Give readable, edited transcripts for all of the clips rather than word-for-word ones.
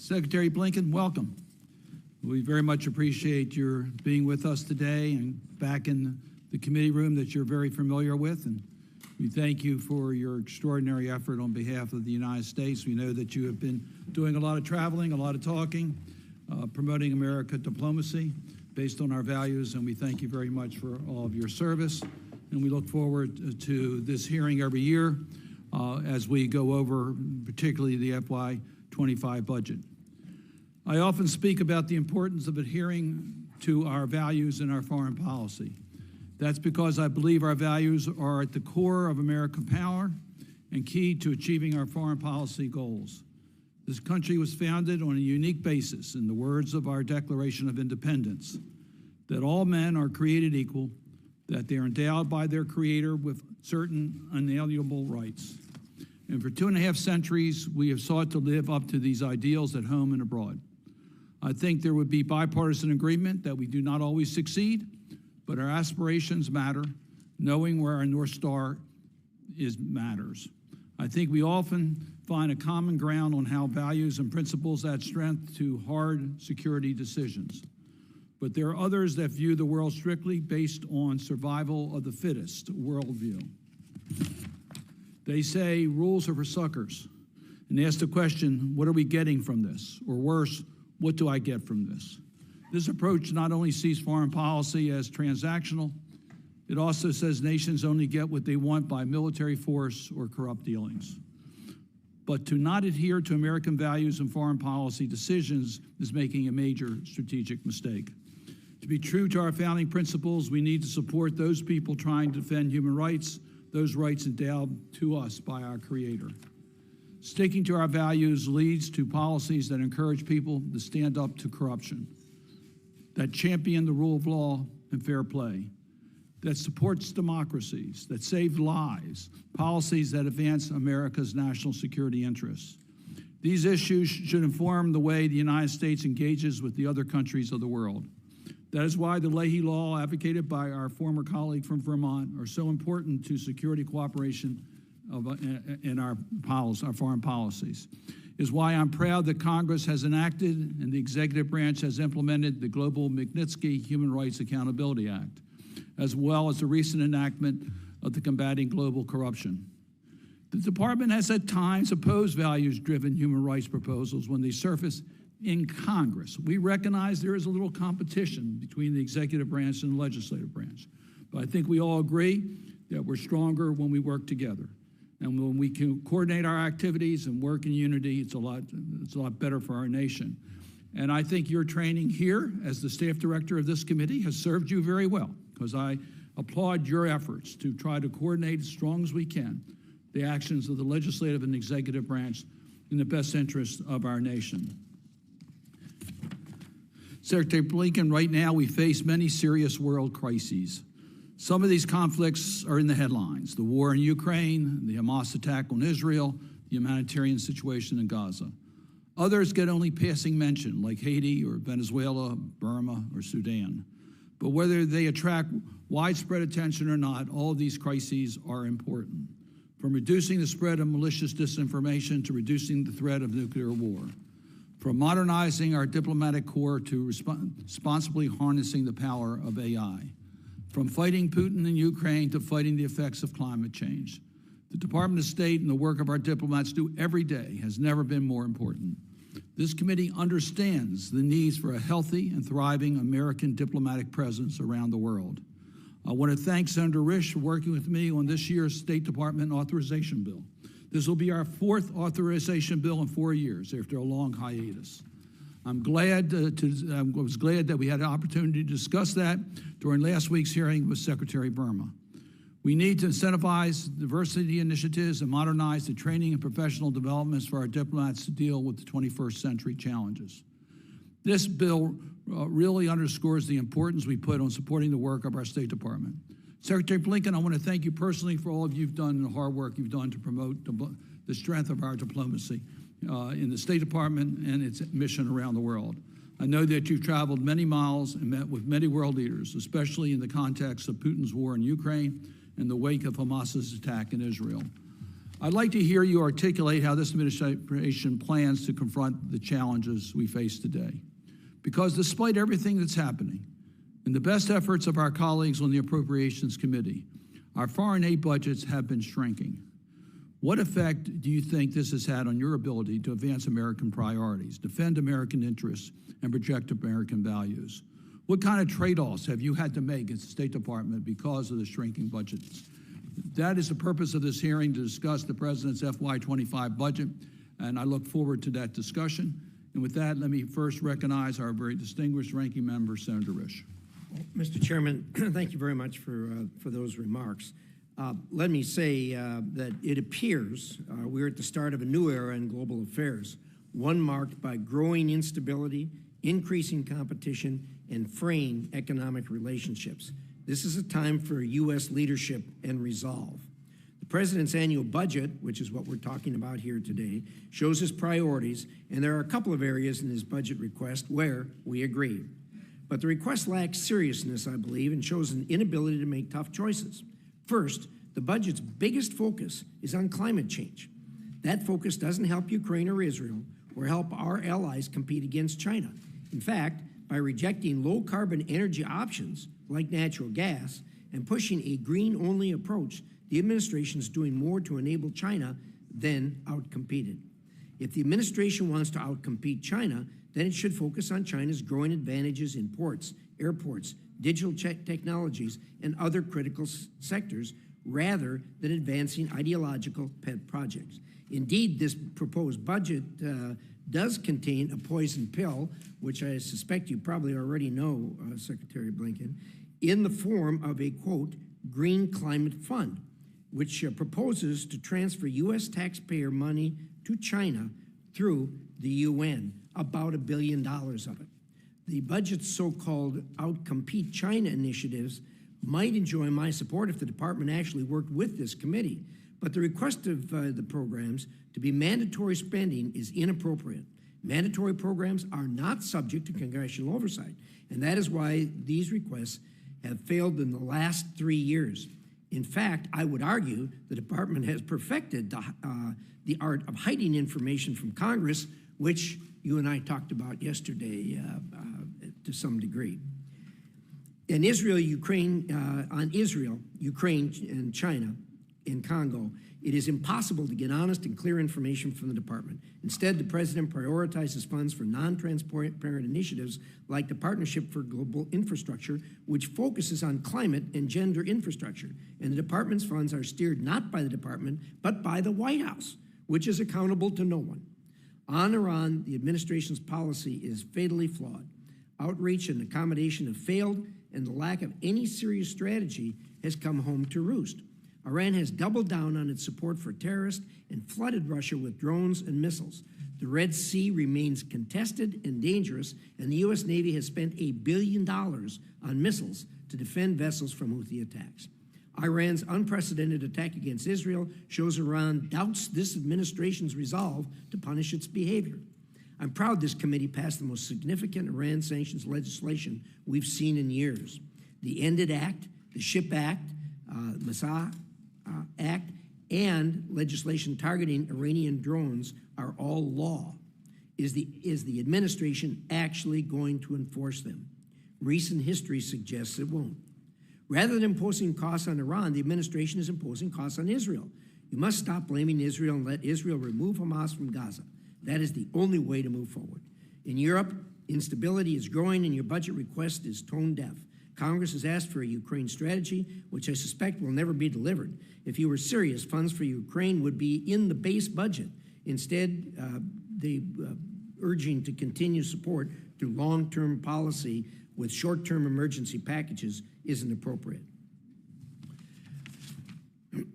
Secretary Blinken, welcome. We very much appreciate your being with us today and back in the committee room that you're very familiar with. And we thank you for your extraordinary effort on behalf of the United States. We know that you have been doing a lot of traveling, a lot of talking, promoting American diplomacy based on our values, and we thank you very much for all of your service. And we look forward to this hearing every year as we go over particularly the FY25 budget. I often speak about the importance of adhering to our values in our foreign policy. That's because I believe our values are at the core of American power and key to achieving our foreign policy goals. This country was founded on a unique basis, in the words of our Declaration of Independence, that all men are created equal, that they are endowed by their Creator with certain unalienable rights. And for 2.5 centuries, we have sought to live up to these ideals at home and abroad. I think there would be bipartisan agreement that we do not always succeed, but our aspirations matter. Knowing where our North Star is matters. I think we often find a common ground on how values and principles add strength to hard security decisions. But there are others that view the world strictly based on survival of the fittest worldview. They say rules are for suckers, and ask the question, what are we getting from this? Or worse, what do I get from this? This approach not only sees foreign policy as transactional, it also says nations only get what they want by military force or corrupt dealings. But to not adhere to American values and foreign policy decisions is making a major strategic mistake. To be true to our founding principles, we need to support those people trying to defend human rights, those rights endowed to us by our Creator. Sticking to our values leads to policies that encourage people to stand up to corruption, that champion the rule of law and fair play, that supports democracies, that save lives, policies that advance America's national security interests. These issues should inform the way the United States engages with the other countries of the world. That is why the Leahy Law, advocated by our former colleague from Vermont, are so important to security cooperation in our foreign policies. Is why I'm proud that Congress has enacted and the executive branch has implemented the Global Magnitsky Human Rights Accountability Act, as well as the recent enactment of the Combating Global Corruption. The department has at times opposed values-driven human rights proposals when they surface in Congress. We recognize there is a little competition between the executive branch and the legislative branch, but I think we all agree that we're stronger when we work together. And when we can coordinate our activities and work in unity, it's a lot better for our nation. And I think your training here as the staff director of this committee has served you very well, because I applaud your efforts to try to coordinate as strong as we can the actions of the legislative and executive branch in the best interest of our nation. Secretary Blinken, right now we face many serious world crises. Some of these conflicts are in the headlines: the war in Ukraine, the Hamas attack on Israel, the humanitarian situation in Gaza. Others get only passing mention, like Haiti or Venezuela, Burma, or Sudan. But whether they attract widespread attention or not, all of these crises are important. From reducing the spread of malicious disinformation to reducing the threat of nuclear war. From modernizing our diplomatic corps to responsibly harnessing the power of AI. From fighting Putin in Ukraine to fighting the effects of climate change. The Department of State and the work of our diplomats do every day has never been more important. This committee understands the needs for a healthy and thriving American diplomatic presence around the world. I want to thank Senator Risch for working with me on this year's State Department authorization bill. This will be our 4th authorization bill in 4 years after a long hiatus. I was glad that we had an opportunity to discuss that during last week's hearing with Secretary Burma. We need to incentivize diversity initiatives and modernize the training and professional developments for our diplomats to deal with the 21st century challenges. This bill really underscores the importance we put on supporting the work of our State Department. Secretary Blinken, I want to thank you personally for all you've done and the hard work you've done to promote the strength of our diplomacy in the State Department and its mission around the world. I know that you've traveled many miles and met with many world leaders, especially in the context of Putin's war in Ukraine and the wake of Hamas's attack in Israel. I'd like to hear you articulate how this administration plans to confront the challenges we face today. Because despite everything that's happening, and the best efforts of our colleagues on the Appropriations Committee, our foreign aid budgets have been shrinking. What effect do you think this has had on your ability to advance American priorities, defend American interests, and project American values? What kind of trade-offs have you had to make as the State Department because of the shrinking budgets? That is the purpose of this hearing, to discuss the President's FY25 budget, and I look forward to that discussion. And with that, let me first recognize our very distinguished ranking member, Senator Risch. Mr. Chairman, thank you very much for those remarks. Let me say that it appears we're at the start of a new era in global affairs, one marked by growing instability, increasing competition, and fraying economic relationships. This is a time for U.S. leadership and resolve. The President's annual budget, which is what we're talking about here today, shows his priorities, and there are a couple of areas in his budget request where we agree. But the request lacks seriousness, I believe, and shows an inability to make tough choices. First, the budget's biggest focus is on climate change. That focus doesn't help Ukraine or Israel or help our allies compete against China. In fact, by rejecting low-carbon energy options like natural gas and pushing a green-only approach, the administration is doing more to enable China than outcompete it. If the administration wants to outcompete China, then it should focus on China's growing advantages in ports, airports, digital technologies, and other critical sectors, rather than advancing ideological pet projects. Indeed, this proposed budget does contain a poison pill, which I suspect you probably already know, Secretary Blinken, in the form of a, quote, green climate fund, which proposes to transfer U.S. taxpayer money to China through the UN, about $1 billion of it. The budget's so-called outcompete China initiatives might enjoy my support if the department actually worked with this committee, but the request of the programs to be mandatory spending is inappropriate. Mandatory programs are not subject to congressional oversight, and that is why these requests have failed in the last 3 years. In fact, I would argue the department has perfected the art of hiding information from Congress, which you and I talked about yesterday to some degree. In Israel, Ukraine, and China, in Congo, it is impossible to get honest and clear information from the department. Instead, the president prioritizes funds for non-transparent initiatives like the Partnership for Global Infrastructure, which focuses on climate and gender infrastructure. And the department's funds are steered not by the department, but by the White House, which is accountable to no one. On Iran, the administration's policy is fatally flawed. Outreach and accommodation have failed, and the lack of any serious strategy has come home to roost. Iran has doubled down on its support for terrorists and flooded Russia with drones and missiles. The Red Sea remains contested and dangerous, and the U.S. Navy has spent $1 billion on missiles to defend vessels from Houthi attacks. Iran's unprecedented attack against Israel shows Iran doubts this administration's resolve to punish its behavior. I'm proud this committee passed the most significant Iran sanctions legislation we've seen in years. The Ended Act, the SHIP Act, Massa Act, and legislation targeting Iranian drones are all law. Is the administration actually going to enforce them? Recent history suggests it won't. Rather than imposing costs on Iran, the administration is imposing costs on Israel. You must stop blaming Israel and let Israel remove Hamas from Gaza. That is the only way to move forward. In Europe, instability is growing and your budget request is tone deaf. Congress has asked for a Ukraine strategy, which I suspect will never be delivered. If you were serious, funds for Ukraine would be in the base budget. Instead, urging to continue support through long-term policy with short-term emergency packages isn't appropriate.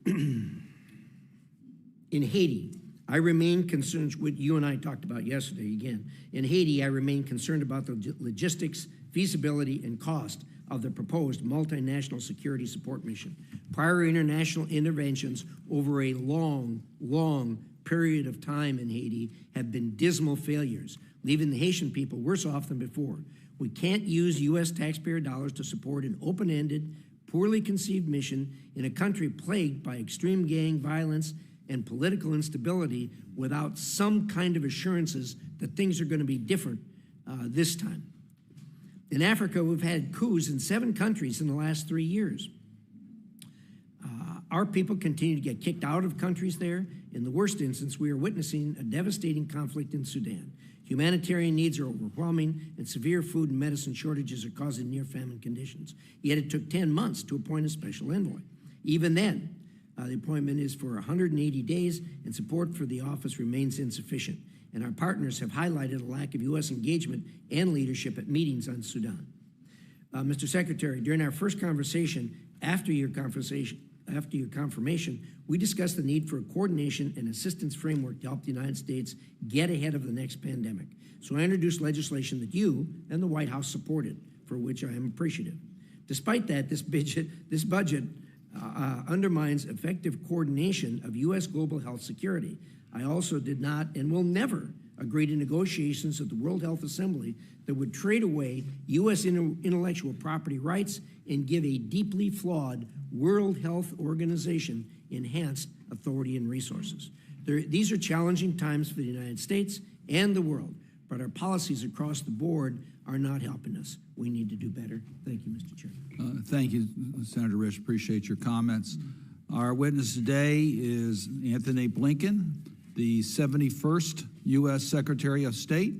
In Haiti, I remain concerned, what you and I talked about yesterday again. In Haiti, I remain concerned about the logistics, feasibility, and cost of the proposed multinational security support mission. Prior international interventions over a long period of time in Haiti have been dismal failures, leaving the Haitian people worse off than before. We can't use U.S. taxpayer dollars to support an open-ended, poorly conceived mission in a country plagued by extreme gang violence and political instability without some kind of assurances that things are going to be different this time. In Africa, we've had coups in 7 countries in the last 3 years. Our people continue to get kicked out of countries there. In the worst instance, we are witnessing a devastating conflict in Sudan. Humanitarian needs are overwhelming, and severe food and medicine shortages are causing near-famine conditions. Yet it took 10 months to appoint a special envoy. Even then, the appointment is for 180 days, and support for the office remains insufficient. And our partners have highlighted a lack of U.S. engagement and leadership at meetings on Sudan. Mr. Secretary, during our first conversation, after your confirmation, we discussed the need for a coordination and assistance framework to help the United States get ahead of the next pandemic. So I introduced legislation that you and the White House supported, for which I am appreciative. Despite that, this budget undermines effective coordination of U.S. global health security. I also did not and will never agree to negotiations at the World Health Assembly that would trade away U.S. intellectual property rights and give a deeply flawed World Health Organization enhanced authority and resources. These are challenging times for the United States and the world, but our policies across the board are not helping us. We need to do better. Thank you, Mr. Chairman. Thank you, Senator Risch. Appreciate your comments. Our witness today is Antony Blinken, the 71st U.S. Secretary of State.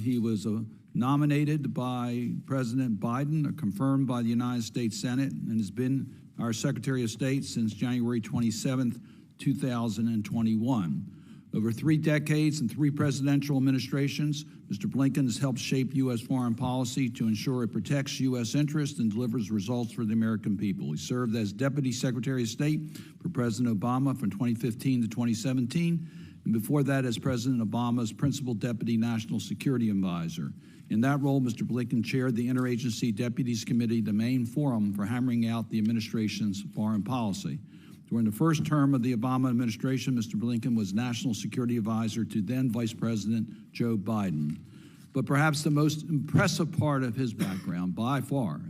He was nominated by President Biden, confirmed by the United States Senate, and has been our Secretary of State since January 27th, 2021. Over 3 decades and 3 presidential administrations, Mr. Blinken has helped shape U.S. foreign policy to ensure it protects U.S. interests and delivers results for the American people. He served as Deputy Secretary of State for President Obama from 2015 to 2017, and before that as President Obama's Principal Deputy National Security Advisor. In that role, Mr. Blinken chaired the Interagency Deputies Committee, the main forum for hammering out the administration's foreign policy. During the first term of the Obama administration, Mr. Blinken was National Security Advisor to then Vice President Joe Biden. But perhaps the most impressive part of his background, by far,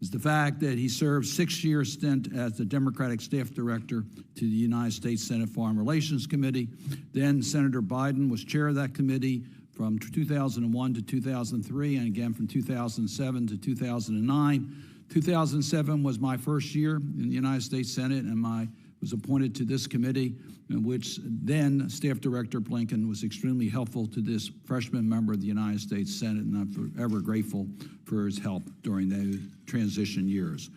is the fact that he served 6-year stint as the Democratic Staff Director to the United States Senate Foreign Relations Committee. Then Senator Biden was chair of that committee from 2001 to 2003, and again from 2007 to 2009. 2007 was my first year in the United States Senate, and I was appointed to this committee, in which then Staff Director Blinken was extremely helpful to this freshman member of the United States Senate, and I'm forever grateful for his help during those transition years.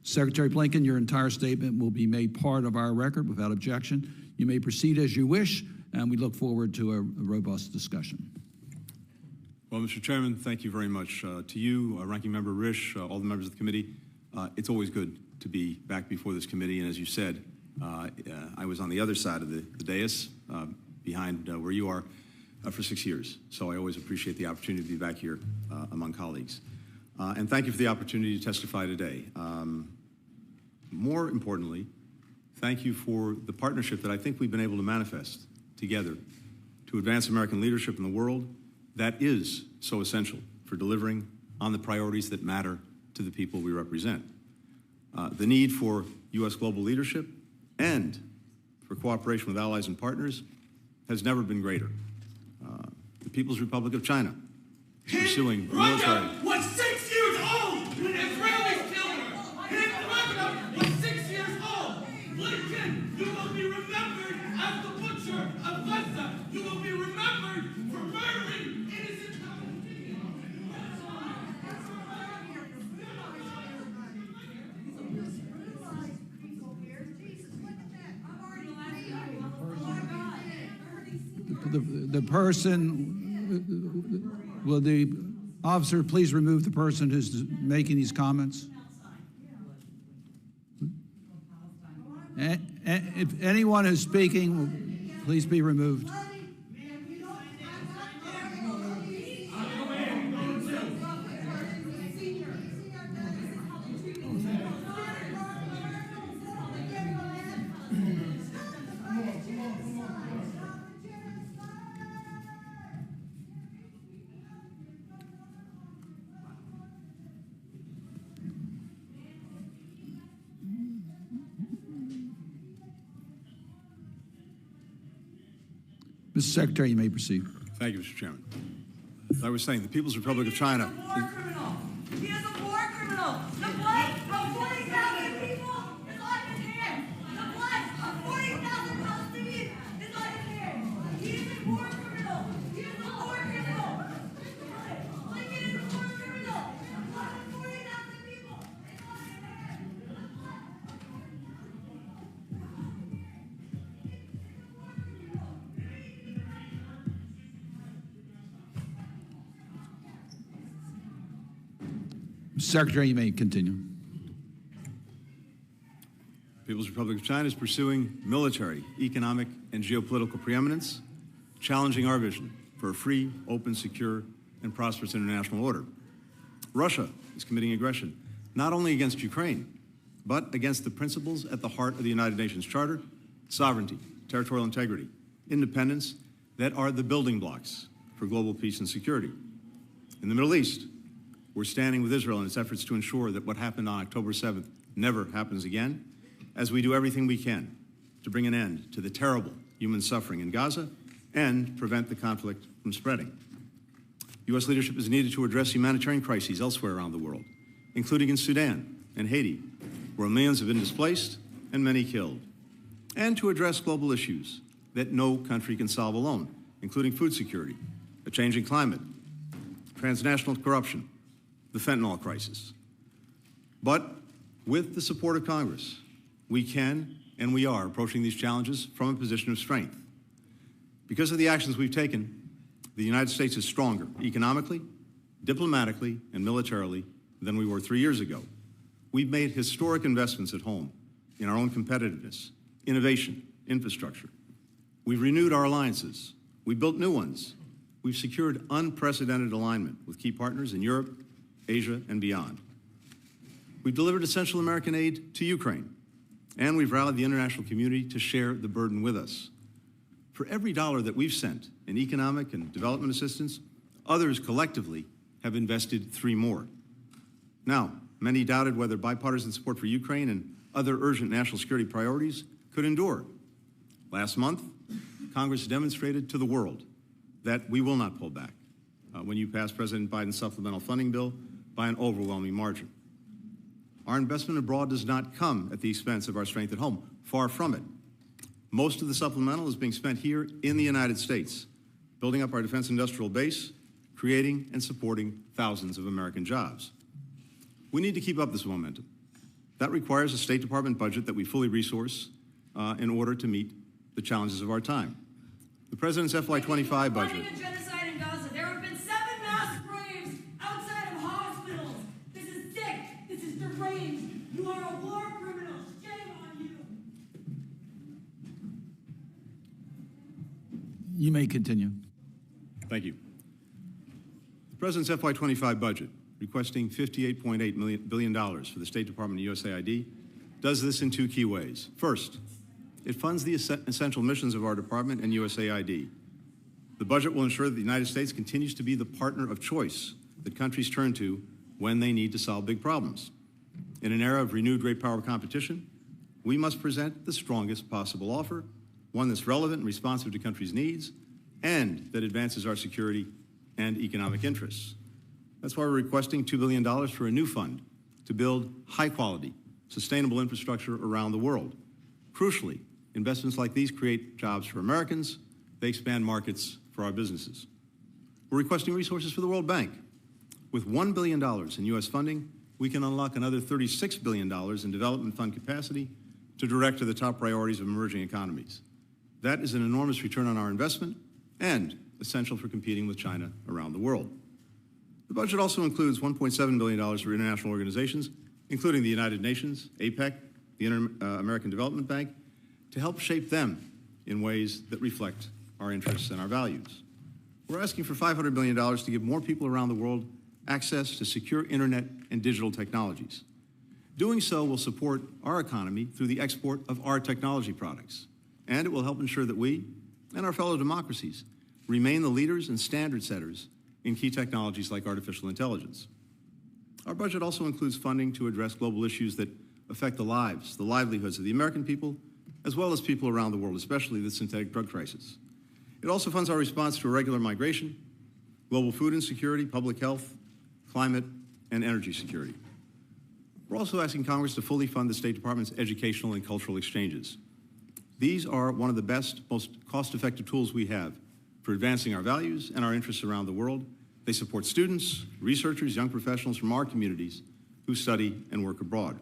Secretary Blinken, your entire statement will be made part of our record without objection. You may proceed as you wish, and we look forward to a robust discussion. Well, Mr. Chairman, thank you very much. To you, Ranking Member Risch, all the members of the committee, it's always good to be back before this committee, and as you said, I was on the other side of the dais, behind where you are, for 6 years. So I always appreciate the opportunity to be back here among colleagues. And thank you for the opportunity to testify today. More importantly, thank you for the partnership that I think we've been able to manifest together to advance American leadership in the world that is so essential for delivering on the priorities that matter to the people we represent. The need for U.S. global leadership and for cooperation with allies and partners has never been greater. The People's Republic of China is pursuing military... was 6 years old when Israelis killed her. His brother was 6 years old. Blinken, you will be remembered as the butcher of Gaza. You will be remembered for murdering innocent The person, will the officer please remove the person who's making these comments? If anyone is speaking, please be removed. Mr. Secretary, you may proceed. Thank you, Mr. Chairman. As I was saying, the People's Republic of China. He is a war criminal. He is a war criminal. The blood of 40,000 people is on his hands. The blood of 40,000 Palestinians is on his hands. He is a war criminal. He is a war criminal. Blinken is a war criminal. The blood of 40,000 people is on his hands. Mr. Secretary, you may continue. The People's Republic of China is pursuing military, economic, and geopolitical preeminence, challenging our vision for a free, open, secure, and prosperous international order. Russia is committing aggression, not only against Ukraine, but against the principles at the heart of the United Nations Charter: sovereignty, territorial integrity, independence, that are the building blocks for global peace and security. In the Middle East, we're standing with Israel in its efforts to ensure that what happened on October 7th never happens again, as we do everything we can to bring an end to the terrible human suffering in Gaza and prevent the conflict from spreading. U.S. leadership is needed to address humanitarian crises elsewhere around the world, including in Sudan and Haiti, where millions have been displaced and many killed, and to address global issues that no country can solve alone, including food security, a changing climate, transnational corruption, the fentanyl crisis. But with the support of Congress, we can and we are approaching these challenges from a position of strength. Because of the actions we've taken, the United States is stronger economically, diplomatically, and militarily than we were 3 years ago. We've made historic investments at home in our own competitiveness, innovation, infrastructure. We've renewed our alliances. We've built new ones. We've secured unprecedented alignment with key partners in Europe, Asia, and beyond. We've delivered essential American aid to Ukraine, and we've rallied the international community to share the burden with us. For every dollar that we've sent in economic and development assistance, others collectively have invested 3 more. Now, many doubted whether bipartisan support for Ukraine and other urgent national security priorities could endure. Last month, Congress demonstrated to the world that we will not pull back when you pass President Biden's supplemental funding bill by an overwhelming margin. Our investment abroad does not come at the expense of our strength at home. Far from it. Most of the supplemental is being spent here in the United States, building up our defense industrial base, creating and supporting thousands of American jobs. We need to keep up this momentum. That requires a State Department budget that we fully resource in order to meet the challenges of our time. The President's FY25 budget. Funding a genocide in Gaza. There have been 7 mass graves outside of hospitals. This is sick. This is deranged. You are a war criminal. Shame on you. You may continue. Thank you. The President's FY25 budget, requesting $58.8 billion for the State Department and USAID, does this in 2 key ways. First, it funds the essential missions of our department and USAID. The budget will ensure that the United States continues to be the partner of choice that countries turn to when they need to solve big problems. In an era of renewed great power competition, we must present the strongest possible offer, one that's relevant and responsive to countries' needs, and that advances our security and economic interests. That's why we're requesting $2 billion for a new fund to build high-quality, sustainable infrastructure around the world. Crucially, investments like these create jobs for Americans. They expand markets for our businesses. We're requesting resources for the World Bank. With $1 billion in U.S. funding, we can unlock another $36 billion in development fund capacity to direct to the top priorities of emerging economies. That is an enormous return on our investment and essential for competing with China around the world. The budget also includes $1.7 billion for international organizations, including the United Nations, APEC, the Inter-American Development Bank, to help shape them in ways that reflect our interests and our values. We're asking for $500 million to give more people around the world access to secure internet and digital technologies. Doing so will support our economy through the export of our technology products, and it will help ensure that we and our fellow democracies remain the leaders and standard setters in key technologies like artificial intelligence. Our budget also includes funding to address global issues that affect the lives, the livelihoods of the American people, as well as people around the world, especially the synthetic drug crisis. It also funds our response to irregular migration, global food insecurity, public health, climate, and energy security. We're also asking Congress to fully fund the State Department's educational and cultural exchanges. These are one of the best, most cost-effective tools we have for advancing our values and our interests around the world. They support students, researchers, young professionals from our communities who study and work abroad.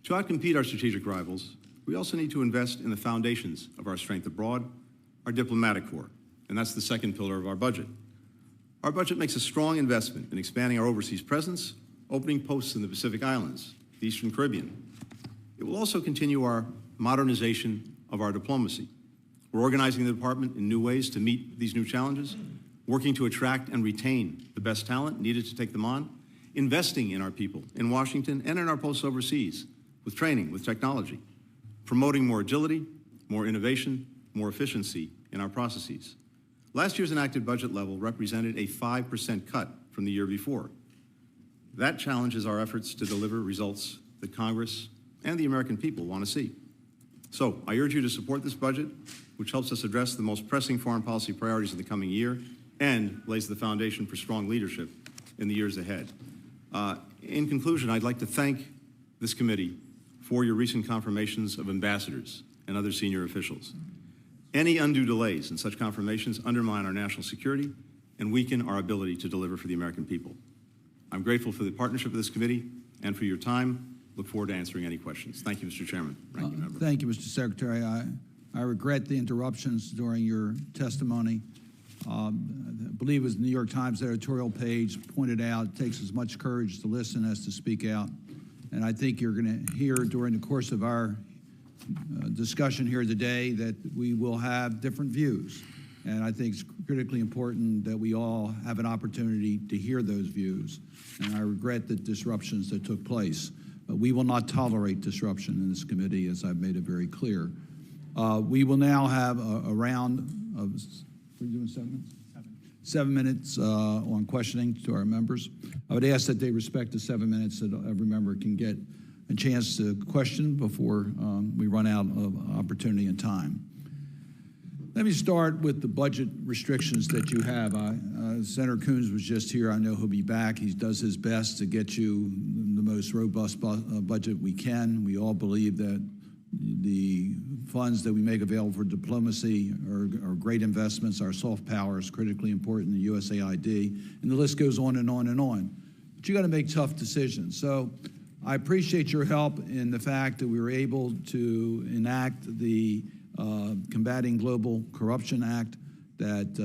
To outcompete our strategic rivals, we also need to invest in the foundations of our strength abroad, our diplomatic corps, and that's the second pillar of our budget. Our budget makes a strong investment in expanding our overseas presence, opening posts in the Pacific Islands, the Eastern Caribbean. It will also continue our modernization of our diplomacy. We're organizing the department in new ways to meet these new challenges, working to attract and retain the best talent needed to take them on, investing in our people in Washington and in our posts overseas, with training, with technology, promoting more agility, more innovation, more efficiency in our processes. Last year's enacted budget level represented a 5% cut from the year before. That challenges our efforts to deliver results that Congress and the American people want to see. So I urge you to support this budget, which helps us address the most pressing foreign policy priorities in the coming year and lays the foundation for strong leadership in the years ahead. In conclusion, I'd like to thank this committee for your recent confirmations of ambassadors and other senior officials. Any undue delays in such confirmations undermine our national security and weaken our ability to deliver for the American people. I'm grateful for the partnership of this committee and for your time. Look forward to answering any questions. Thank you, Mr. Chairman. Ranking member. Thank you, Mr. Secretary. I regret the interruptions during your testimony. I believe it was the New York Times editorial page pointed out it takes as much courage to listen as to speak out. And I think you're going to hear during the course of our discussion here today that we will have different views. And I think it's critically important that we all have an opportunity to hear those views. And I regret the disruptions that took place. But we will not tolerate disruption in this committee, as I've made it very clear. We will now have a round of, we're doing 7 minutes? 7 minutes on questioning to our members. I would ask that they respect the 7 minutes that every member can get a chance to question before we run out of opportunity and time. Let me start with the budget restrictions that you have. Senator Coons was just here. I know he'll be back. He does his best to get you the most robust budget we can. We all believe that the funds that we make available for diplomacy are great investments. Our soft power is critically important, the USAID, and the list goes on and on and on. But you got to make tough decisions. So I appreciate your help in the fact that we were able to enact the Combating Global Corruption Act that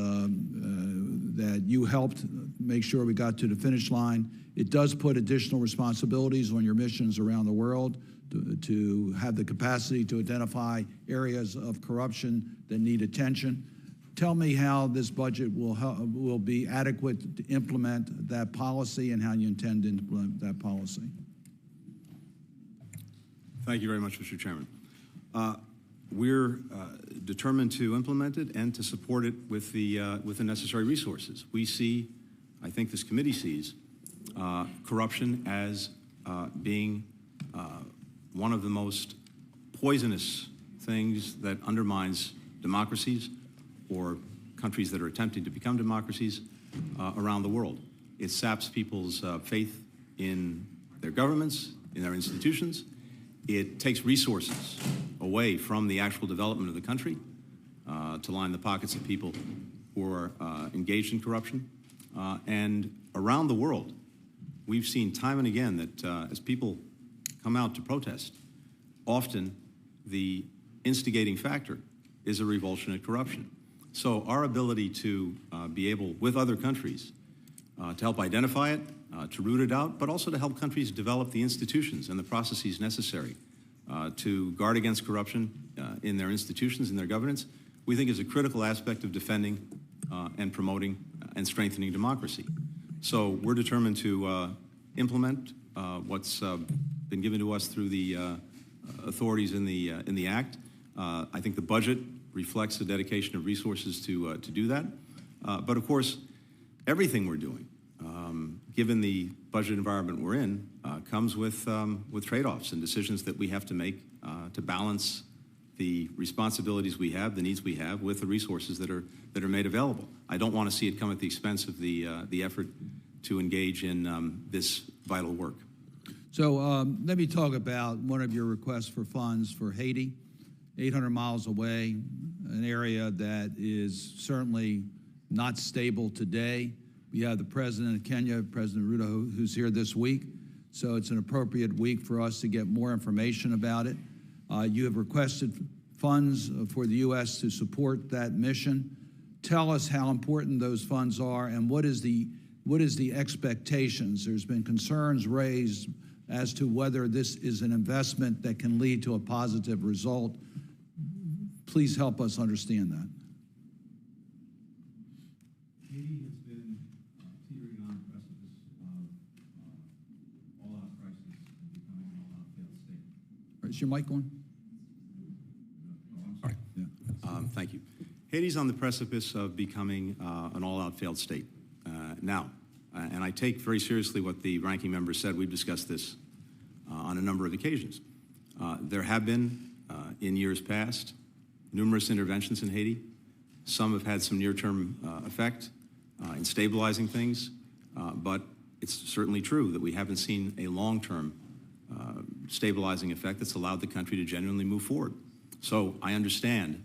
you helped make sure we got to the finish line. It does put additional responsibilities on your missions around the world to have the capacity to identify areas of corruption that need attention. Tell me how this budget will be adequate to implement that policy and how you intend to implement that policy. Thank you very much, Mr. Chairman. We're determined to implement it and to support it with the necessary resources. We see, I think this committee sees, corruption as being one of the most poisonous things that undermines democracies or countries that are attempting to become democracies around the world. It saps people's faith in their governments, in their institutions. It takes resources away from the actual development of the country to line the pockets of people who are engaged in corruption. And around the world, we've seen time and again that as people come out to protest, often the instigating factor is a revulsion at corruption. So our ability to be able, with other countries, to help identify it, to root it out, but also to help countries develop the institutions and the processes necessary to guard against corruption in their institutions, in their governance, we think is a critical aspect of defending and promoting and strengthening democracy. So we're determined to implement what's been given to us through the authorities in the Act. I think the budget reflects the dedication of resources to do that. But of course, everything we're doing, given the budget environment we're in, comes with trade-offs and decisions that we have to make to balance the responsibilities we have, the needs we have, with the resources that are made available. I don't want to see it come at the expense of the effort to engage in this vital work. So let me talk about one of your requests for funds for Haiti, 800 miles away, an area that is certainly not stable today. We have the President of Kenya, President Ruto, who's here this week. So it's an appropriate week for us to get more information about it. You have requested funds for the U.S. to support that mission. Tell us how important those funds are and what is the expectations. There's been concerns raised as to whether this is an investment that can lead to a positive result. Please help us understand that. Haiti has been teetering on the precipice of all-out crisis and becoming an all-out failed state. Is your mic on? Sorry. Yeah. Thank you. Haiti's on the precipice of becoming an all-out failed state now. And I take very seriously what the ranking member said. We've discussed this on a number of occasions. There have been, in years past, numerous interventions in Haiti. Some have had some near-term effect in stabilizing things, but it's certainly true that we haven't seen a long-term stabilizing effect that's allowed the country to genuinely move forward. So I understand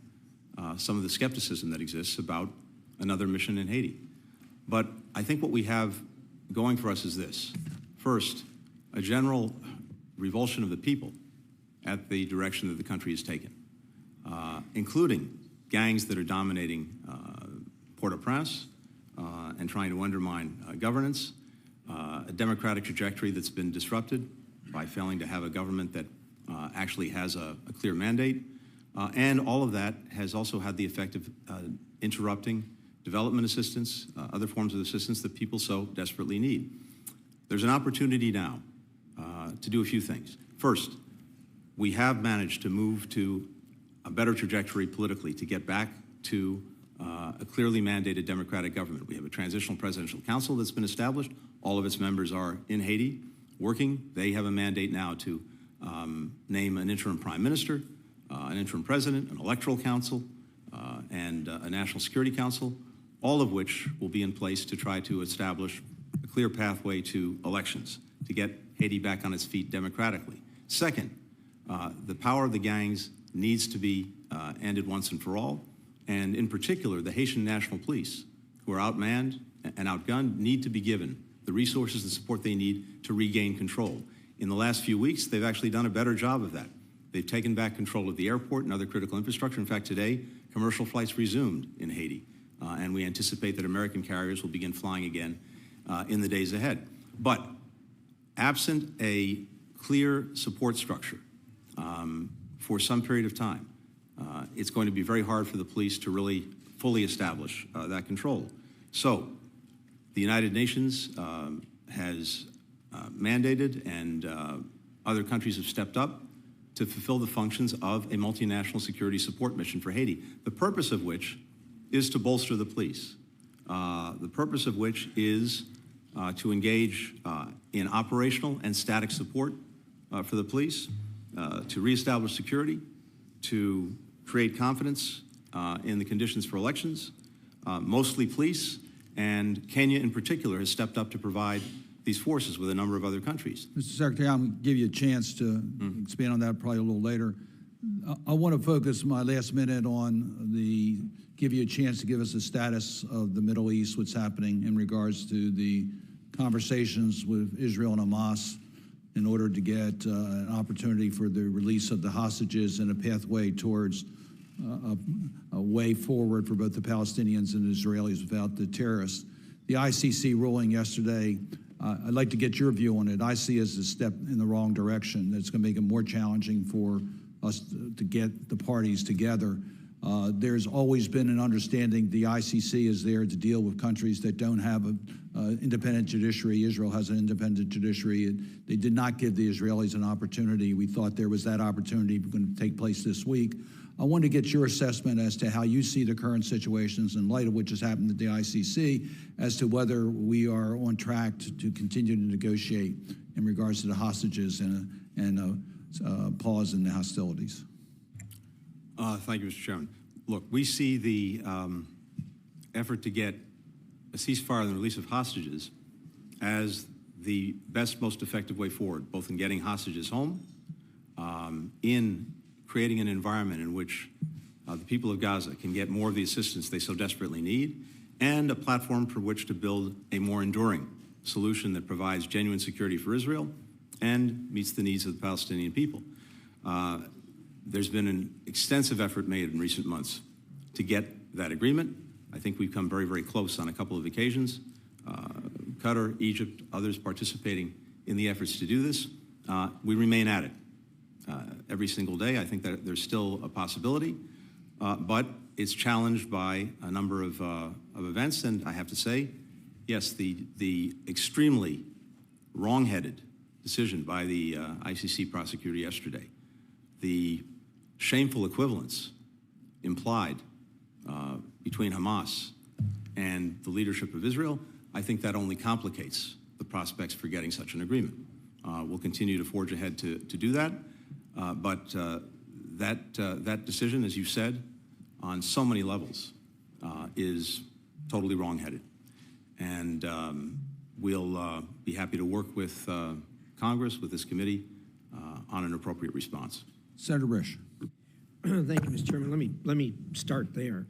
some of the skepticism that exists about another mission in Haiti. But I think what we have going for us is this. First, a general revulsion of the people at the direction that the country has taken, including gangs that are dominating Port-au-Prince and trying to undermine governance, a democratic trajectory that's been disrupted by failing to have a government that actually has a clear mandate, and all of that has also had the effect of interrupting development assistance, other forms of assistance that people so desperately need. There's an opportunity now to do a few things. First, we have managed to move to a better trajectory politically to get back to a clearly mandated democratic government. We have a transitional presidential council that's been established. All of its members are in Haiti working. They have a mandate now to name an interim prime minister, an interim president, an electoral council, and a national security council, all of which will be in place to try to establish a clear pathway to elections, to get Haiti back on its feet democratically. Second, the power of the gangs needs to be ended once and for all, and in particular, the Haitian National Police, who are outmanned and outgunned, need to be given the resources and support they need to regain control. In the last few weeks, they've actually done a better job of that. They've taken back control of the airport and other critical infrastructure. In fact, today, commercial flights resumed in Haiti, and we anticipate that American carriers will begin flying again in the days ahead. But absent a clear support structure for some period of time, it's going to be very hard for the police to really fully establish that control. So the United Nations has mandated, and other countries have stepped up to fulfill the functions of a multinational security support mission for Haiti, the purpose of which is to bolster the police, the purpose of which is to engage in operational and static support for the police, to reestablish security, to create confidence in the conditions for elections, mostly police, and Kenya in particular has stepped up to provide these forces with a number of other countries. Mr. Secretary, I'm going to give you a chance to expand on that probably a little later. I want to focus my last minute on give you a chance to give us a status of the Middle East, what's happening in regards to the conversations with Israel and Hamas in order to get an opportunity for the release of the hostages and a pathway towards a way forward for both the Palestinians and the Israelis without the terrorists. The ICC ruling yesterday, I'd like to get your view on it. I see it as a step in the wrong direction. That's going to make it more challenging for us to get the parties together. There's always been an understanding the ICC is there to deal with countries that don't have an independent judiciary. Israel has an independent judiciary. They did not give the Israelis an opportunity. We thought there was that opportunity going to take place this week. I want to get your assessment as to how you see the current situations in light of what just happened at the ICC as to whether we are on track to continue to negotiate in regards to the hostages and pause in the hostilities. Thank you, Mr. Chairman. Look, we see the effort to get a ceasefire and the release of hostages as the best, most effective way forward, both in getting hostages home, in creating an environment in which the people of Gaza can get more of the assistance they so desperately need, and a platform for which to build a more enduring solution that provides genuine security for Israel and meets the needs of the Palestinian people. There's been an extensive effort made in recent months to get that agreement. I think we've come very, very close on a couple of occasions. Qatar, Egypt, others participating in the efforts to do this. We remain at it every single day. I think that there's still a possibility, but it's challenged by a number of events. And I have to say, yes, the extremely wrong-headed decision by the ICC prosecutor yesterday, the shameful equivalence implied between Hamas and the leadership of Israel, I think that only complicates the prospects for getting such an agreement. We'll continue to forge ahead to do that, but that decision, as you said, on so many levels, is totally wrong-headed. And we'll be happy to work with Congress, with this committee, on an appropriate response. Senator Risch. Thank you, Mr. Chairman. Let me start there.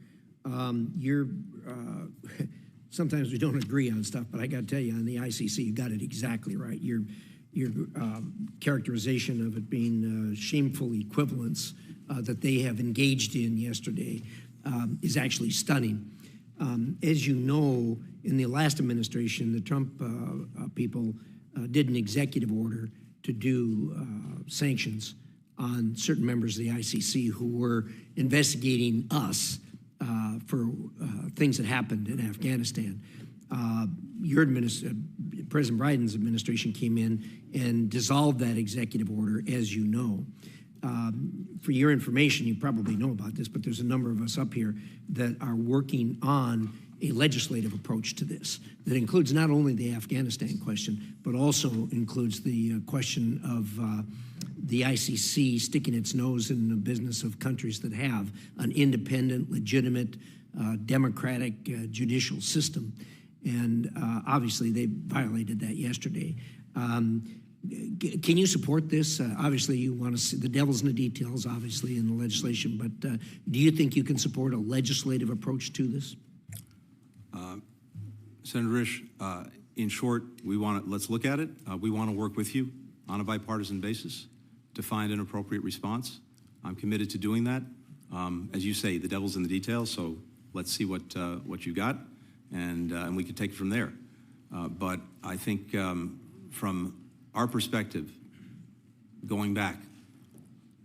Sometimes we don't agree on stuff, but I got to tell you, on the ICC, you got it exactly right. Your characterization of it being shameful equivalence that they have engaged in yesterday is actually stunning. As you know, in the last administration, the Trump people did an executive order to do sanctions on certain members of the ICC who were investigating us for things that happened in Afghanistan. President Biden's administration came in and dissolved that executive order, as you know. For your information, you probably know about this, but there's a number of us up here that are working on a legislative approach to this that includes not only the Afghanistan question, but also includes the question of the ICC sticking its nose in the business of countries that have an independent, legitimate, democratic judicial system. And obviously, they violated that yesterday. Can you support this? Obviously, you want to see the devil's in the details, obviously, in the legislation, but do you think you can support a legislative approach to this? Senator Risch, in short, let's look at it. We want to work with you on a bipartisan basis to find an appropriate response. I'm committed to doing that. As you say, the devil's in the details, so let's see what you got, and we can take it from there. But I think from our perspective, going back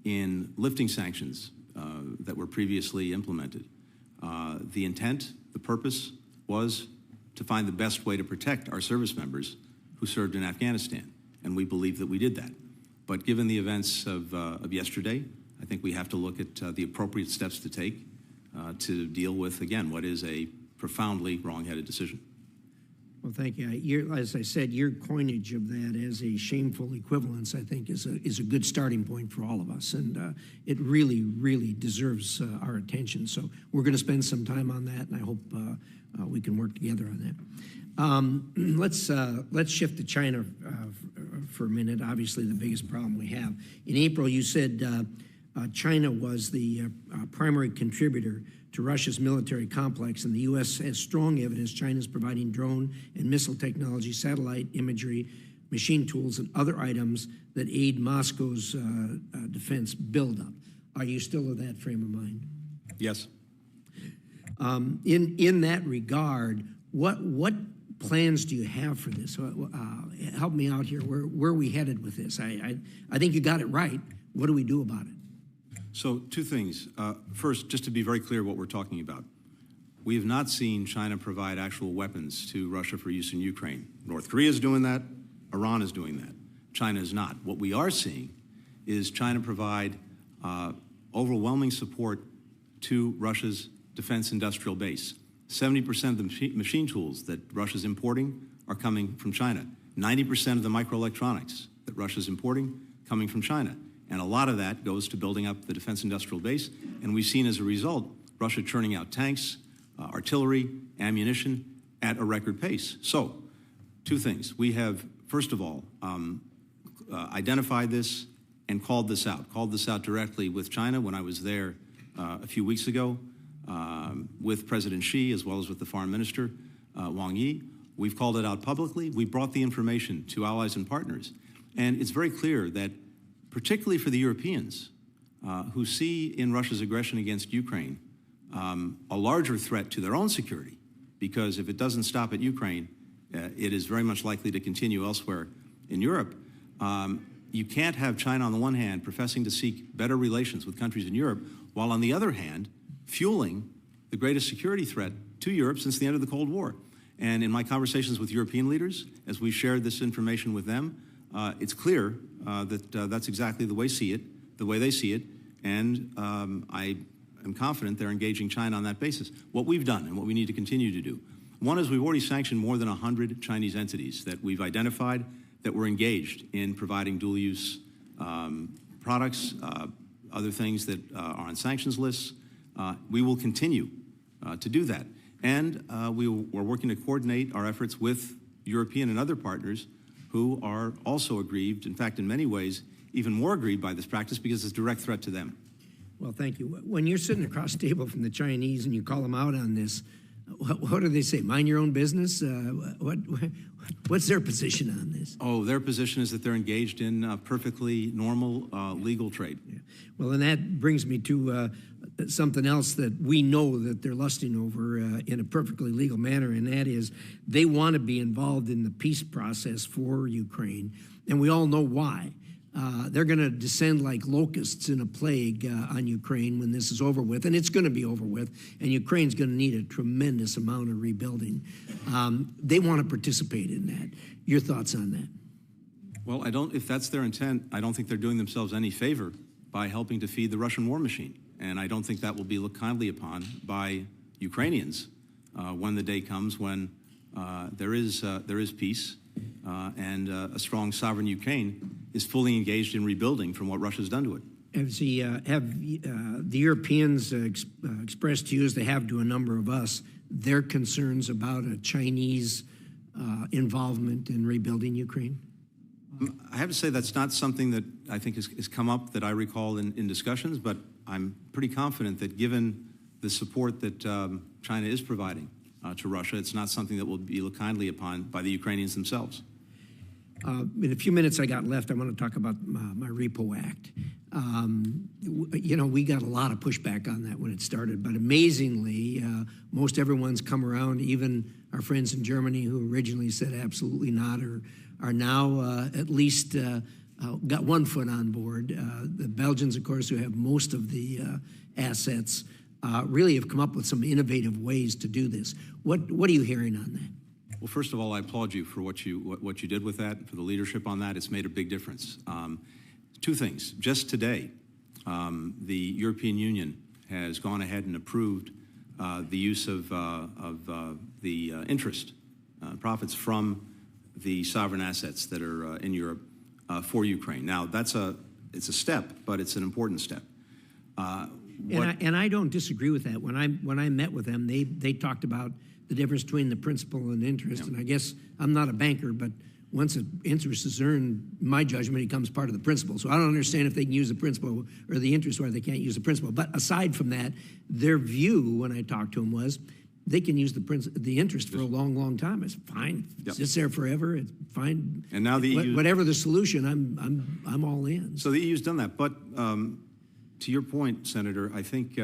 in lifting sanctions that were previously implemented, the intent, the purpose was to find the best way to protect our service members who served in Afghanistan, and we believe that we did that. But given the events of yesterday, I think we have to look at the appropriate steps to take to deal with, again, what is a profoundly wrong-headed decision. Well, thank you. As I said, your coinage of that as a shameful equivalence, I think, is a good starting point for all of us, and it really, really deserves our attention. So we're going to spend some time on that, and I hope we can work together on that. Let's shift to China for a minute. Obviously, the biggest problem we have. In April, you said China was the primary contributor to Russia's military complex, and the U.S. has strong evidence China is providing drone and missile technology, satellite imagery, machine tools, and other items that aid Moscow's defense buildup. Are you still of that frame of mind? Yes. In that regard, what plans do you have for this? Help me out here. Where are we headed with this? I think you got it right. What do we do about it? So two things. First, just to be very clear what we're talking about. We have not seen China provide actual weapons to Russia for use in Ukraine. North Korea is doing that. Iran is doing that. China is not. What we are seeing is China provide overwhelming support to Russia's defense industrial base. 70% of the machine tools that Russia's importing are coming from China. 90% of the microelectronics that Russia's importing coming from China. And a lot of that goes to building up the defense industrial base. And we've seen as a result, Russia churning out tanks, artillery, ammunition at a record pace. So, two things. We have, first of all, identified this and called this out directly with China when I was there a few weeks ago with President Xi as well as with the Foreign Minister, Wang Yi. We've called it out publicly. We brought the information to allies and partners. And it's very clear that, particularly for the Europeans, who see in Russia's aggression against Ukraine a larger threat to their own security, because if it doesn't stop at Ukraine, it is very much likely to continue elsewhere in Europe. You can't have China, on the one hand, professing to seek better relations with countries in Europe, while on the other hand, fueling the greatest security threat to Europe since the end of the Cold War. And in my conversations with European leaders, as we shared this information with them, it's clear that that's exactly the way they see it, and I am confident they're engaging China on that basis. What we've done and what we need to continue to do. One is we've already sanctioned more than 100 Chinese entities that we've identified that were engaged in providing dual-use products, other things that are on sanctions lists. We will continue to do that. And we're working to coordinate our efforts with European and other partners who are also aggrieved, in fact, in many ways, even more aggrieved by this practice because it's a direct threat to them. Well, thank you. When you're sitting across the table from the Chinese and you call them out on this, what do they say? Mind your own business? What's their position on this? Oh, their position is that they're engaged in perfectly normal legal trade. Yeah. Well, and that brings me to something else that we know that they're lusting over in a perfectly legal manner, and that is they want to be involved in the peace process for Ukraine, and we all know why. They're going to descend like locusts in a plague on Ukraine when this is over with, and it's going to be over with, and Ukraine's going to need a tremendous amount of rebuilding. They want to participate in that. Your thoughts on that? Well, if that's their intent, I don't think they're doing themselves any favor by helping to feed the Russian war machine, and I don't think that will be looked kindly upon by Ukrainians when the day comes when there is peace and a strong sovereign Ukraine is fully engaged in rebuilding from what Russia's done to it. Have the Europeans expressed to you, as they have to a number of us, their concerns about a Chinese involvement in rebuilding Ukraine? I have to say that's not something that I think has come up that I recall in discussions, but I'm pretty confident that given the support that China is providing to Russia, it's not something that will be looked kindly upon by the Ukrainians themselves. In a few minutes I got left, I want to talk about my Repo Act. You know, we got a lot of pushback on that when it started, but amazingly, most everyone's come around, even our friends in Germany who originally said absolutely not, are now at least got one foot on board. The Belgians, of course, who have most of the assets, really have come up with some innovative ways to do this. What are you hearing on that? Well, first of all, I applaud you for what you did with that, for the leadership on that. It's made a big difference. Two things. Just today, the European Union has gone ahead and approved the use of the interest, profits from the sovereign assets that are in Europe for Ukraine. Now, it's a step, but it's an important step. And I don't disagree with that. When I met with them, they talked about the difference between the principal and interest. Yeah. And I guess I'm not a banker, but once an interest is earned, in my judgment, it becomes part of the principal. So I don't understand if they can use the principal or the interest where they can't use the principal. But aside from that, their view when I talked to them was they can use the interest for a long, long time. It's fine. Yep. It sits there forever. It's fine. And now the EU, whatever the solution, I'm all in. So the EU's done that. But to your point, Senator, I think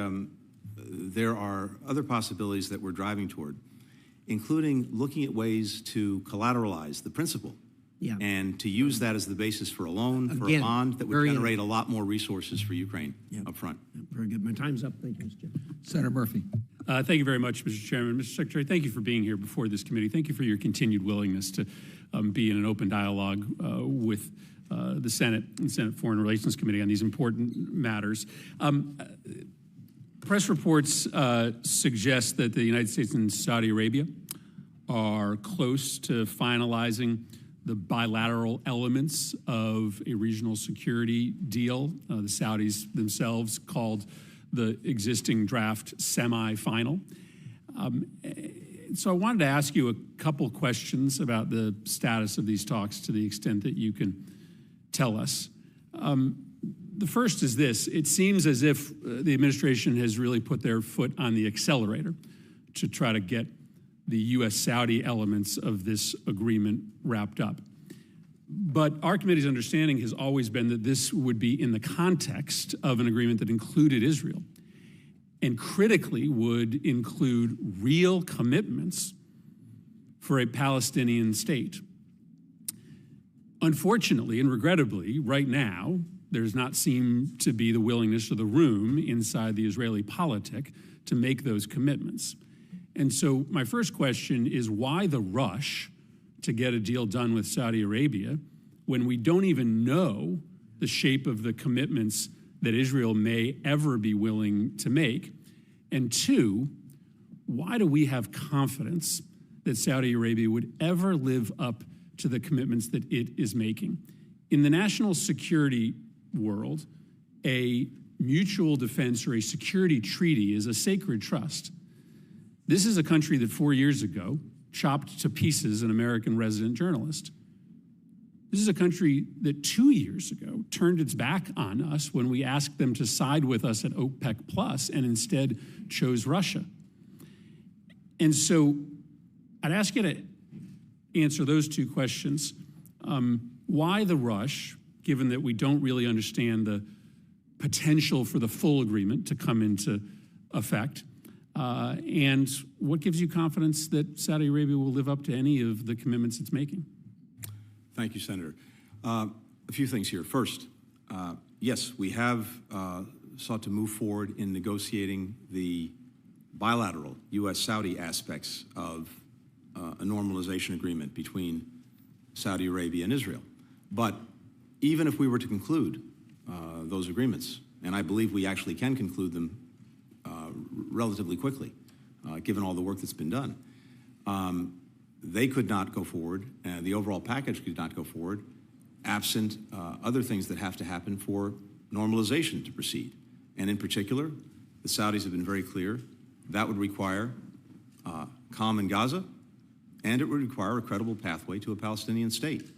there are other possibilities that we're driving toward, including looking at ways to collateralize the principal and to use that as the basis for a loan, for a bond that would generate a lot more resources for Ukraine up front. Very good. My time's up. Thank you, Mr. Chairman. Senator Murphy. Thank you very much, Mr. Chairman. Mr. Secretary, thank you for being here before this committee. Thank you for your continued willingness to be in an open dialogue with the Senate and Senate Foreign Relations Committee on these important matters. Press reports suggest that the United States and Saudi Arabia are close to finalizing the bilateral elements of a regional security deal. The Saudis themselves called the existing draft semi-final. So I wanted to ask you a couple questions about the status of these talks to the extent that you can tell us. The first is this: it seems as if the administration has really put their foot on the accelerator to try to get the U.S.-Saudi elements of this agreement wrapped up. But our committee's understanding has always been that this would be in the context of an agreement that included Israel, and critically would include real commitments for a Palestinian state. Unfortunately and regrettably, right now, there does not seem to be the willingness or the room inside the Israeli politic to make those commitments. And so my first question is, why the rush to get a deal done with Saudi Arabia when we don't even know the shape of the commitments that Israel may ever be willing to make? And two, why do we have confidence that Saudi Arabia would ever live up to the commitments that it is making? In the national security world, a mutual defense or a security treaty is a sacred trust. This is a country that 4 years ago chopped to pieces an American resident journalist. This is a country that 2 years ago turned its back on us when we asked them to side with us at OPEC Plus and instead chose Russia. And so I'd ask you to answer those two questions. Why the rush, given that we don't really understand the potential for the full agreement to come into effect? And what gives you confidence that Saudi Arabia will live up to any of the commitments it's making? Thank you, Senator. A few things here. First, yes, we have sought to move forward in negotiating the bilateral U.S.-Saudi aspects of a normalization agreement between Saudi Arabia and Israel. But even if we were to conclude those agreements, and I believe we actually can conclude them relatively quickly, given all the work that's been done, they could not go forward, and the overall package could not go forward, absent other things that have to happen for normalization to proceed. And in particular, the Saudis have been very clear that would require calm in Gaza, and it would require a credible pathway to a Palestinian state.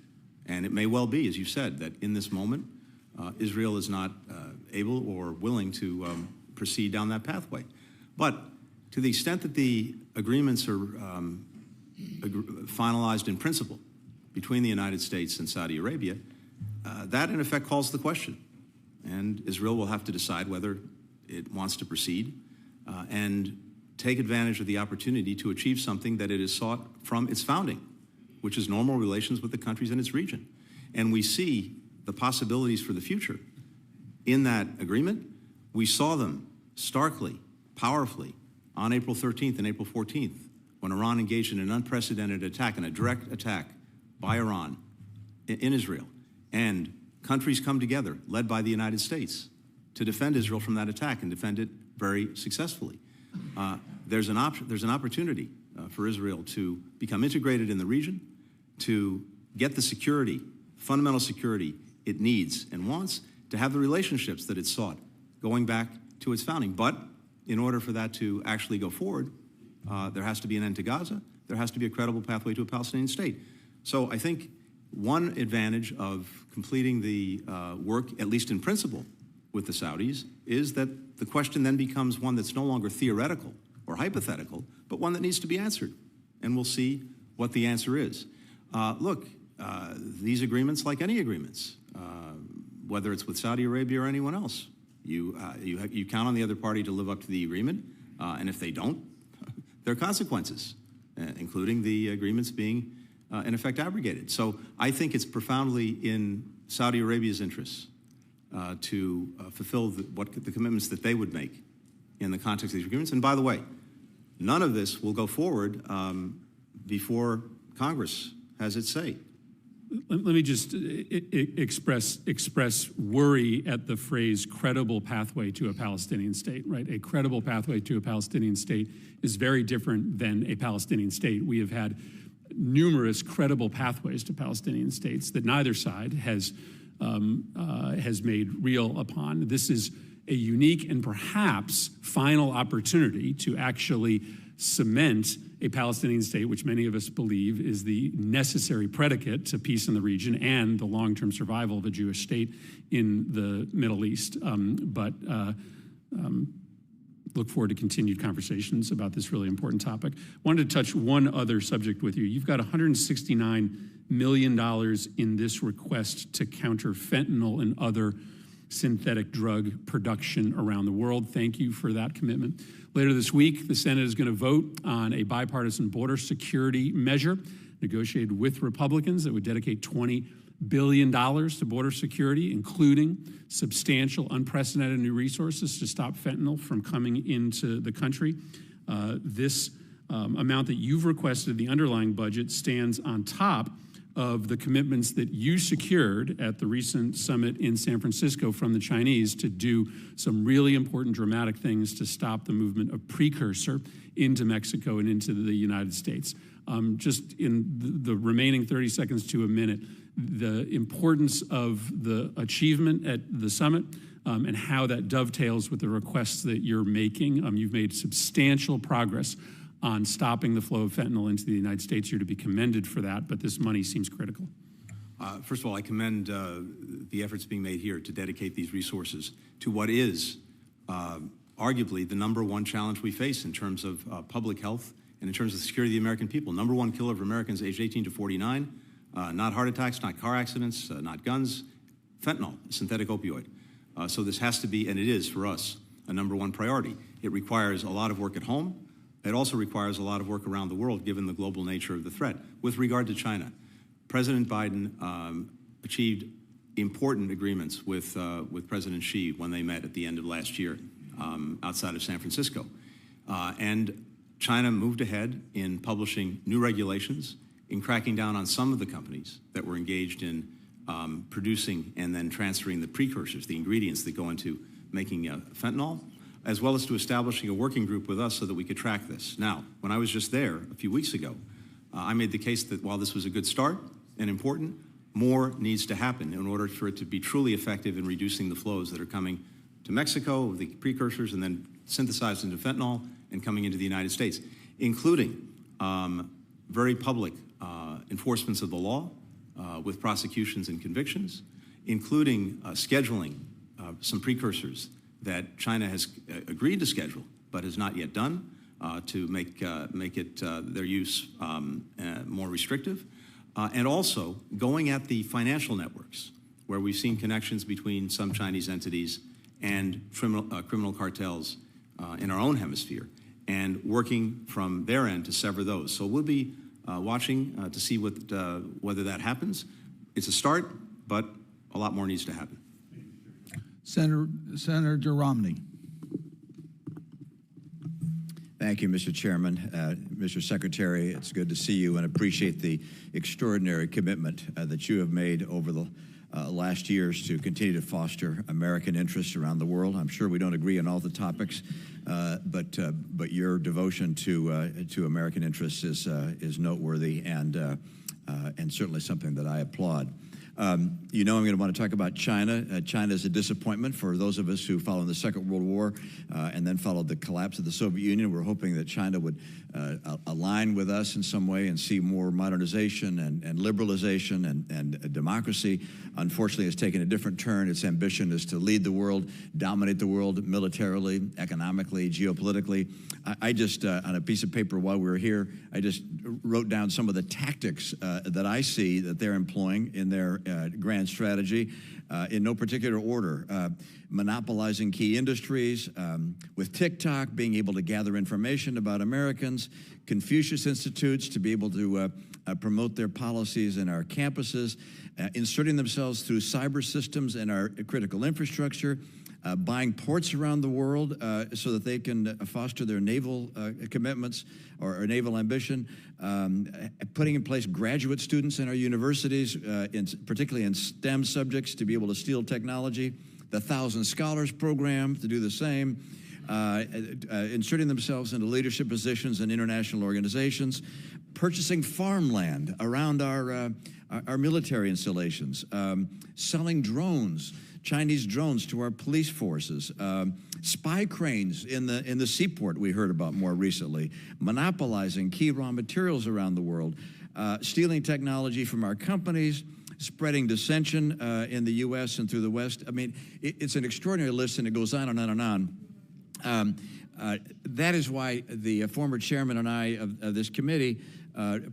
And it may well be, as you said, that in this moment, Israel is not able or willing to proceed down that pathway. But to the extent that the agreements are finalized in principle between the United States and Saudi Arabia, that in effect calls the question. And Israel will have to decide whether it wants to proceed and take advantage of the opportunity to achieve something that it has sought from its founding, which is normal relations with the countries in its region. And we see the possibilities for the future in that agreement. We saw them starkly, powerfully, on April 13th and April 14th, when Iran engaged in an unprecedented attack, and a direct attack by Iran in Israel. And countries come together, led by the United States, to defend Israel from that attack and defend it very successfully. There's an opportunity for Israel to become integrated in the region, to get the security, fundamental security it needs and wants, to have the relationships that it sought going back to its founding. But in order for that to actually go forward, there has to be an end to Gaza. There has to be a credible pathway to a Palestinian state. So I think one advantage of completing the work, at least in principle, with the Saudis, is that the question then becomes one that's no longer theoretical or hypothetical, but one that needs to be answered. And we'll see what the answer is. Look, these agreements, like any agreements, whether it's with Saudi Arabia or anyone else, you count on the other party to live up to the agreement, and if they don't, there are consequences, including the agreements being, in effect, abrogated. So I think it's profoundly in Saudi Arabia's interests to fulfill the commitments that they would make in the context of these agreements. And by the way, none of this will go forward before Congress has its say. Let me just express worry at the phrase credible pathway to a Palestinian state, right? A credible pathway to a Palestinian state is very different than a Palestinian state. We have had numerous credible pathways to Palestinian states that neither side has made real upon. This is a unique and perhaps final opportunity to actually cement a Palestinian state, which many of us believe is the necessary predicate to peace in the region and the long-term survival of a Jewish state in the Middle East. Look forward to continued conversations about this really important topic. Wanted to touch one other subject with you. You've got $169 million in this request to counter fentanyl and other synthetic drug production around the world. Thank you for that commitment. Later this week, the Senate is going to vote on a bipartisan border security measure negotiated with Republicans that would dedicate $20 billion to border security, including substantial, unprecedented new resources to stop fentanyl from coming into the country. This amount that you've requested, the underlying budget, stands on top of the commitments that you secured at the recent summit in San Francisco from the Chinese to do some really important, dramatic things to stop the movement of precursor into Mexico and into the United States. Just in the remaining 30 seconds to a minute, the importance of the achievement at the summit and how that dovetails with the requests that you're making. You've made substantial progress on stopping the flow of fentanyl into the United States. You're to be commended for that, but this money seems critical. First of all, I commend the efforts being made here to dedicate these resources to what is arguably the #1 challenge we face in terms of public health and in terms of the security of the American people. #1 killer of Americans aged 18 to 49, not heart attacks, not car accidents, not guns, fentanyl, a synthetic opioid. So this has to be, and it is for us, a #1 priority. It requires a lot of work at home. It also requires a lot of work around the world, given the global nature of the threat. With regard to China, President Biden achieved important agreements with President Xi when they met at the end of last year outside of San Francisco. And China moved ahead in publishing new regulations, in cracking down on some of the companies that were engaged in producing and then transferring the precursors, the ingredients that go into making fentanyl, as well as to establishing a working group with us so that we could track this. Now, when I was just there a few weeks ago, I made the case that while this was a good start and important, more needs to happen in order for it to be truly effective in reducing the flows that are coming to Mexico, the precursors, and then synthesized into fentanyl and coming into the United States, including very public enforcements of the law with prosecutions and convictions, including scheduling some precursors that China has agreed to schedule but has not yet done to make it their use more restrictive, and also going at the financial networks where we've seen connections between some Chinese entities and criminal cartels in our own hemisphere, and working from their end to sever those. So we'll be watching to see whether that happens. It's a start, but a lot more needs to happen. Senator Romney. Thank you, Mr. Chairman. Mr. Secretary, it's good to see you and appreciate the extraordinary commitment that you have made over the last years to continue to foster American interests around the world. I'm sure we don't agree on all the topics, but your devotion to American interests is noteworthy and certainly something that I applaud. You know I'm going to want to talk about China. China is a disappointment for those of us who followed the Second World War and then followed the collapse of the Soviet Union. We're hoping that China would align with us in some way and see more modernization and liberalization and democracy. Unfortunately, it's taken a different turn. Its ambition is to lead the world, dominate the world militarily, economically, geopolitically. I just, on a piece of paper while we were here, I just wrote down some of the tactics that I see that they're employing in their grand strategy in no particular order. Monopolizing key industries, with TikTok being able to gather information about Americans, Confucius Institutes to be able to promote their policies in our campuses, inserting themselves through cyber systems in our critical infrastructure, buying ports around the world so that they can foster their naval commitments or naval ambition, putting in place graduate students in our universities, particularly in STEM subjects, to be able to steal technology, the 1,000 Scholars Program to do the same, inserting themselves into leadership positions in international organizations, purchasing farmland around our military installations, selling drones, Chinese drones to our police forces, spy cranes in the seaport we heard about more recently, monopolizing key raw materials around the world, stealing technology from our companies, spreading dissension in the U.S. and through the West. I mean, it's an extraordinary list, and it goes on and on and on. That is why the former chairman and I of this committee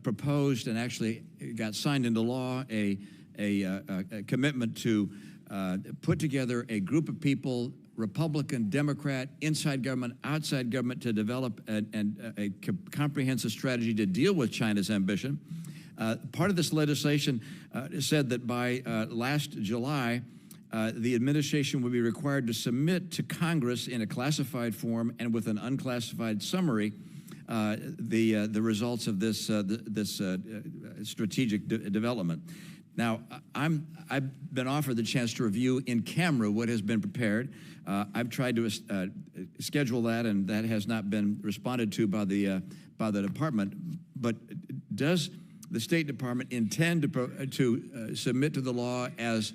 proposed and actually got signed into law a commitment to put together a group of people, Republican, Democrat, inside government, outside government, to develop a comprehensive strategy to deal with China's ambition. Part of this legislation said that by last July, the administration would be required to submit to Congress in a classified form and with an unclassified summary the results of this strategic development. Now, I've been offered the chance to review in camera what has been prepared. I've tried to schedule that, and that has not been responded to by the department. But does the State Department intend to submit to the law as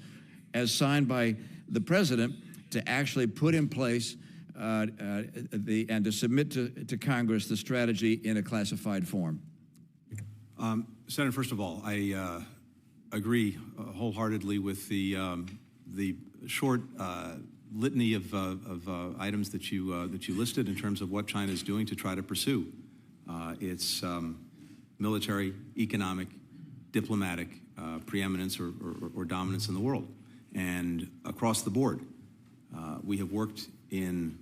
signed by the president to actually put in place and to submit to Congress the strategy in a classified form? Senator, first of all, I agree wholeheartedly with the short litany of items that you listed in terms of what China is doing to try to pursue its military, economic, diplomatic preeminence or dominance in the world. And across the board, we have worked in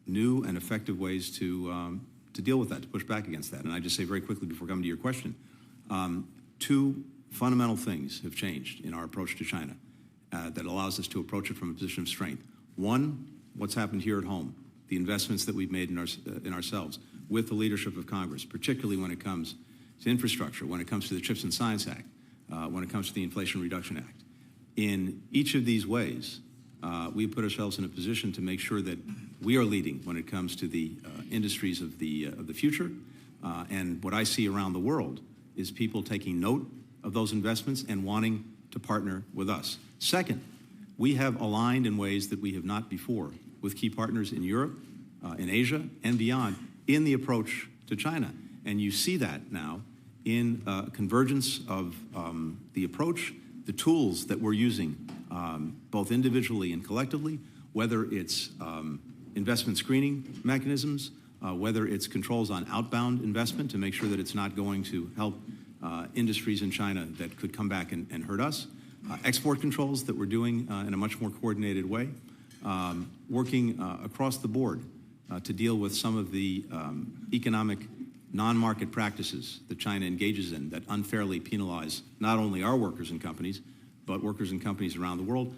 new and effective ways to deal with that, to push back against that. And I just say very quickly before coming to your question, two fundamental things have changed in our approach to China that allows us to approach it from a position of strength. One, what's happened here at home, the investments that we've made in ourselves with the leadership of Congress, particularly when it comes to infrastructure, when it comes to the CHIPS and Science Act, when it comes to the Inflation Reduction Act. In each of these ways, we put ourselves in a position to make sure that we are leading when it comes to the industries of the future. And what I see around the world is people taking note of those investments and wanting to partner with us. Second, we have aligned in ways that we have not before with key partners in Europe, in Asia, and beyond in the approach to China. And you see that now in convergence of the approach, the tools that we're using, both individually and collectively, whether it's investment screening mechanisms, whether it's controls on outbound investment to make sure that it's not going to help industries in China that could come back and hurt us, export controls that we're doing in a much more coordinated way, working across the board to deal with some of the economic non-market practices that China engages in that unfairly penalize not only our workers and companies, but workers and companies around the world.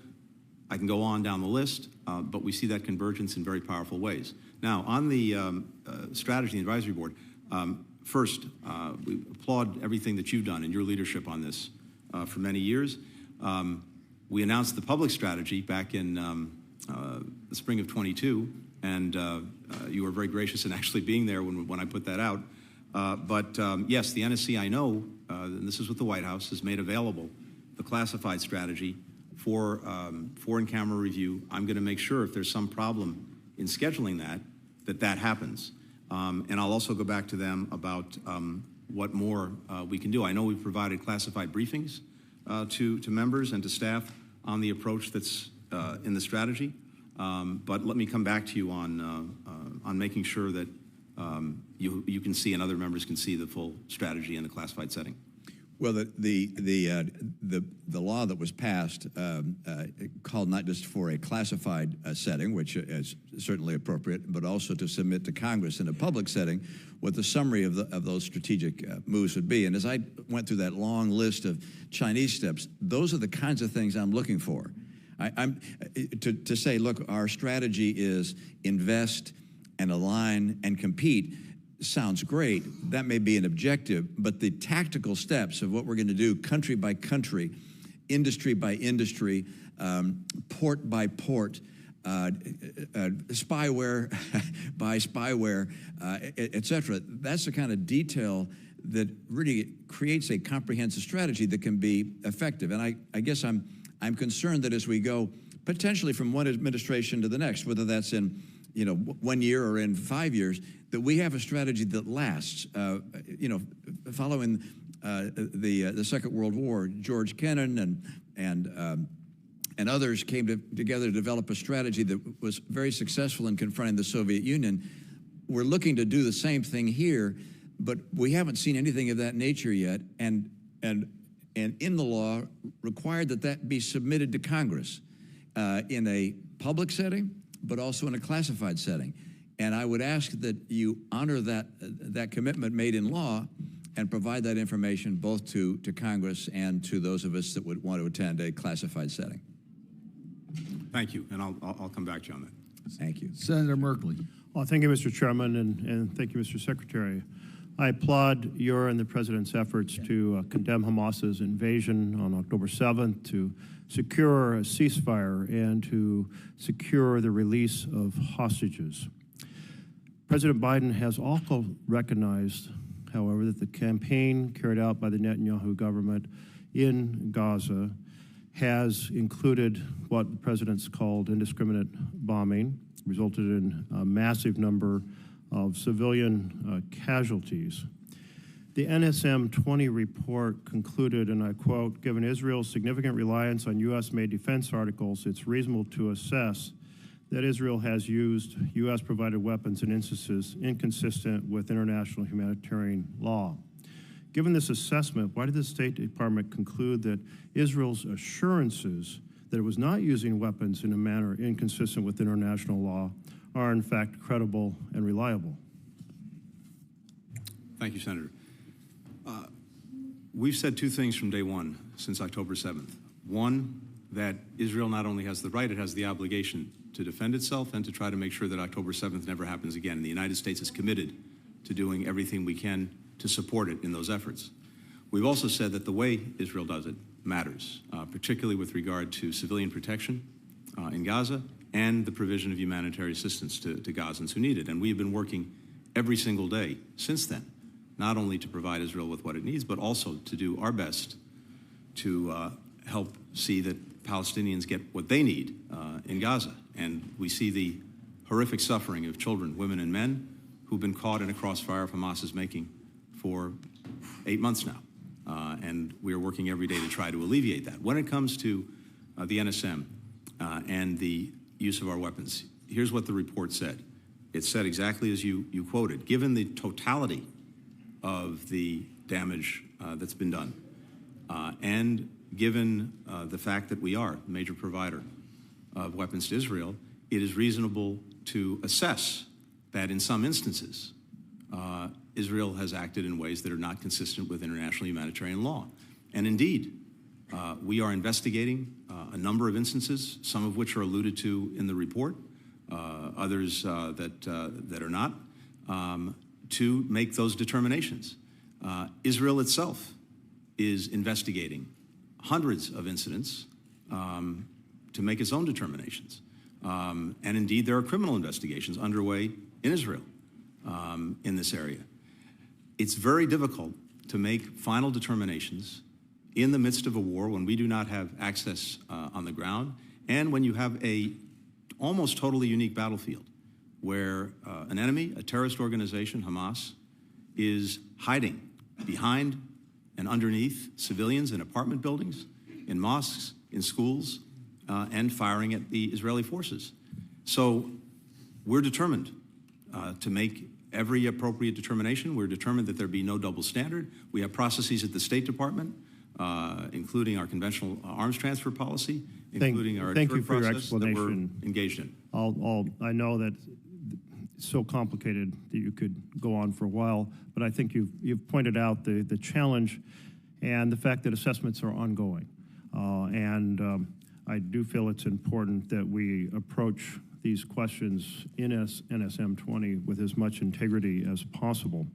I can go on down the list, but we see that convergence in very powerful ways. Now, on the strategy and advisory board, first, we applaud everything that you've done and your leadership on this for many years. We announced the public strategy back in the spring of 22, and you were very gracious in actually being there when I put that out. But yes, the NSC, I know, and this is what the White House has made available, the classified strategy for in-camera review. I'm going to make sure if there's some problem in scheduling that happens. And I'll also go back to them about what more we can do. I know we've provided classified briefings to members and to staff on the approach that's in the strategy. But let me come back to you on making sure that you can see and other members can see the full strategy in the classified setting. Well, the law that was passed called not just for a classified setting, which is certainly appropriate, but also to submit to Congress in a public setting what the summary of those strategic moves would be. And as I went through that long list of Chinese steps, those are the kinds of things I'm looking for. To say, look, our strategy is invest and align and compete sounds great. That may be an objective, but the tactical steps of what we're going to do country by country, industry by industry, port by port, spyware by spyware, et cetera. That's the kind of detail that really creates a comprehensive strategy that can be effective. And I guess I'm concerned that as we go potentially from one administration to the next, whether that's in 1 year or in 5 years, that we have a strategy that lasts. Following the Second World War, George Kennan and others came together to develop a strategy that was very successful in confronting the Soviet Union. We're looking to do the same thing here, but we haven't seen anything of that nature yet, and in the law required that be submitted to Congress in a public setting, but also in a classified setting. And I would ask that you honor that commitment made in law and provide that information both to Congress and to those of us that would want to attend a classified setting. Thank you, and I'll come back to you on that. Thank you. Senator Merkley. Well, thank you, Mr. Chairman, and thank you, Mr. Secretary. I applaud your and the President's efforts to condemn Hamas's invasion on October 7th, to secure a ceasefire, and to secure the release of hostages. President Biden has also recognized, however, that the campaign carried out by the Netanyahu government in Gaza has included what the President's called indiscriminate bombing, resulted in a massive number of civilian casualties. The NSM-20 report concluded, and I quote, "Given Israel's significant reliance on U.S.-made defense articles, it's reasonable to assess that Israel has used U.S.-provided weapons in instances inconsistent with international humanitarian law." Given this assessment, why did the State Department conclude that Israel's assurances that it was not using weapons in a manner inconsistent with international law are in fact credible and reliable? Thank you, Senator. We've said two things from day one since October 7th. One, that Israel not only has the right, it has the obligation to defend itself and to try to make sure that October 7th never happens again. And the United States is committed to doing everything we can to support it in those efforts. We've also said that the way Israel does it matters, particularly with regard to civilian protection in Gaza and the provision of humanitarian assistance to Gazans who need it. And we've been working every single day since then, not only to provide Israel with what it needs, but also to do our best to help see that Palestinians get what they need in Gaza. And we see the horrific suffering of children, women, and men who've been caught in a crossfire of Hamas's making for 8 months now. And we are working every day to try to alleviate that. When it comes to the NSM and the use of our weapons, here's what the report said. It said exactly as you quoted. Given the totality of the damage that's been done, and given the fact that we are a major provider of weapons to Israel, it is reasonable to assess that in some instances, Israel has acted in ways that are not consistent with international humanitarian law. And indeed, we are investigating a number of instances, some of which are alluded to in the report, others that are not, to make those determinations. Israel itself is investigating hundreds of incidents to make its own determinations. And indeed, there are criminal investigations underway in Israel in this area. It's very difficult to make final determinations in the midst of a war when we do not have access on the ground, and when you have a almost totally unique battlefield where an enemy, a terrorist organization, Hamas, is hiding behind and underneath civilians in apartment buildings, in mosques, in schools, and firing at the Israeli forces. So we're determined to make every appropriate determination. We're determined that there be no double standard. We have processes at the State Department, including our conventional arms transfer policy, including our thank you for your process that we're explanation. engaged in. I know that it's so complicated that you could go on for a while, but I think you've pointed out the challenge and the fact that assessments are ongoing. I do feel it's important that we approach these questions in NSM 20 with as much integrity as possible.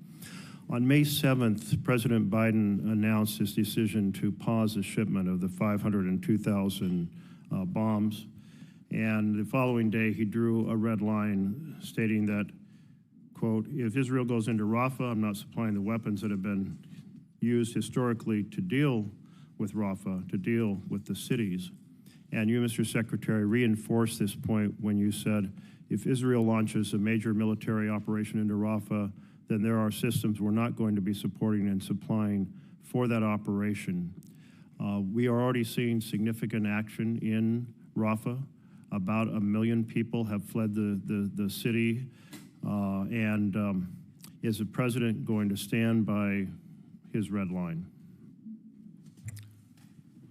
On May 7th, President Biden announced his decision to pause the shipment of the 502,000 bombs. And the following day, he drew a red line stating that, quote, if Israel goes into Rafah, I'm not supplying the weapons that have been used historically to deal with Rafah, to deal with the cities. And you, Mr. Secretary, reinforced this point when you said, if Israel launches a major military operation into Rafah, then there are systems we're not going to be supporting and supplying for that operation. We are already seeing significant action in Rafah. About 1 million people have fled the city. Is the president going to stand by his red line?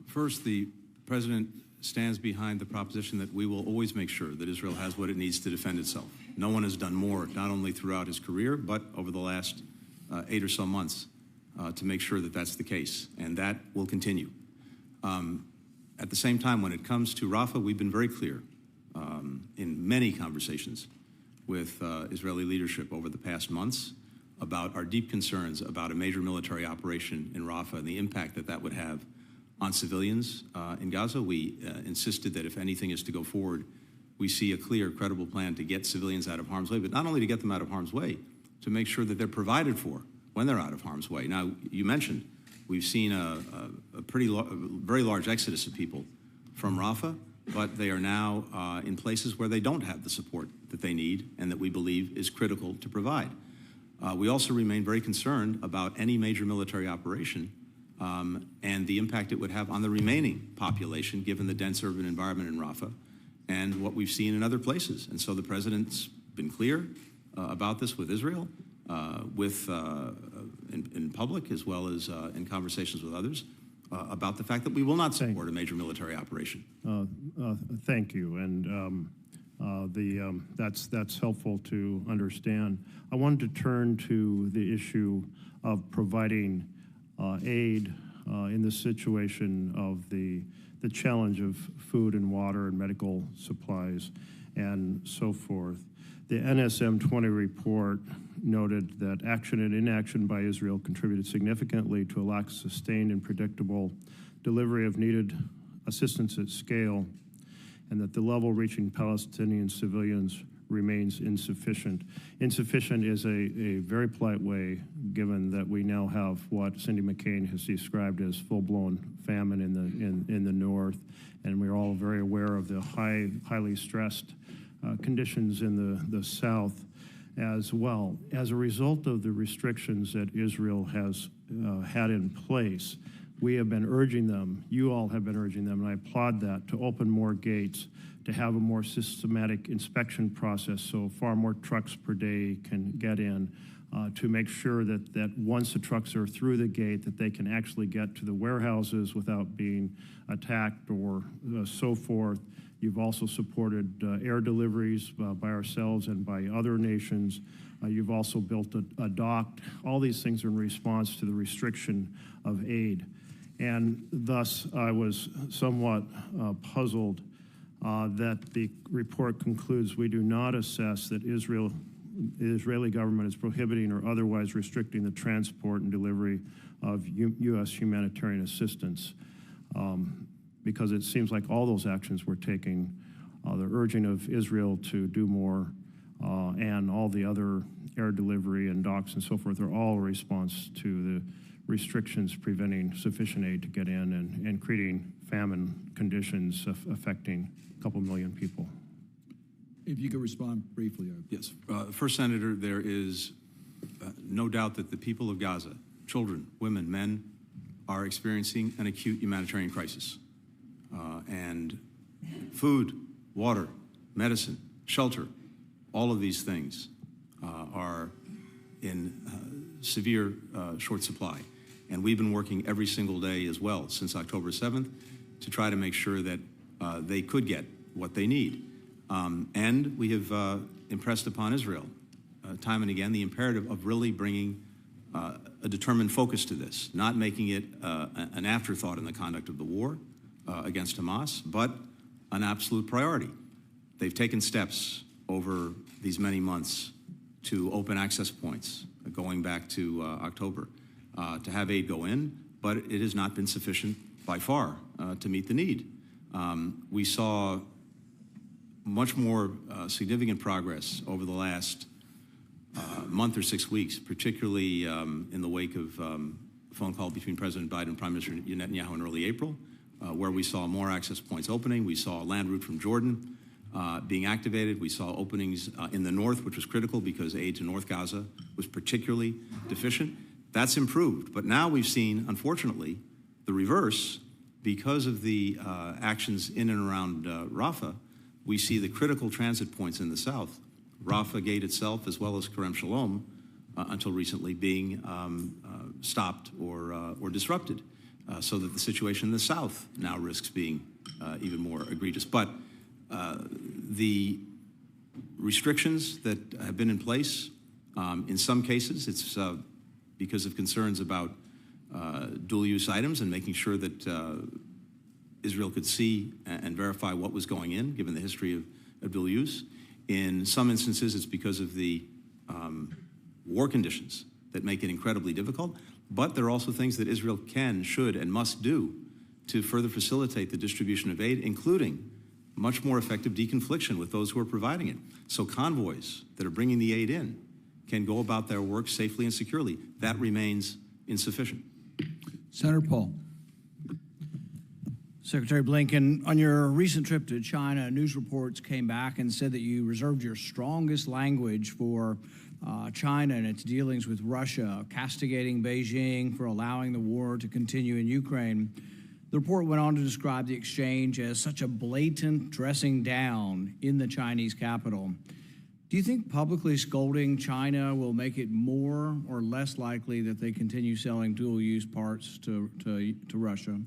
First, the president stands behind the proposition that we will always make sure that Israel has what it needs to defend itself. No one has done more, not only throughout his career, but over the last 8 or so months to make sure that that's the case, and that will continue. At the same time, when it comes to Rafah, we've been very clear in many conversations with Israeli leadership over the past months about our deep concerns about a major military operation in Rafah and the impact that that would have on civilians in Gaza. We insisted that if anything is to go forward, we see a clear, credible plan to get civilians out of harm's way, but not only to get them out of harm's way, to make sure that they're provided for when they're out of harm's way. Now, you mentioned we've seen a very large exodus of people from Rafah, but they are now in places where they don't have the support that they need and that we believe is critical to provide. We also remain very concerned about any major military operation and the impact it would have on the remaining population, given the dense urban environment in Rafah and what we've seen in other places. And so the president's been clear about this with Israel, in public as well as in conversations with others, about the fact that we will not support a major military operation. Thank you, and that's helpful to understand. I wanted to turn to the issue of providing aid in the situation of the challenge of food and water and medical supplies and so forth. The NSM 20 report noted that action and inaction by Israel contributed significantly to a lack of sustained and predictable delivery of needed assistance at scale, and that the level reaching Palestinian civilians remains insufficient. Insufficient is a very polite way, given that we now have what Cindy McCain has described as full-blown famine in the north, and we're all very aware of the highly stressed conditions in the south as well. As a result of the restrictions that Israel has had in place, we have been urging them, you all have been urging them, and I applaud that, to open more gates, to have a more systematic inspection process so far more trucks per day can get in, to make sure that once the trucks are through the gate, that they can actually get to the warehouses without being attacked or so forth. You've also supported air deliveries by ourselves and by other nations. You've also built a dock. All these things are in response to the restriction of aid. And thus, I was somewhat puzzled that the report concludes we do not assess that the Israeli government is prohibiting or otherwise restricting the transport and delivery of U.S. humanitarian assistance. Because it seems like all those actions we're taking, the urging of Israel to do more, and all the other air delivery and docks and so forth are all a response to the restrictions preventing sufficient aid to get in and creating famine conditions affecting a couple million people. If you could respond briefly. Yes. First, Senator, there is no doubt that the people of Gaza, children, women, men, are experiencing an acute humanitarian crisis. And food, water, medicine, shelter, all of these things are in severe short supply. And we've been working every single day as well since October 7th to try to make sure that they could get what they need. And we have impressed upon Israel time and again the imperative of really bringing a determined focus to this, not making it an afterthought in the conduct of the war against Hamas, but an absolute priority. They've taken steps over these many months to open access points, going back to October, to have aid go in, but it has not been sufficient by far to meet the need. We saw much more significant progress over the last month or 6 weeks, particularly in the wake of a phone call between President Biden and Prime Minister Netanyahu in early April, where we saw more access points opening. We saw a land route from Jordan being activated. We saw openings in the north, which was critical because aid to North Gaza was particularly deficient. That's improved. But now we've seen, unfortunately, the reverse. Because of the actions in and around Rafah, we see the critical transit points in the south, Rafah Gate itself, as well as Kerem Shalom, until recently being stopped or disrupted, so that the situation in the south now risks being even more egregious. But the restrictions that have been in place, in some cases, it's because of concerns about dual-use items and making sure that Israel could see and verify what was going in, given the history of dual use. In some instances, it's because of the war conditions that make it incredibly difficult. But there are also things that Israel can, should, and must do to further facilitate the distribution of aid, including much more effective deconfliction with those who are providing it. So convoys that are bringing the aid in can go about their work safely and securely. That remains insufficient. Senator Paul. Secretary Blinken, on your recent trip to China, news reports came back and said that you reserved your strongest language for China and its dealings with Russia, castigating Beijing for allowing the war to continue in Ukraine. The report went on to describe the exchange as such a blatant dressing down in the Chinese capital. Do you think publicly scolding China will make it more or less likely that they continue selling dual-use parts to Russia?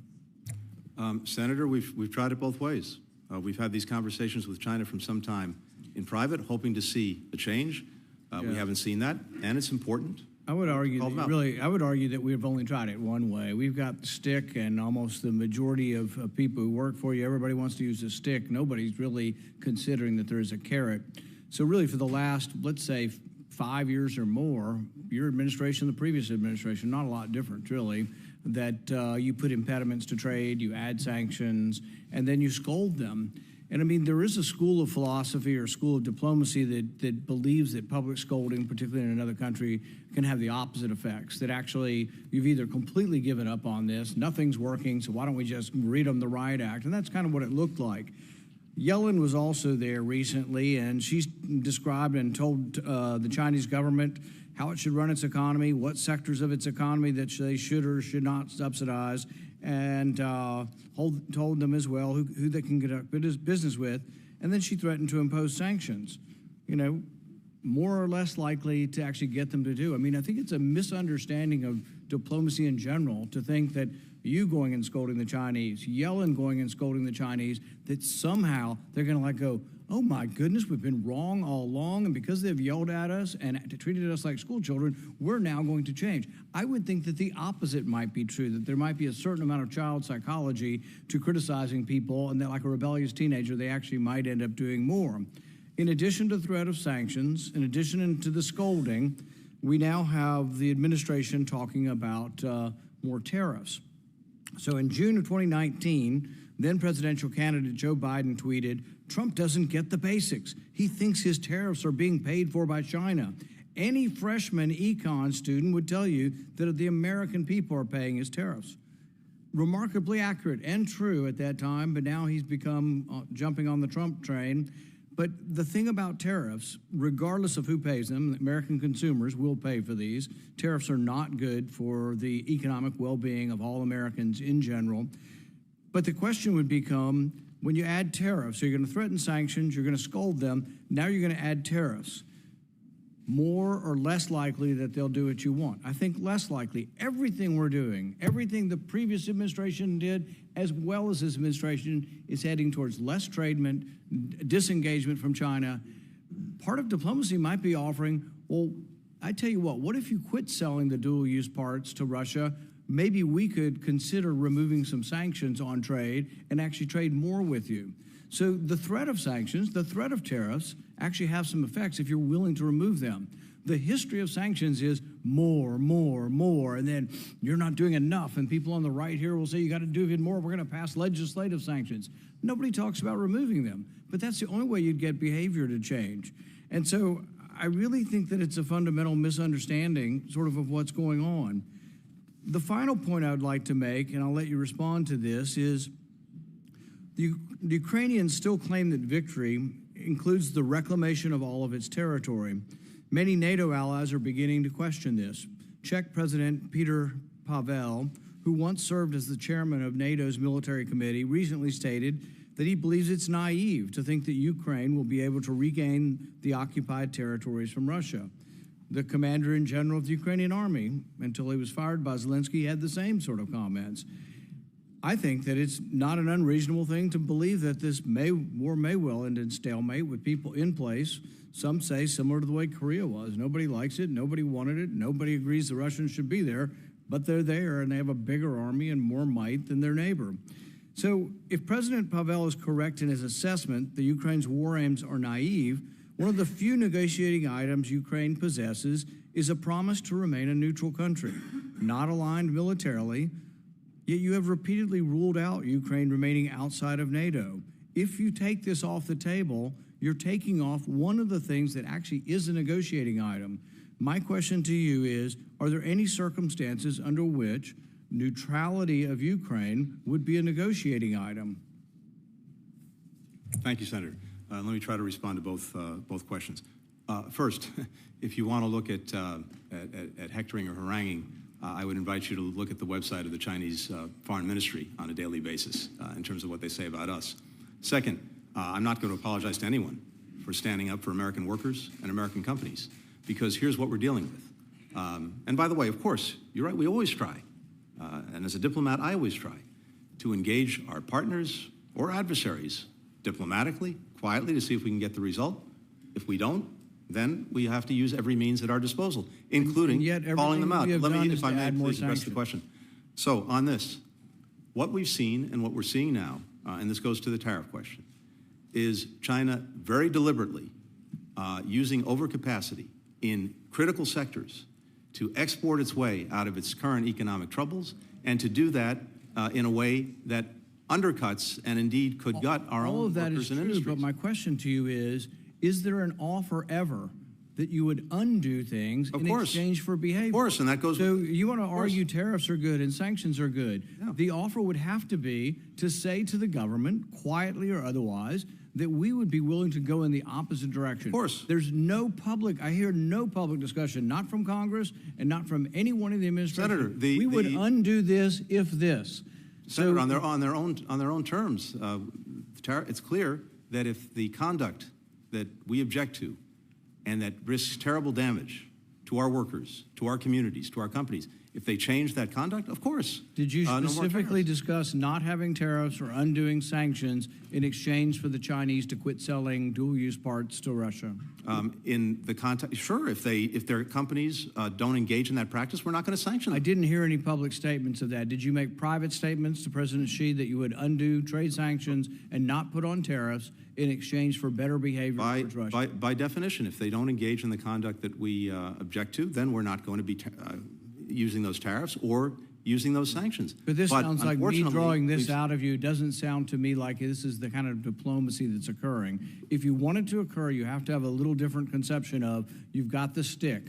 Senator, we've tried it both ways. We've had these conversations with China from some time in private, hoping to see a change. We haven't seen that, and it's important. I would argue that we've only tried it one way. We've got the stick, and almost the majority of people who work for you, everybody wants to use the stick. Nobody's really considering that there's a carrot. So really, for the last, let's say, 5 years or more, your administration, the previous administration, not a lot different, really, that you put impediments to trade, you add sanctions, and then you scold them. And I mean, there is a school of philosophy or school of diplomacy that believes that public scolding, particularly in another country, can have the opposite effects, that actually you've either completely given up on this, nothing's working, so why don't we just read them the riot act? And that's kind of what it looked like. Yellen was also there recently, and she's described and told the Chinese government how it should run its economy, what sectors of its economy that they should or should not subsidize, and told them as well who they can conduct business with. And then she threatened to impose sanctions, you know, more or less likely to actually get them to do. I mean, I think it's a misunderstanding of diplomacy in general to think that you going and scolding the Chinese, Yellen going and scolding the Chinese, that somehow they're going to let go, oh my goodness, we've been wrong all along, and because they've yelled at us and treated us like school children, we're now going to change. I would think that the opposite might be true, that there might be a certain amount of child psychology to criticizing people, and that like a rebellious teenager, they actually might end up doing more. In addition to the threat of sanctions, in addition to the scolding, we now have the administration talking about more tariffs. So in June of 2019, then presidential candidate Joe Biden tweeted, "Trump doesn't get the basics. He thinks his tariffs are being paid for by China. Any freshman econ student would tell you that the American people are paying his tariffs." Remarkably accurate and true at that time, but now he's become jumping on the Trump train. But the thing about tariffs, regardless of who pays them, American consumers will pay for these. Tariffs are not good for the economic well-being of all Americans in general. But the question would become, when you add tariffs, so you're going to threaten sanctions, you're going to scold them, now you're going to add tariffs. More or less likely that they'll do what you want? I think less likely. Everything we're doing, everything the previous administration did, as well as this administration, is heading towards less tradement, disengagement from China. Part of diplomacy might be offering, well, I tell you what if you quit selling the dual-use parts to Russia? Maybe we could consider removing some sanctions on trade and actually trade more with you. So the threat of sanctions, the threat of tariffs actually have some effects if you're willing to remove them. The history of sanctions is more, more, more, and then you're not doing enough, and people on the right here will say you got to do even more. We're going to pass legislative sanctions. Nobody talks about removing them, but that's the only way you'd get behavior to change. And so I really think that it's a fundamental misunderstanding sort of what's going on. The final point I would like to make, and I'll let you respond to this, is the Ukrainians still claim that victory includes the reclamation of all of its territory. Many NATO allies are beginning to question this. Czech President Peter Pavel, who once served as the chairman of NATO's military committee, recently stated that he believes it's naive to think that Ukraine will be able to regain the occupied territories from Russia. The commander-in-general of the Ukrainian army, until he was fired by Zelensky, had the same sort of comments. I think that it's not an unreasonable thing to believe that this war may well end in stalemate with people in place. Some say similar to the way Korea was. Nobody likes it, nobody wanted it, nobody agrees the Russians should be there, but they're there and they have a bigger army and more might than their neighbor. So if President Pavel is correct in his assessment that Ukraine's war aims are naive, one of the few negotiating items Ukraine possesses is a promise to remain a neutral country, not aligned militarily, yet you have repeatedly ruled out Ukraine remaining outside of NATO. If you take this off the table, you're taking off one of the things that actually is a negotiating item. My question to you is, are there any circumstances under which neutrality of Ukraine would be a negotiating item? Thank you, Senator. Let me try to respond to both questions. First, if you want to look at hectoring or haranguing, I would invite you to look at the website of the Chinese Foreign Ministry on a daily basis in terms of what they say about us. Second, I'm not going to apologize to anyone for standing up for American workers and American companies, because here's what we're dealing with. And by the way, of course, you're right, we always try. And as a diplomat, I always try to engage our partners or adversaries diplomatically, quietly, to see if we can get the result. If we don't, then we have to use every means at our disposal, including calling them out. Let me, if I may, please address the question. So on this, what we've seen and what we're seeing now, and this goes to the tariff question, is China very deliberately using overcapacity in critical sectors to export its way out of its current economic troubles, and to do that in a way that undercuts and indeed could gut our own workers and industries. All of that is true, but my question to you is there an offer ever that you would undo things in exchange for behavior? Of course, and that goes... So you want to argue tariffs are good and sanctions are good. Yeah. The offer would have to be to say to the government, quietly or otherwise, that we would be willing to go in the opposite direction. Of course. There's no public, I hear no public discussion, not from Congress and not from anyone in the administration. Senator, we would undo this if this. Senator, on their own terms, it's clear that if the conduct that we object to and that risks terrible damage to our workers, to our communities, to our companies, if they change that conduct, of course. Did you specifically discuss not having tariffs or undoing sanctions in exchange for the Chinese to quit selling dual-use parts to Russia? In the context, sure. If their companies don't engage in that practice, we're not going to sanction them. I didn't hear any public statements of that. Did you make private statements to President Xi that you would undo trade sanctions and not put on tariffs in exchange for better behavior towards Russia? By definition, if they don't engage in the conduct that we object to, then we're not going to be using those tariffs or using those sanctions. But this sounds like me drawing this out of you. It doesn't sound to me like this is the kind of diplomacy that's occurring. If you want it to occur, you have to have a little different conception of you've got the stick.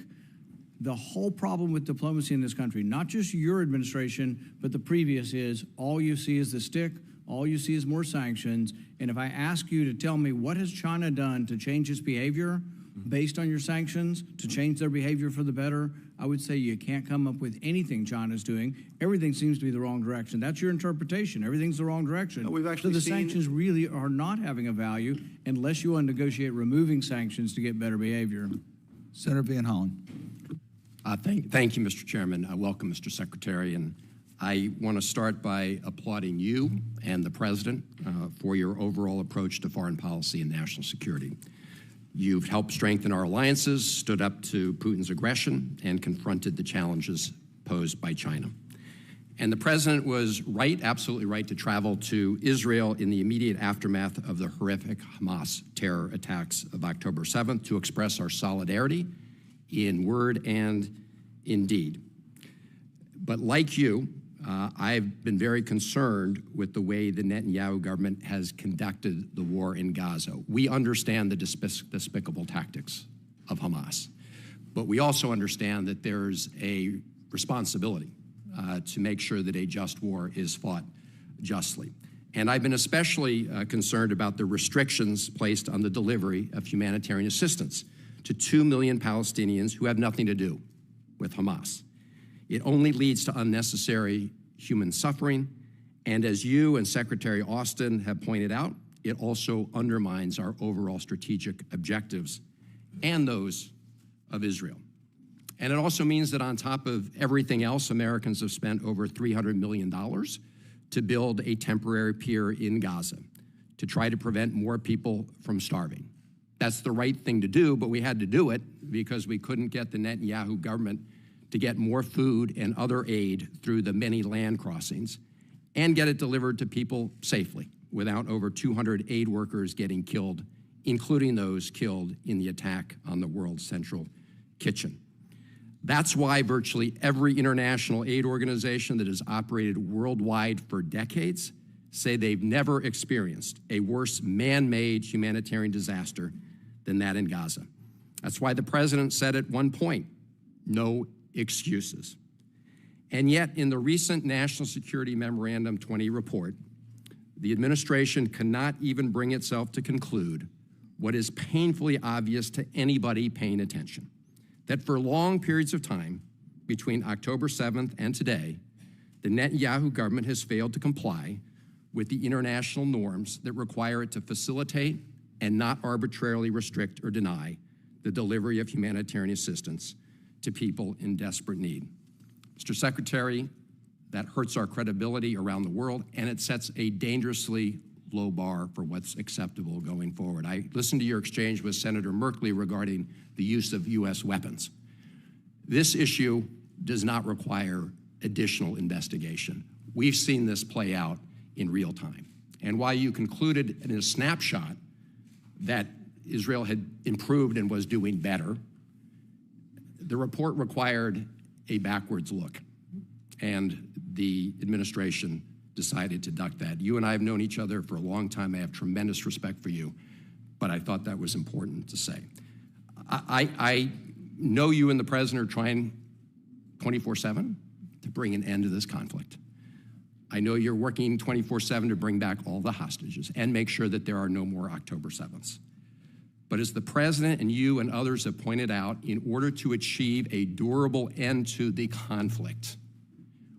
The whole problem with diplomacy in this country, not just your administration, but the previous, is all you see is the stick, all you see is more sanctions. And if I ask you to tell me what has China done to change its behavior based on your sanctions, to change their behavior for the better, I would say you can't come up with anything China's doing. Everything seems to be the wrong direction. That's your interpretation. Everything's the wrong direction. No, we've actually so the sanctions really are not having a value unless you want to negotiate removing sanctions to get better behavior. Senator Van Hollen. Thank you, Mr. Chairman. Welcome, Mr. Secretary. And I want to start by applauding you and the President for your overall approach to foreign policy and national security. You've helped strengthen our alliances, stood up to Putin's aggression, and confronted the challenges posed by China. And the President was right, absolutely right, to travel to Israel in the immediate aftermath of the horrific Hamas terror attacks of October 7th to express our solidarity in word and in deed. But like you, I've been very concerned with the way the Netanyahu government has conducted the war in Gaza. We understand the despicable tactics of Hamas, but we also understand that there's a responsibility to make sure that a just war is fought justly. And I've been especially concerned about the restrictions placed on the delivery of humanitarian assistance to 2 million Palestinians who have nothing to do with Hamas. It only leads to unnecessary human suffering, and as you and Secretary Austin have pointed out, it also undermines our overall strategic objectives and those of Israel. And it also means that on top of everything else, Americans have spent over $300 million to build a temporary pier in Gaza to try to prevent more people from starving. That's the right thing to do, but we had to do it because we couldn't get the Netanyahu government to get more food and other aid through the many land crossings and get it delivered to people safely without over 200 aid workers getting killed, including those killed in the attack on the World Central Kitchen. That's why virtually every international aid organization that has operated worldwide for decades say they've never experienced a worse man-made humanitarian disaster than that in Gaza. That's why the president said at one point, no excuses. And yet, in the recent National Security Memorandum 20 report, the administration cannot even bring itself to conclude what is painfully obvious to anybody paying attention, that for long periods of time, between October 7th and today, the Netanyahu government has failed to comply with the international norms that require it to facilitate and not arbitrarily restrict or deny the delivery of humanitarian assistance to people in desperate need. Mr. Secretary, that hurts our credibility around the world, and it sets a dangerously low bar for what's acceptable going forward. I listened to your exchange with Senator Merkley regarding the use of U.S. weapons. This issue does not require additional investigation. We've seen this play out in real time. And while you concluded in a snapshot that Israel had improved and was doing better, the report required a backwards look, and the administration decided to duck that. You and I have known each other for a long time. I have tremendous respect for you, but I thought that was important to say. I know you and the president are trying 24/7 to bring an end to this conflict. I know you're working 24/7 to bring back all the hostages and make sure that there are no more October 7ths. But as the president and you and others have pointed out, in order to achieve a durable end to the conflict,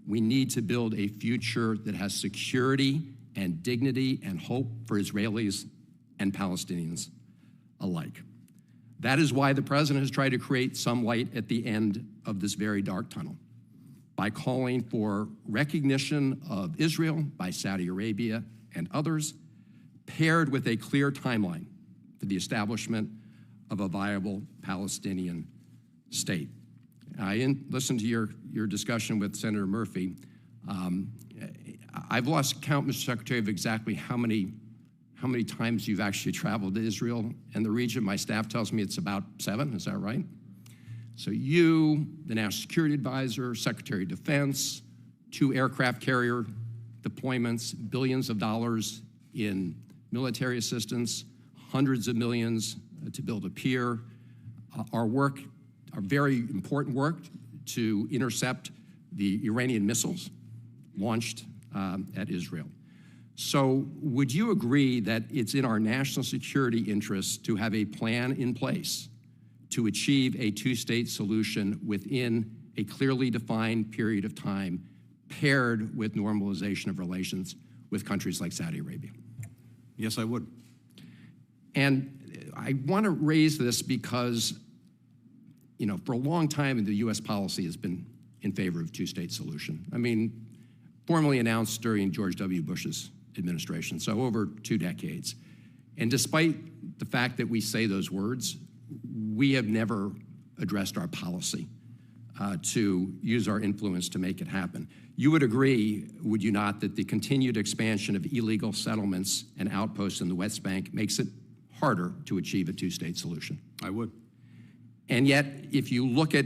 we need to build a future that has security and dignity and hope for Israelis and Palestinians alike. That is why the president has tried to create some light at the end of this very dark tunnel by calling for recognition of Israel by Saudi Arabia and others, paired with a clear timeline for the establishment of a viable Palestinian state. I listened to your discussion with Senator Murphy. I've lost count, Mr. Secretary, of exactly how many times you've actually traveled to Israel and the region. My staff tells me it's about 7, is that right? So you, the National Security Advisor, Secretary of Defense, 2 aircraft carrier deployments, billions of dollars in military assistance, hundreds of millions to build a pier. Our very important work to intercept the Iranian missiles launched at Israel. So would you agree that it's in our national security interests to have a plan in place to achieve a two-state solution within a clearly defined period of time, paired with normalization of relations with countries like Saudi Arabia? Yes, I would. And I want to raise this because, for a long time, the U.S. policy has been in favor of two-state solution. I mean, formally announced during George W. Bush's administration, so over 2 decades. And despite the fact that we say those words, we have never addressed our policy to use our influence to make it happen. You would agree, would you not, that the continued expansion of illegal settlements and outposts in the West Bank makes it harder to achieve a two-state solution? I would. And yet, if you look at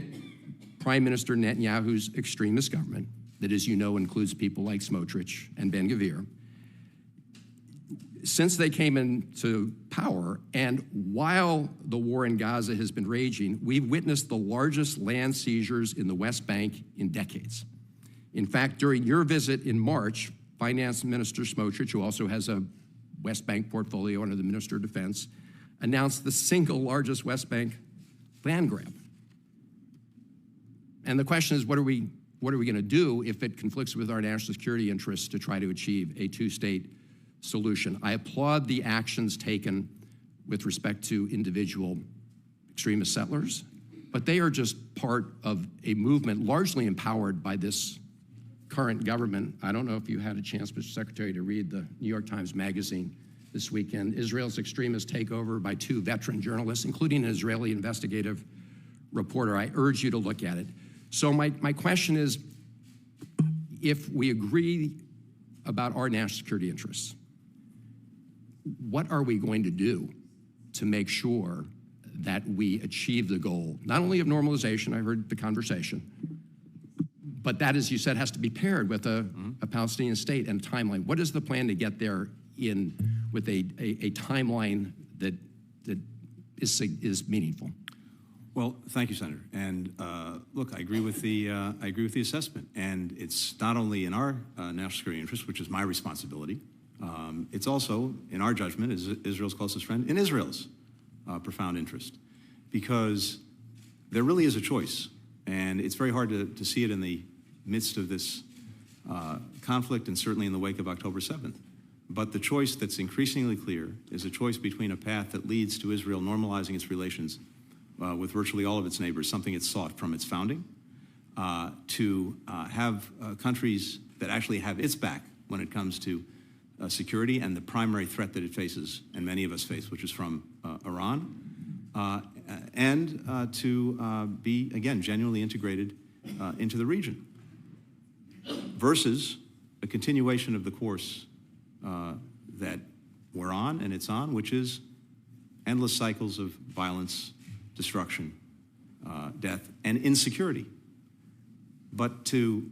Prime Minister Netanyahu's extremist government, that, as you know, includes people like Smotrich and Ben-Gvir, since they came into power, and while the war in Gaza has been raging, we've witnessed the largest land seizures in the West Bank in decades. In fact, during your visit in March, Finance Minister Smotrich, who also has a West Bank portfolio under the Minister of Defense, announced the single largest West Bank land grab. And the question is, what are we going to do if it conflicts with our national security interests to try to achieve a two-state solution? I applaud the actions taken with respect to individual extremist settlers, but they are just part of a movement largely empowered by this current government. I don't know if you had a chance, Mr. Secretary, to read the New York Times Magazine this weekend. Israel's extremist takeover by two veteran journalists, including an Israeli investigative reporter. I urge you to look at it. So my question is, if we agree about our national security interests, what are we going to do to make sure that we achieve the goal, not only of normalization, I heard the conversation, but that, as you said, has to be paired with a Palestinian state and a timeline. What is the plan to get there with a timeline that is meaningful? Well, thank you, Senator. And look, I agree with the assessment. And it's not only in our national security interest, which is my responsibility. It's also, in our judgment, as Israel's closest friend, in Israel's profound interest, because there really is a choice, and it's very hard to see it in the midst of this conflict, and certainly in the wake of October 7th. But the choice that's increasingly clear is a choice between a path that leads to Israel normalizing its relations with virtually all of its neighbors, something it's sought from its founding, to have countries that actually have its back when it comes to security and the primary threat that it faces, and many of us face, which is from Iran, and to be, again, genuinely integrated into the region, versus a continuation of the course that we're on and it's on, which is endless cycles of violence, destruction, death, and insecurity. But to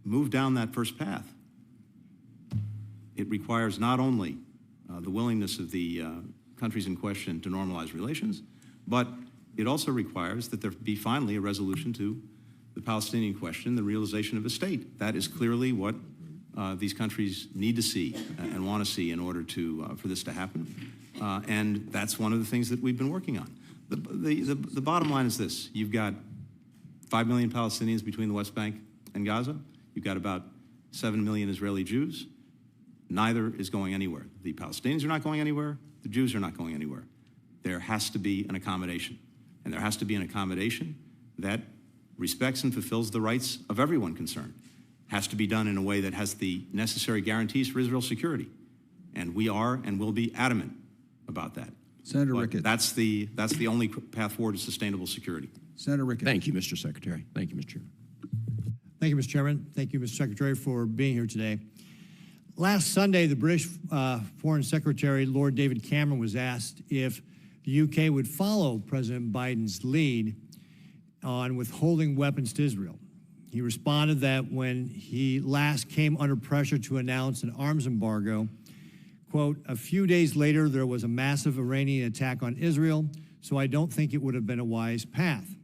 move down that first path, it requires not only the willingness of the countries in question to normalize relations, but it also requires that there be finally a resolution to the Palestinian question, the realization of a state. That is clearly what these countries need to see and want to see in order for this to happen. And that's one of the things that we've been working on. The bottom line is this. You've got 5 million Palestinians between the West Bank and Gaza. You've got about 7 million Israeli Jews. Neither is going anywhere. The Palestinians are not going anywhere. The Jews are not going anywhere. There has to be an accommodation. And there has to be an accommodation that respects and fulfills the rights of everyone concerned. Has to be done in a way that has the necessary guarantees for Israel's security. And we are and will be adamant about that. Senator But Ricketts. that's the only path forward to sustainable security. Senator Ricketts. Thank you, Mr. Secretary. Thank you, Mr. Chairman. Thank you, Mr. Chairman. Thank you, Mr. Secretary, for being here today. Last Sunday, the British Foreign Secretary, Lord David Cameron, was asked if the UK would follow President Biden's lead on withholding weapons to Israel. He responded that when he last came under pressure to announce an arms embargo, quote, "A few days later, there was a massive Iranian attack on Israel, so I don't think it would have been a wise path."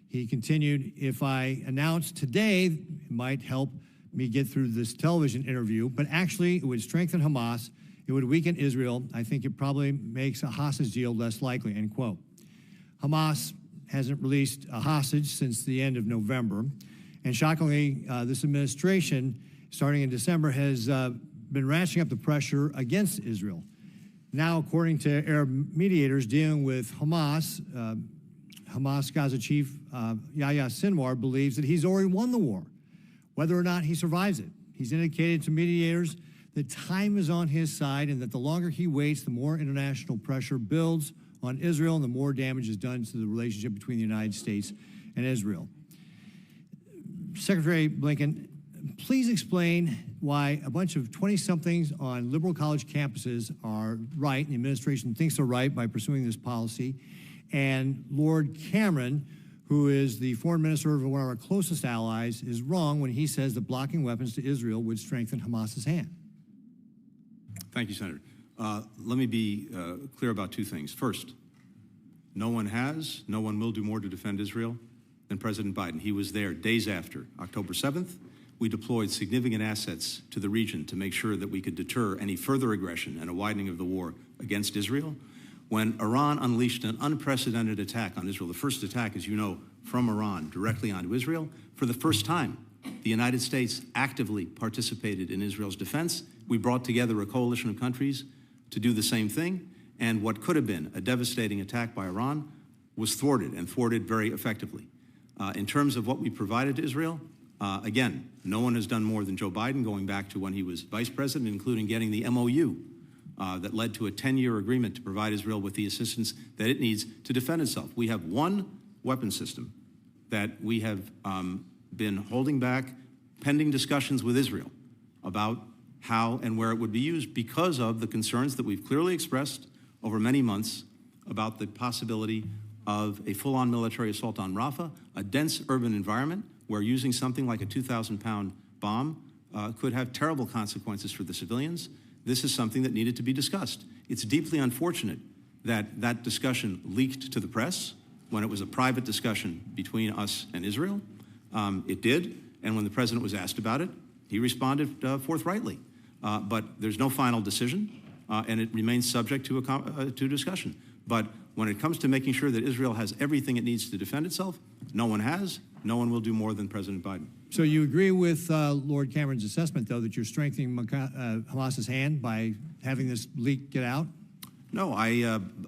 He continued, "If I announced today, it might help me get through this television interview, but actually it would strengthen Hamas, it would weaken Israel. I think it probably makes a hostage deal less likely," end quote. Hamas hasn't released a hostage since the end of November, and shockingly, this administration, starting in December, has been ratcheting up the pressure against Israel. Now, according to Arab mediators dealing with Hamas, Hamas Gaza chief Yahya Sinwar believes that he's already won the war, whether or not he survives it. He's indicated to mediators that time is on his side and that the longer he waits, the more international pressure builds on Israel and the more damage is done to the relationship between the United States and Israel. Secretary Blinken, please explain why a bunch of 20-somethings on liberal college campuses are right, and the administration thinks they're right by pursuing this policy, And Lord Cameron, who is the foreign minister of one of our closest allies, is wrong when he says that blocking weapons to Israel would strengthen Hamas's hand. Thank you, Senator. Let me be clear about two things. First, no one will do more to defend Israel than President Biden. He was there days after October 7th. We deployed significant assets to the region to make sure that we could deter any further aggression and a widening of the war against Israel. When Iran unleashed an unprecedented attack on Israel, the first attack, as you know, from Iran directly onto Israel, for the first time, the United States actively participated in Israel's defense. We brought together a coalition of countries to do the same thing, and what could have been a devastating attack by Iran was thwarted, and thwarted very effectively. In terms of what we provided to Israel, again, no one has done more than Joe Biden, going back to when he was vice president, including getting the MOU that led to a 10-year agreement to provide Israel with the assistance that it needs to defend itself. We have one weapon system that we have been holding back pending discussions with Israel about how and where it would be used because of the concerns that we've clearly expressed over many months about the possibility of a full-on military assault on Rafah, a dense urban environment where using something like a 2,000-pound bomb could have terrible consequences for the civilians. This is something that needed to be discussed. It's deeply unfortunate that that discussion leaked to the press when it was a private discussion between us and Israel. It did, and when the president was asked about it, he responded forthrightly. But there's no final decision, and it remains subject to discussion. But when it comes to making sure that Israel has everything it needs to defend itself, no one has. No one will do more than President Biden. So you agree with Lord Cameron's assessment, though, that you're strengthening Hamas's hand by having this leak get out? No,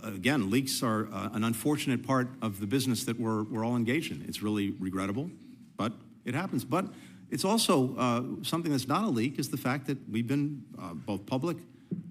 again, leaks are an unfortunate part of the business that we're all engaged in. It's really regrettable, but it happens. But it's also something that's not a leak is the fact that we've been both public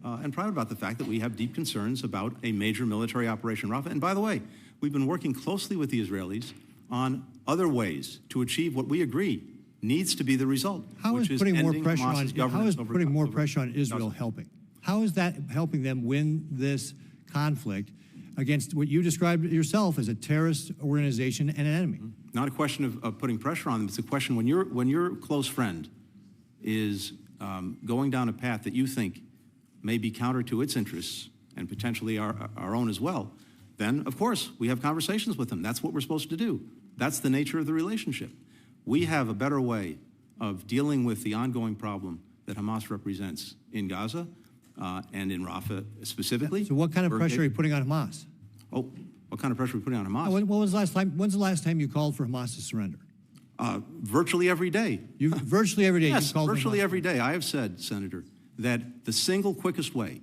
and private about the fact that we have deep concerns about a major military operation in Rafah. And by the way, we've been working closely with the Israelis on other ways to achieve what we agree needs to be the result. How is putting more pressure on Israel Gaza. helping? How is that helping them win this conflict against what you described yourself as a terrorist organization and an enemy? Not a question of putting pressure on them. It's a question when your close friend is going down a path that you think may be counter to its interests and potentially our own as well, then, of course, we have conversations with them. That's what we're supposed to do. That's the nature of the relationship. We have a better way of dealing with the ongoing problem that Hamas represents in Gaza and in Rafah specifically. So what kind of pressure are you putting on Hamas? Oh, what kind of pressure are we putting on Hamas? When's the last time you called for Hamas to surrender? Virtually every day. Virtually every day? Yes, you called virtually every day. I have said, Senator, that the single quickest way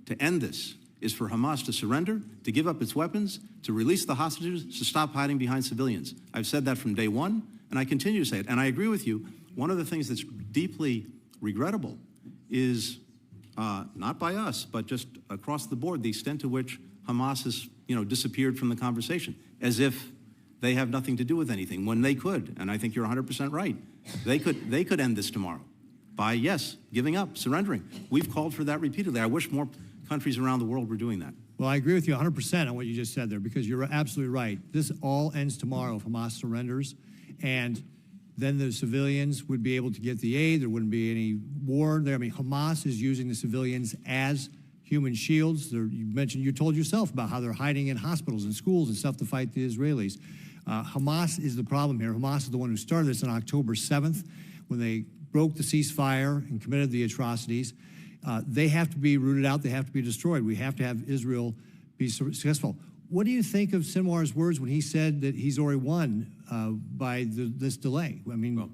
to end this is for Hamas to surrender, to give up its weapons, to release the hostages, to stop hiding behind civilians. I've said that from day one, and I continue to say it. And I agree with you. One of the things that's deeply regrettable is not by us, but just across the board, the extent to which Hamas has, disappeared from the conversation, as if they have nothing to do with anything, when they could. And I think you're 100% right. They could end this tomorrow by, yes, giving up, surrendering. We've called for that repeatedly. I wish more countries around the world were doing that. Well, I agree with you 100% on what you just said there, because you're absolutely right. This all ends tomorrow if Hamas surrenders, and then the civilians would be able to get the aid. There wouldn't be any war there. I mean, Hamas is using the civilians as human shields. You told yourself about how they're hiding in hospitals and schools and stuff to fight the Israelis. Hamas is the problem here. Hamas is the one who started this on October 7th when they broke the ceasefire and committed the atrocities. They have to be rooted out. They have to be destroyed. We have to have Israel be successful. What do you think of Sinwar's words when he said that he's already won by this delay? I mean,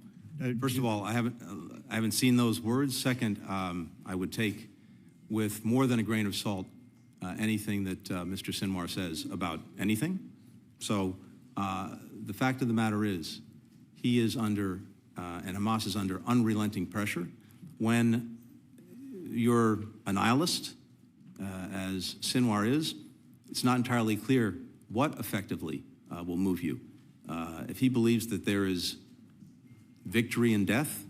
first of all, I haven't seen those words. Second, I would take with more than a grain of salt anything that Mr. Sinwar says about anything. So the fact of the matter is, he is under and Hamas is under unrelenting pressure. When you're a nihilist, as Sinwar is, it's not entirely clear what effectively will move you. If he believes that there is victory in death,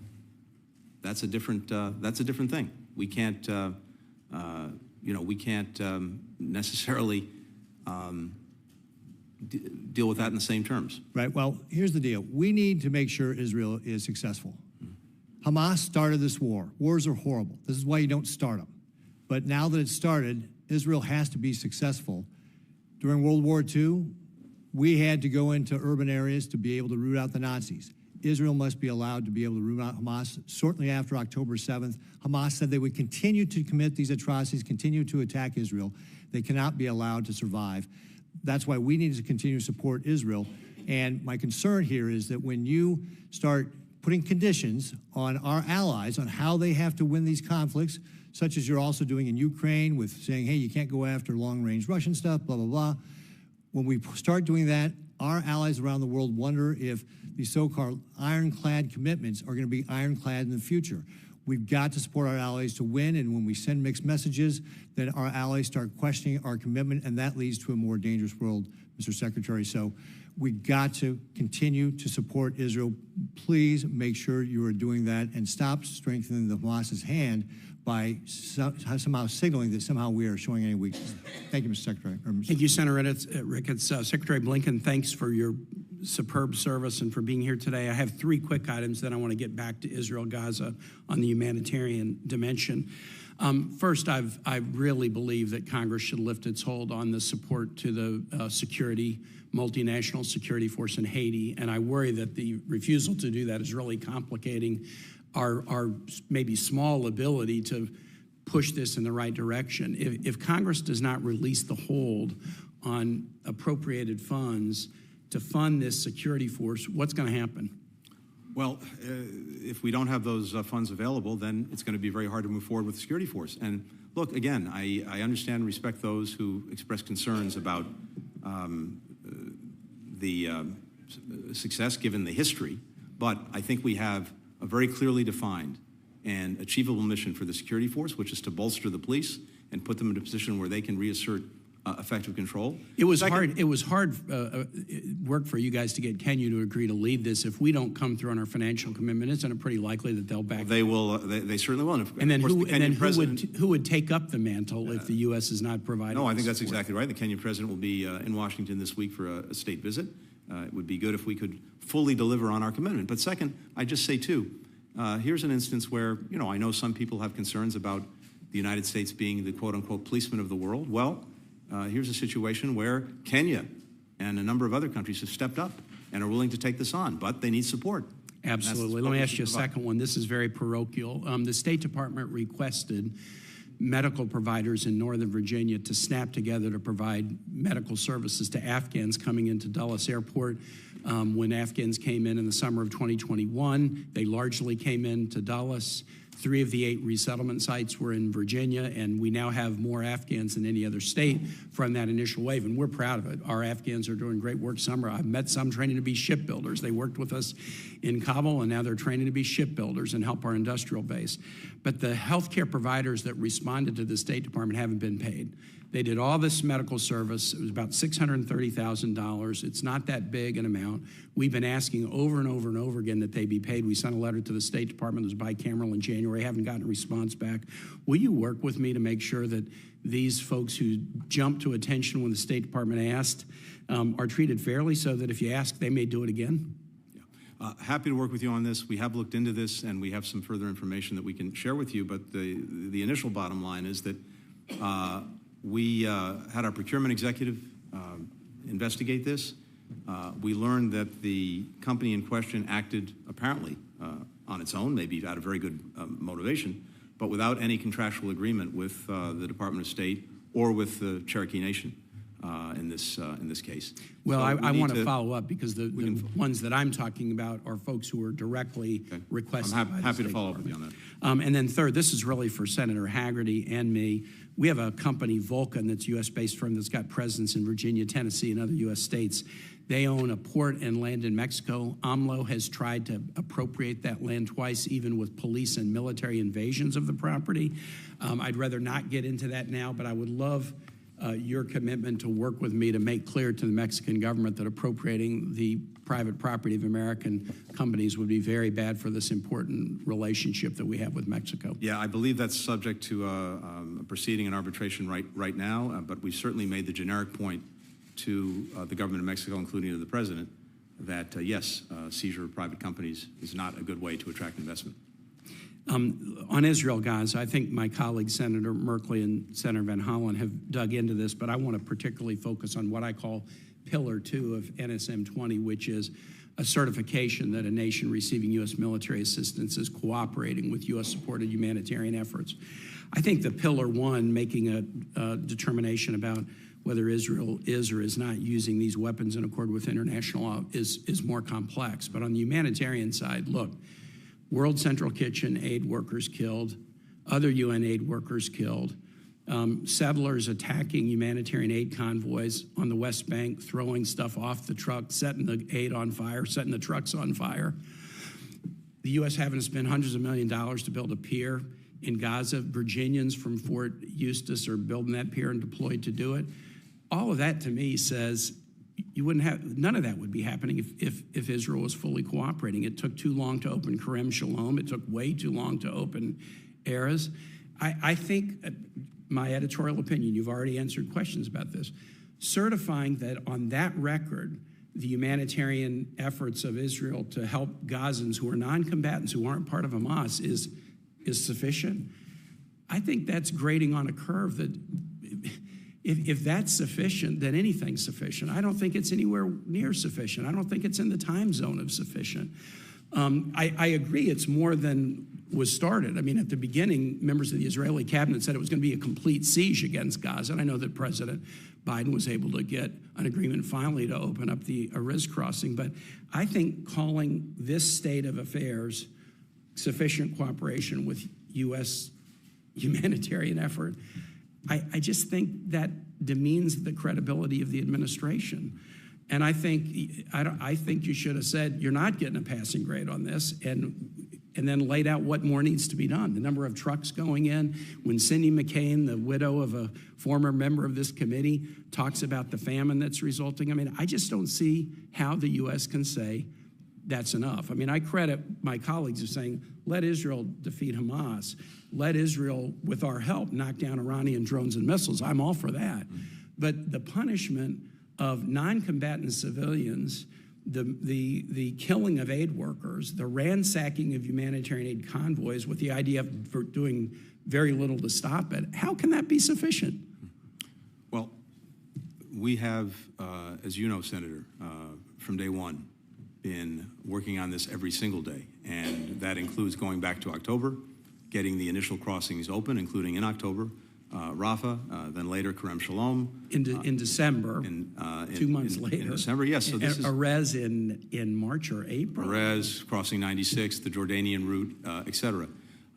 that's a different thing. We can't necessarily deal with that in the same terms. Right. Well, here's the deal. We need to make sure Israel is successful. Hamas started this war. Wars are horrible. This is why you don't start them. But now that it's started, Israel has to be successful. During World War II, we had to go into urban areas to be able to root out the Nazis. Israel must be allowed to be able to root out Hamas. Certainly after October 7th, Hamas said they would continue to commit these atrocities, continue to attack Israel. They cannot be allowed to survive. That's why we need to continue to support Israel. And my concern here is that when you start putting conditions on our allies on how they have to win these conflicts, such as you're also doing in Ukraine with saying, hey, you can't go after long-range Russian stuff, blah, blah, blah. When we start doing that, our allies around the world wonder if these so-called ironclad commitments are going to be ironclad in the future. We've got to support our allies to win, and when we send mixed messages, then our allies start questioning our commitment, and that leads to a more dangerous world, Mr. Secretary. So we've got to continue to support Israel. Please make sure you are doing that and stop strengthening the Hamas's hand by somehow signaling that somehow we are showing any weakness. Thank you, Mr. Secretary. Thank you, Senator Ricketts. Secretary Blinken, thanks for your superb service and for being here today. I have three quick items, then I want to get back to Israel, Gaza on the humanitarian dimension. First, I really believe that Congress should lift its hold on the support to the multinational security force in Haiti, and I worry that the refusal to do that is really complicating our maybe small ability to push this in the right direction. If Congress does not release the hold on appropriated funds to fund this security force, what's going to happen? Well, if we don't have those funds available, then it's going to be very hard to move forward with the security force. And look, again, I understand and respect those who express concerns about the success given the history, but I think we have a very clearly defined and achievable mission for the security force, which is to bolster the police and put them in a position where they can reassert effective control. It was hard. It was hard work for you guys to get Kenya to agree to lead this. If we don't come through on our financial commitment, isn't it pretty likely that they'll back? They will. They certainly will. And then who would take up the mantle if the U.S. is not providing? No, I think that's exactly right. The Kenyan president will be in Washington this week for a state visit. It would be good if we could fully deliver on our commitment. But second, I just say too, here's an instance where I know some people have concerns about the United States being the quote-unquote policeman of the world. Well. Here's a situation where Kenya and a number of other countries have stepped up and are willing to take this on, but they need support. Absolutely. Let me ask you a second one. This is very parochial. The State Department requested medical providers in Northern Virginia to snap together to provide medical services to Afghans coming into Dulles Airport. When Afghans came in the summer of 2021, they largely came into Dulles. 3 of the 8 resettlement sites were in Virginia, and we now have more Afghans than any other state from that initial wave, and we're proud of it. Our Afghans are doing great work. I've met some training to be shipbuilders. They worked with us in Kabul, and now they're training to be shipbuilders and help our industrial base. But the healthcare providers that responded to the State Department haven't been paid. They did all this medical service. It was about $630,000. It's not that big an amount. We've been asking over and over and over again that they be paid. We sent a letter to the State Department that was bicameral in January. Haven't gotten a response back. Will you work with me to make sure that these folks who jumped to attention when the State Department asked are treated fairly, so that if you ask, they may do it again? Happy to work with you on this. We have looked into this, and we have some further information that we can share with you. But the initial bottom line is that we had our procurement executive investigate this. We learned that the company in question acted apparently on its own, maybe out of very good motivation, but without any contractual agreement with the Department of State or with the Cherokee Nation in this case. Well, so I want to follow up because the ones that I'm talking about are folks who are directly requested. I'm happy to follow up with you on that. And then third, this is really for Senator Hagerty and me. We have a company, Vulcan, that's U.S.-based firm that's got presence in Virginia, Tennessee, and other U.S. states. They own a port and land in Mexico. AMLO has tried to appropriate that land twice, even with police and military invasions of the property. I'd rather not get into that now, but I would love your commitment to work with me to make clear to the Mexican government that appropriating the private property of American companies would be very bad for this important relationship that we have with Mexico. Yeah, I believe that's subject to a proceeding in arbitration right now, but we've certainly made the generic point to the government of Mexico, including to the president, that yes, seizure of private companies is not a good way to attract investment. On Israel, Gaza, I think my colleagues, Senator Merkley and Senator Van Hollen, have dug into this, but I want to particularly focus on what I call Pillar 2 of NSM 20, which is a certification that a nation receiving U.S. military assistance is cooperating with U.S.-supported humanitarian efforts. I think the Pillar 1, making a determination about whether Israel is or is not using these weapons in accord with international law is more complex. But on the humanitarian side, look, World Central Kitchen aid workers killed, other UN aid workers killed, settlers attacking humanitarian aid convoys on the West Bank, throwing stuff off the truck, setting the aid on fire, setting the trucks on fire. The U.S. having to spend hundreds of millions of dollars to build a pier in Gaza. Virginians from Fort Eustis are building that pier and deployed to do it. All of that to me says you wouldn't have, none of that would be happening if Israel was fully cooperating. It took too long to open Kerem Shalom. It took way too long to open Erez. I think, my editorial opinion, you've already answered questions about this, certifying that on that record, the humanitarian efforts of Israel to help Gazans who are non-combatants, who aren't part of Hamas, is sufficient. I think that's grading on a curve that if that's sufficient, then anything's sufficient. I don't think it's anywhere near sufficient. I don't think it's in the time zone of sufficient. I agree it's more than was started. I mean, at the beginning, members of the Israeli cabinet said it was going to be a complete siege against Gaza. And I know that President Biden was able to get an agreement finally to open up the Erez crossing. But I think calling this state of affairs sufficient cooperation with U.S. humanitarian effort, I just think that demeans the credibility of the administration. And I think you should have said you're not getting a passing grade on this, and then laid out what more needs to be done. The number of trucks going in. When Cindy McCain, the widow of a former member of this committee, talks about the famine that's resulting, I mean, I just don't see how the U.S. can say that's enough. I mean, I credit my colleagues of saying, let Israel defeat Hamas. Let Israel, with our help, knock down Iranian drones and missiles. I'm all for that. But the punishment of non-combatant civilians, the killing of aid workers, the ransacking of humanitarian aid convoys with the idea of doing very little to stop it, how can that be sufficient? Well, we have, as you know, Senator, from day one, been working on this every single day. And that includes going back to October, getting the initial crossings open, including in October, Rafah, then later Kerem Shalom. In December, 2 months later. In December, yes. So this is Erez in March or April. Erez, crossing 96, the Jordanian route, et cetera.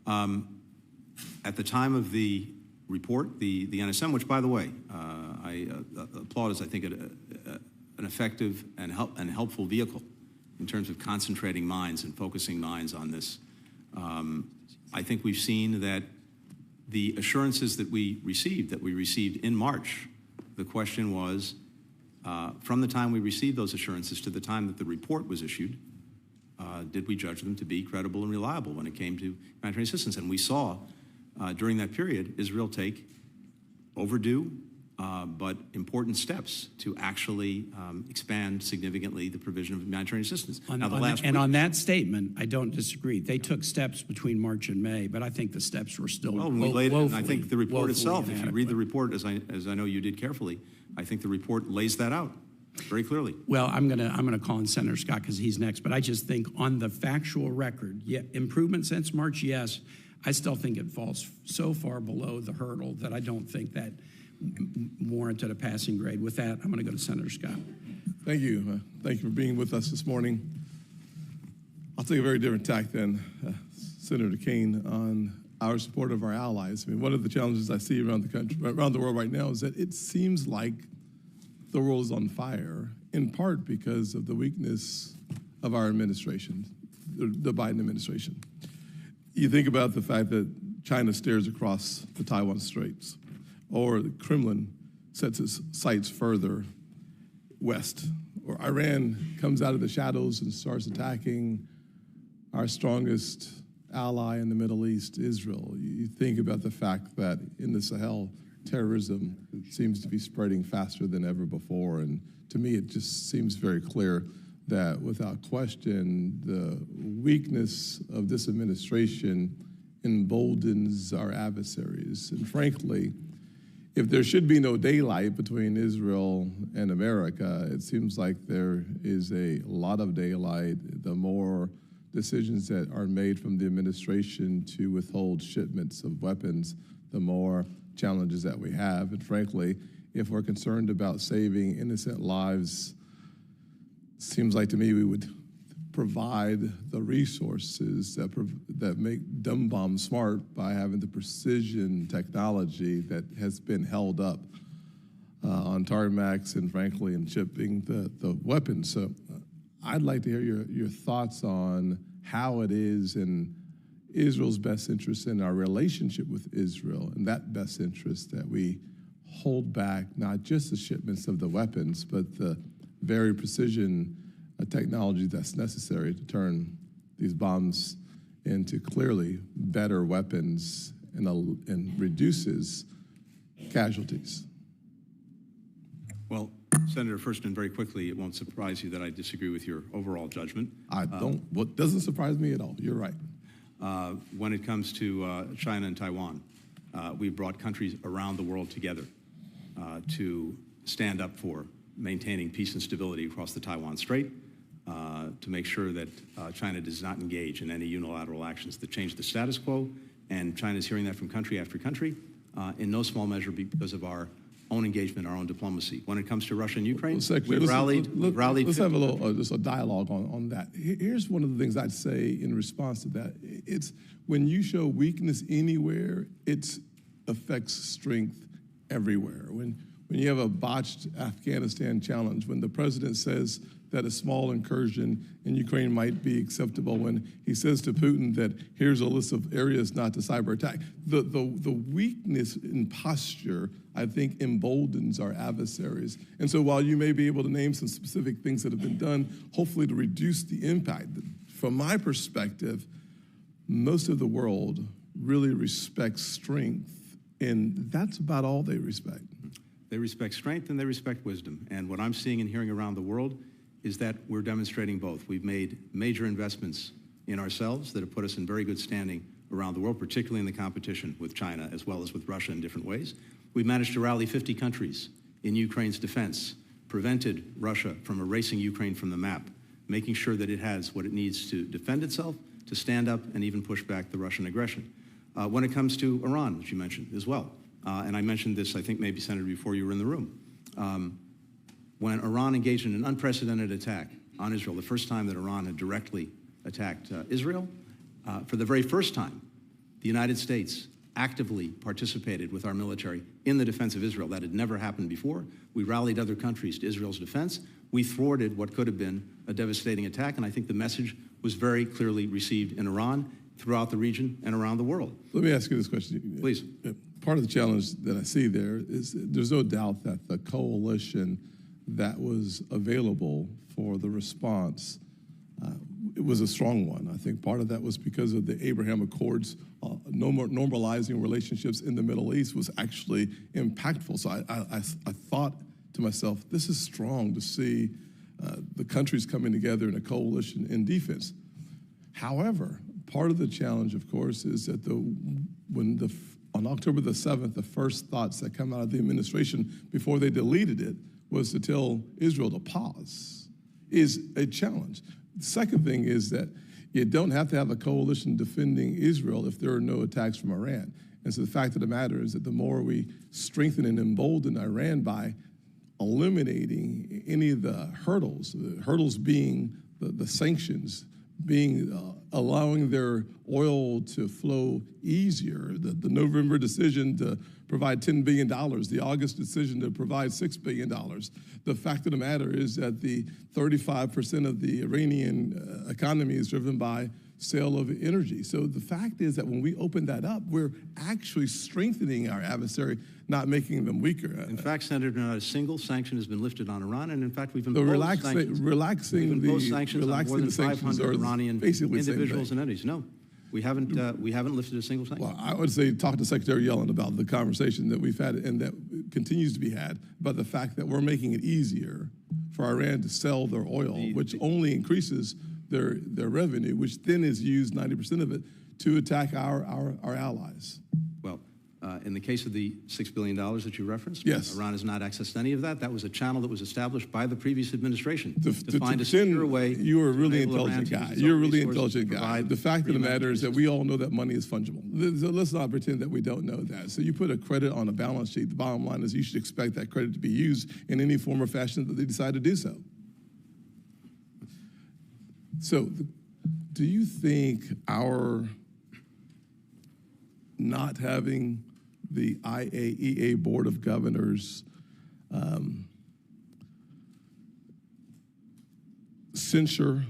At the time of the report, the NSM, which, by the way, I applaud as I think an effective and helpful vehicle in terms of concentrating minds and focusing minds on this. I think we've seen that the assurances that we received in March, the question was, from the time we received those assurances to the time that the report was issued, did we judge them to be credible and reliable when it came to humanitarian assistance? And we saw during that period Israel take overdue but important steps to actually expand significantly the provision of humanitarian assistance. On that statement, I don't disagree. They took steps between March and May, but I think the steps were still and I think the report itself, if you read the report, as I know you did carefully, I think the report lays that out very clearly. Well, I'm gonna call on Senator Scott because he's next, but I just think on the factual record, yeah, improvement since March, yes. I still think it falls so far below the hurdle that I don't think that warranted a passing grade. With that, I'm going to go to Senator Scott. Thank you. Thank you for being with us this morning. I'll take a very different tack than Senator Kane on our support of our allies. I mean, one of the challenges I see around the country, around the world right now, is that it seems like the world is on fire, in part because of the weakness of our administration, the Biden administration. You think about the fact that China stares across the Taiwan Straits, or the Kremlin sets its sights further west, or Iran comes out of the shadows and starts attacking our strongest ally in the Middle East, Israel. You think about the fact that in the Sahel terrorism seems to be spreading faster than ever before. And to me, it just seems very clear that without question, the weakness of this administration emboldens our adversaries. And frankly, if there should be no daylight between Israel and America, it seems like there is a lot of daylight. The more decisions that are made from the administration to withhold shipments of weapons, the more challenges that we have. And frankly, if we're concerned about saving innocent lives, it seems like to me we would provide the resources that make dumb bombs smart by having the precision technology that has been held up on tarmacs and frankly in shipping the weapons. So I'd like to hear your thoughts on how it is in Israel's best interest and our relationship with Israel and that best interest that we hold back not just the shipments of the weapons, but the very precision technology that's necessary to turn these bombs into clearly better weapons and reduces casualties. Well, Senator, first and very quickly, it won't surprise you that I disagree with your overall judgment. I don't. What doesn't surprise me at all. You're right. When it comes to China and Taiwan, we brought countries around the world together to stand up for maintaining peace and stability across the Taiwan Strait, to make sure that China does not engage in any unilateral actions that change the status quo. And China is hearing that from country after country, in no small measure because of our own engagement, our own diplomacy. When it comes to Russia and Ukraine, we've rallied. Let's have a little just a dialogue on that. Here's one of the things I'd say in response to that. It's when you show weakness anywhere, it affects strength everywhere. When you have a botched Afghanistan challenge, when the president says that a small incursion in Ukraine might be acceptable, when he says to Putin that here's a list of areas not to cyber attack, the weakness in posture, I think, emboldens our adversaries. And so while you may be able to name some specific things that have been done, hopefully to reduce the impact, from my perspective, most of the world really respects strength, and that's about all they respect. They respect strength and they respect wisdom. And what I'm seeing and hearing around the world is that we're demonstrating both. We've made major investments in ourselves that have put us in very good standing around the world, particularly in the competition with China as well as with Russia in different ways. We've managed to rally 50 countries in Ukraine's defense, prevented Russia from erasing Ukraine from the map, making sure that it has what it needs to defend itself, to stand up and even push back the Russian aggression. When it comes to Iran, which you mentioned as well, and I mentioned this, I think maybe, Senator, before you were in the room, when Iran engaged in an unprecedented attack on Israel, the first time that Iran had directly attacked Israel, for the very first time, the United States actively participated with our military in the defense of Israel. That had never happened before. We rallied other countries to Israel's defense. We thwarted what could have been a devastating attack, and I think the message was very clearly received in Iran, throughout the region, and around the world. Let me ask you this question. Please. Part of the challenge that I see there is there's no doubt that the coalition that was available for the response, it was a strong one. I think part of that was because of the Abraham Accords, normalizing relationships in the Middle East was actually impactful. So I thought to myself, this is strong to see the countries coming together in a coalition in defense. However, part of the challenge, of course, is that on October the 7th, the first thoughts that come out of the administration before they deleted it was to tell Israel to pause, is a challenge. The second thing is that you don't have to have a coalition defending Israel if there are no attacks from Iran. And so the fact of the matter is that the more we strengthen and embolden Iran by eliminating any of the hurdles being the sanctions, allowing their oil to flow easier, the November decision to provide $10 billion, the August decision to provide $6 billion. The fact of the matter is that the 35% of the Iranian economy is driven by sale of energy. So the fact is that when we open that up, we're actually strengthening our adversary, not making them weaker. In fact, Senator, not a single sanction has been lifted on Iran, and in fact, we've imposed sanctions. Relaxing on more than 500 Iranian individuals and entities. No. We haven't lifted a single sanction. Well, I would say talk to Secretary Yellen about the conversation that we've had and that continues to be had about the fact that we're making it easier for Iran to sell their oil, which only increases their revenue, which then is used 90% of it to attack our allies. Well, in the case of the $6 billion that you referenced, yes. Iran has not accessed any of that. That was a channel that was established by the previous administration to find a secure way. You're a really intelligent guy. You're a really intelligent guy. The fact of the matter is that we all know that money is fungible. So let's not pretend that we don't know that. So you put a credit on a balance sheet. The bottom line is you should expect that credit to be used in any form or fashion that they decide to do so. So do you think our not having the IAEA Board of Governors censure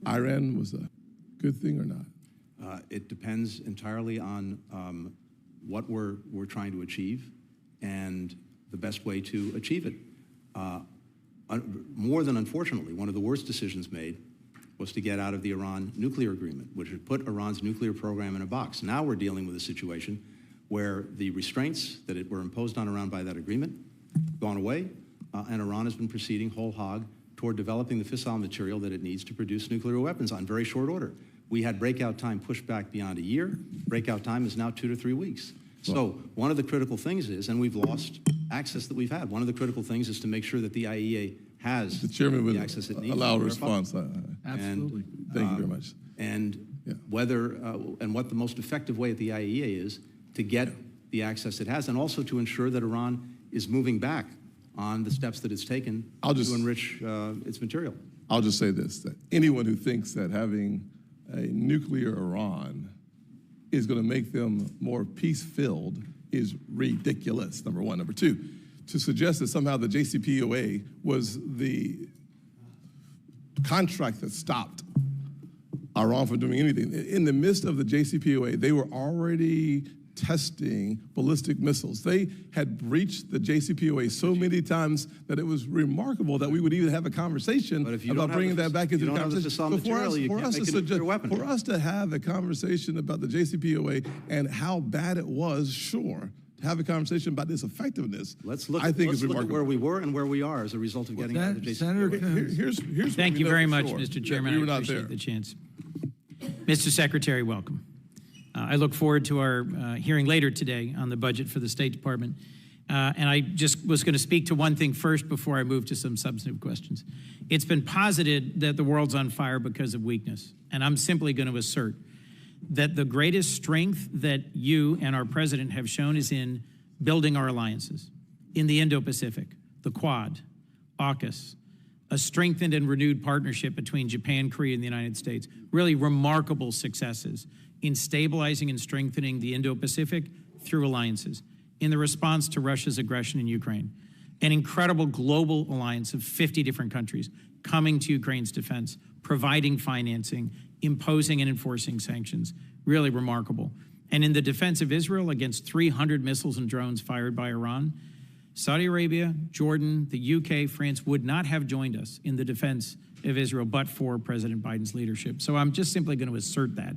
Iran was a good thing or not? It depends entirely on what we're trying to achieve and the best way to achieve it. More than unfortunately, one of the worst decisions made was to get out of the Iran nuclear agreement, which had put Iran's nuclear program in a box. Now we're dealing with a situation where the restraints that were imposed on Iran by that agreement gone away, and Iran has been proceeding whole hog toward developing the fissile material that it needs to produce nuclear weapons on very short order. We had breakout time pushed back beyond a year. Breakout time is now 2 to 3 weeks. So one of the critical things is, and we've lost access that we've had, one of the critical things is to make sure that the IAEA has the chairman would access it needs. Allow a response. Absolutely. Thank you very much. And whether and what the most effective way at the IAEA is to get the access it has, and also to ensure that Iran is moving back on the steps that it's taken to enrich its material. I'll just say this, that anyone who thinks that having a nuclear Iran is going to make them more peace-filled is ridiculous, number one. Number two, to suggest that somehow the JCPOA was the contract that stopped Iran from doing anything. In the midst of the JCPOA, they were already testing ballistic missiles. They had breached the JCPOA so many times that it was remarkable that we would even have a conversation about bringing that back into the conversation. For us to have a conversation about the JCPOA and how bad it was, sure. To have a conversation about its effectiveness, let's look at where we were and where we are as a result of getting out of the JCPOA. Here's Thank you very much, Mr. Chairman. I appreciate the chance. Mr. Secretary, welcome. I look forward to our hearing later today on the budget for the State Department. And I just was going to speak to one thing first before I move to some substantive questions. It's been posited that the world's on fire because of weakness. And I'm simply going to assert that the greatest strength that you and our president have shown is in building our alliances in the Indo-Pacific, the Quad, AUKUS, a strengthened and renewed partnership between Japan, Korea, and the United States. Really remarkable successes in stabilizing and strengthening the Indo-Pacific through alliances. In the response to Russia's aggression in Ukraine, an incredible global alliance of 50 different countries coming to Ukraine's defense, providing financing, imposing and enforcing sanctions. Really remarkable. And in the defense of Israel against 300 missiles and drones fired by Iran, Saudi Arabia, Jordan, the UK, France would not have joined us in the defense of Israel but for President Biden's leadership. So I'm just simply going to assert that.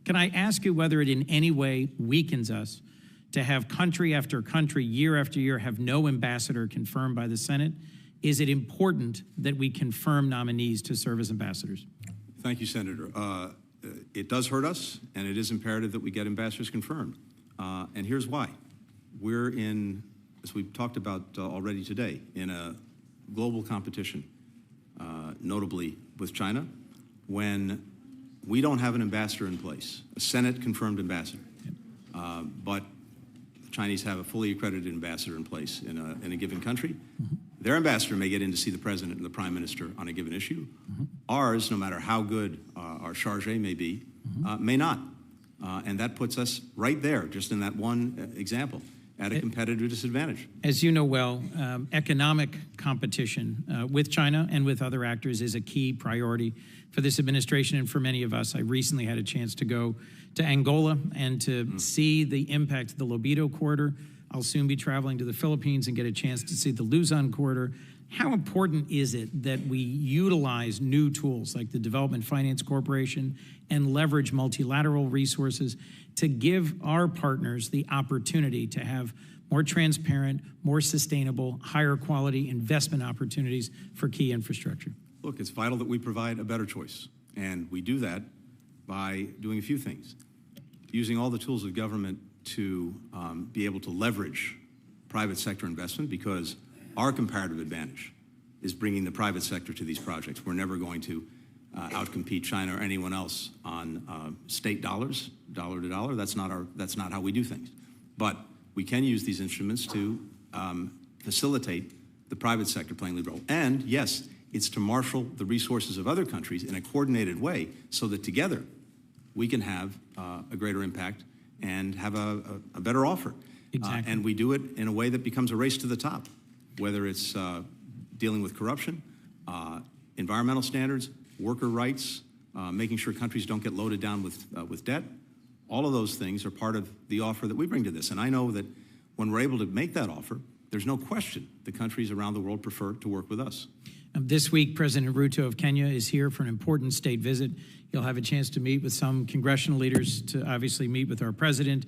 Can I ask you whether it in any way weakens us to have country after country, year after year, have no ambassador confirmed by the Senate? Is it important that we confirm nominees to serve as ambassadors? Thank you, Senator. It does hurt us, and it is imperative that we get ambassadors confirmed. And here's why. We're in, as we've talked about already today, in a global competition, notably with China, when we don't have an ambassador in place, a Senate-confirmed ambassador. But the Chinese have a fully accredited ambassador in place in a given country. Their ambassador may get in to see the president and the prime minister on a given issue. Ours, no matter how good our charge may be, may not. And that puts us right there, just in that one example, at a competitive disadvantage. As you know well, economic competition with China and with other actors is a key priority for this administration and for many of us. I recently had a chance to go to Angola and to see the impact of the Lobedo corridor. I'll soon be traveling to the Philippines and get a chance to see the Luzon corridor How important is it that we utilize new tools like the Development Finance Corporation and leverage multilateral resources to give our partners the opportunity to have more transparent, more sustainable, higher quality investment opportunities for key infrastructure? Look, it's vital that we provide a better choice, and we do that by doing a few things. Using all the tools of government to be able to leverage private sector investment, because our comparative advantage is bringing the private sector to these projects. We're never going to outcompete China or anyone else on state dollars, dollar to dollar. That's not how we do things. But we can use these instruments to facilitate the private sector playing lead role. And yes, it's to marshal the resources of other countries in a coordinated way so that together we can have a greater impact and have a better offer. Exactly. And we do it in a way that becomes a race to the top, whether it's dealing with corruption, environmental standards, worker rights, making sure countries don't get loaded down with debt. All of those things are part of the offer that we bring to this. And I know that when we're able to make that offer, there's no question the countries around the world prefer to work with us. This week, President Ruto of Kenya is here for an important state visit. He'll have a chance to meet with some congressional leaders, to obviously meet with our president.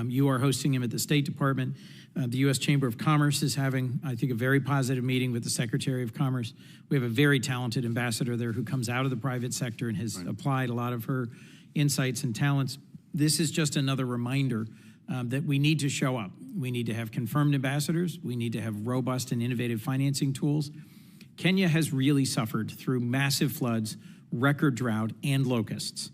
You are hosting him at the State Department. The U.S. Chamber of Commerce is having, I think, a very positive meeting with the Secretary of Commerce. We have a very talented ambassador there who comes out of the private sector and has applied a lot of her insights and talents. This is just another reminder that we need to show up. We need to have confirmed ambassadors. We need to have robust and innovative financing tools. Kenya has really suffered through massive floods, record drought, and locusts.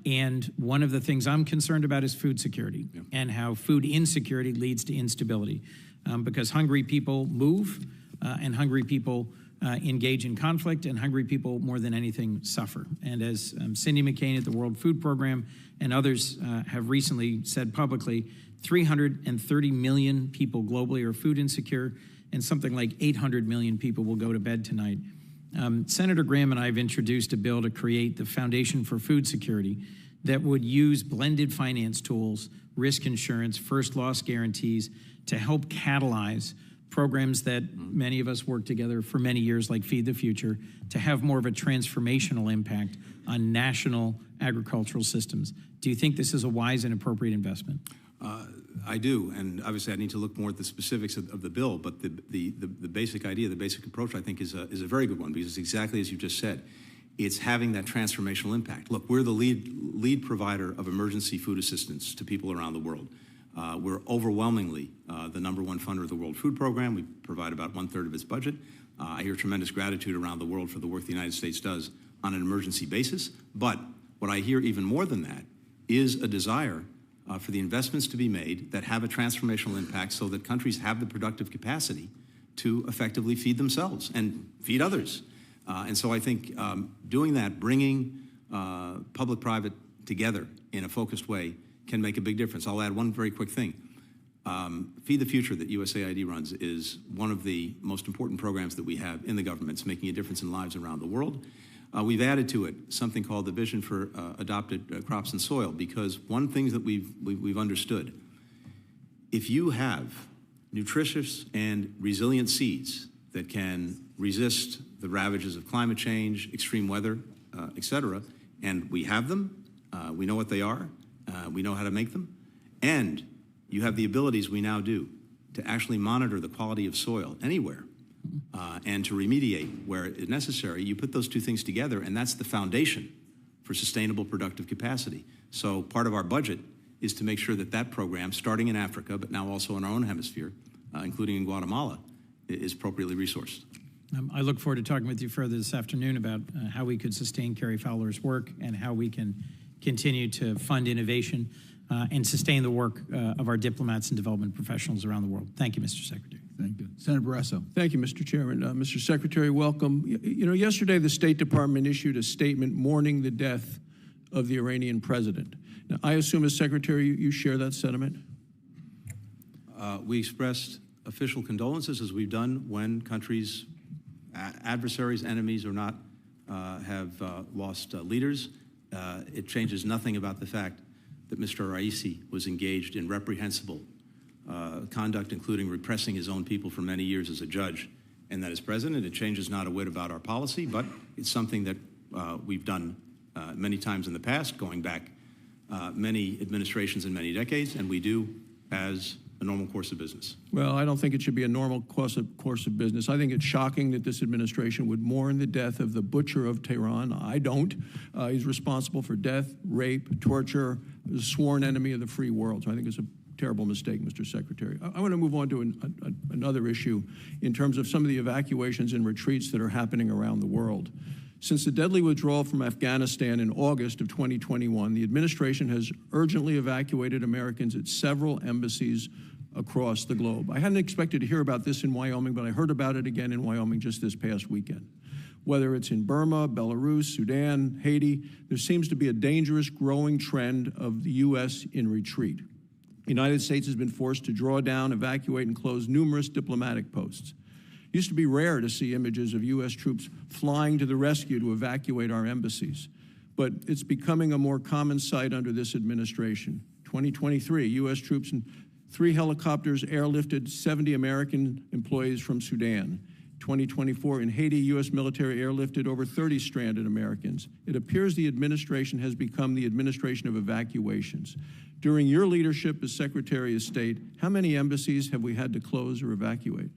And one of the things I'm concerned about is food security and how food insecurity leads to instability. Because hungry people move, and hungry people engage in conflict, and hungry people, more than anything, suffer. And as Cindy McCain at the World Food Program and others have recently said publicly, 330 million people globally are food insecure, and something like 800 million people will go to bed tonight. Senator Graham and I have introduced a bill to create the Foundation for Food Security that would use blended finance tools, risk insurance, first loss guarantees to help catalyze programs that many of us worked together for many years, like Feed the Future, to have more of a transformational impact on national agricultural systems. Do you think this is a wise and appropriate investment? I do, and obviously I need to look more at the specifics of the bill, but the basic idea, the basic approach, I think is a very good one, because it's exactly as you just said. It's having that transformational impact. Look, we're the lead provider of emergency food assistance to people around the world. We're overwhelmingly the #1 funder of the World Food Program. We provide about 1/3 of its budget. I hear tremendous gratitude around the world for the work the United States does on an emergency basis. But what I hear even more than that is a desire for the investments to be made that have a transformational impact so that countries have the productive capacity to effectively feed themselves and feed others. And so I think doing that, bringing public-private together in a focused way, can make a big difference. I'll add one very quick thing. Feed the Future that USAID runs is one of the most important programs that we have in the government. It's making a difference in lives around the world. We've added to it something called the Vision for Adopted Crops and Soil, because one thing that we've understood, if you have nutritious and resilient seeds that can resist the ravages of climate change, extreme weather, et cetera, and we have them, we know what they are, we know how to make them, and you have the abilities we now do to actually monitor the quality of soil anywhere, and to remediate where it's necessary, you put those two things together, and that's the foundation for sustainable productive capacity. So part of our budget is to make sure that that program, starting in Africa, but now also in our own hemisphere, including in Guatemala, is appropriately resourced. I look forward to talking with you further this afternoon about how we could sustain Carrie Fowler's work and how we can continue to fund innovation and sustain the work of our diplomats and development professionals around the world. Thank you, Mr. Secretary. Thank you. Senator Barrasso. Thank you, Mr. Chairman. Mr. Secretary, welcome. You know, yesterday the State Department issued a statement mourning the death of the Iranian president. Now, I assume as Secretary you share that sentiment? We expressed official condolences, as we've done when countries, adversaries, enemies or not, have lost leaders. It changes nothing about the fact that Mr. Raisi was engaged in reprehensible conduct, including repressing his own people for many years as a judge, And that as president, it changes not a whit about our policy, but it's something that we've done many times in the past, going back many administrations and many decades, and we do as a normal course of business. Well, I don't think it should be a normal course of business. I think it's shocking that this administration would mourn the death of the butcher of Tehran. I don't. He's responsible for death, rape, torture, a sworn enemy of the free world. So I think it's a terrible mistake, Mr. Secretary. I want to move on to another issue in terms of some of the evacuations and retreats that are happening around the world. Since the deadly withdrawal from Afghanistan in August of 2021, the administration has urgently evacuated Americans at several embassies across the globe. I hadn't expected to hear about this in Wyoming, but I heard about it again in Wyoming just this past weekend. Whether it's in Burma, Belarus, Sudan, Haiti, there seems to be a dangerous growing trend of the U.S. in retreat. The United States has been forced to draw down, evacuate, and close numerous diplomatic posts. It used to be rare to see images of U.S. troops flying to the rescue to evacuate our embassies, but it's becoming a more common sight under this administration. 2023, U.S. troops and 3 helicopters airlifted 70 American employees from Sudan. 2024, in Haiti, U.S. military airlifted over 30 stranded Americans. It appears the administration has become the administration of evacuations. During your leadership as Secretary of State, how many embassies have we had to close or evacuate?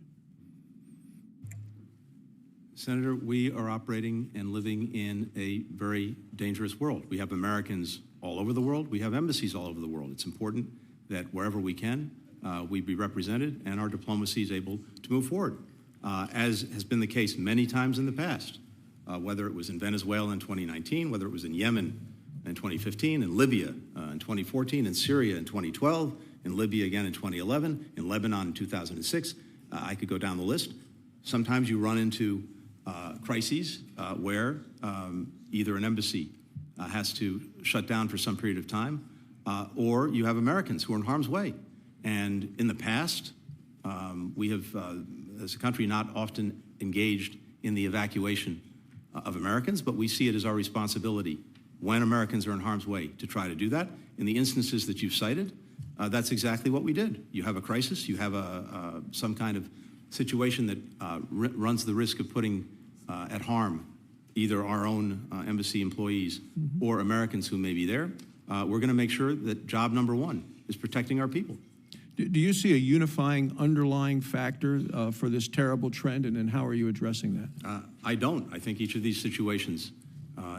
Senator, we are operating and living in a very dangerous world. We have Americans all over the world. We have embassies all over the world. It's important that wherever we can, we be represented and our diplomacy is able to move forward, as has been the case many times in the past, whether it was in Venezuela in 2019, whether it was in Yemen in 2015, in Libya in 2014, in Syria in 2012, in Libya again in 2011, in Lebanon in 2006. I could go down the list. Sometimes you run into crises where either an embassy has to shut down for some period of time, or you have Americans who are in harm's way. And in the past, we have, as a country, not often engaged in the evacuation of Americans, but we see it as our responsibility when Americans are in harm's way to try to do that. In the instances that you've cited, that's exactly what we did. You have a crisis, you have some kind of situation that runs the risk of putting at harm either our own embassy employees or Americans who may be there. We're going to make sure that job number one is protecting our people. Do you see a unifying underlying factor for this terrible trend, and how are you addressing that? I don't. I think each of these situations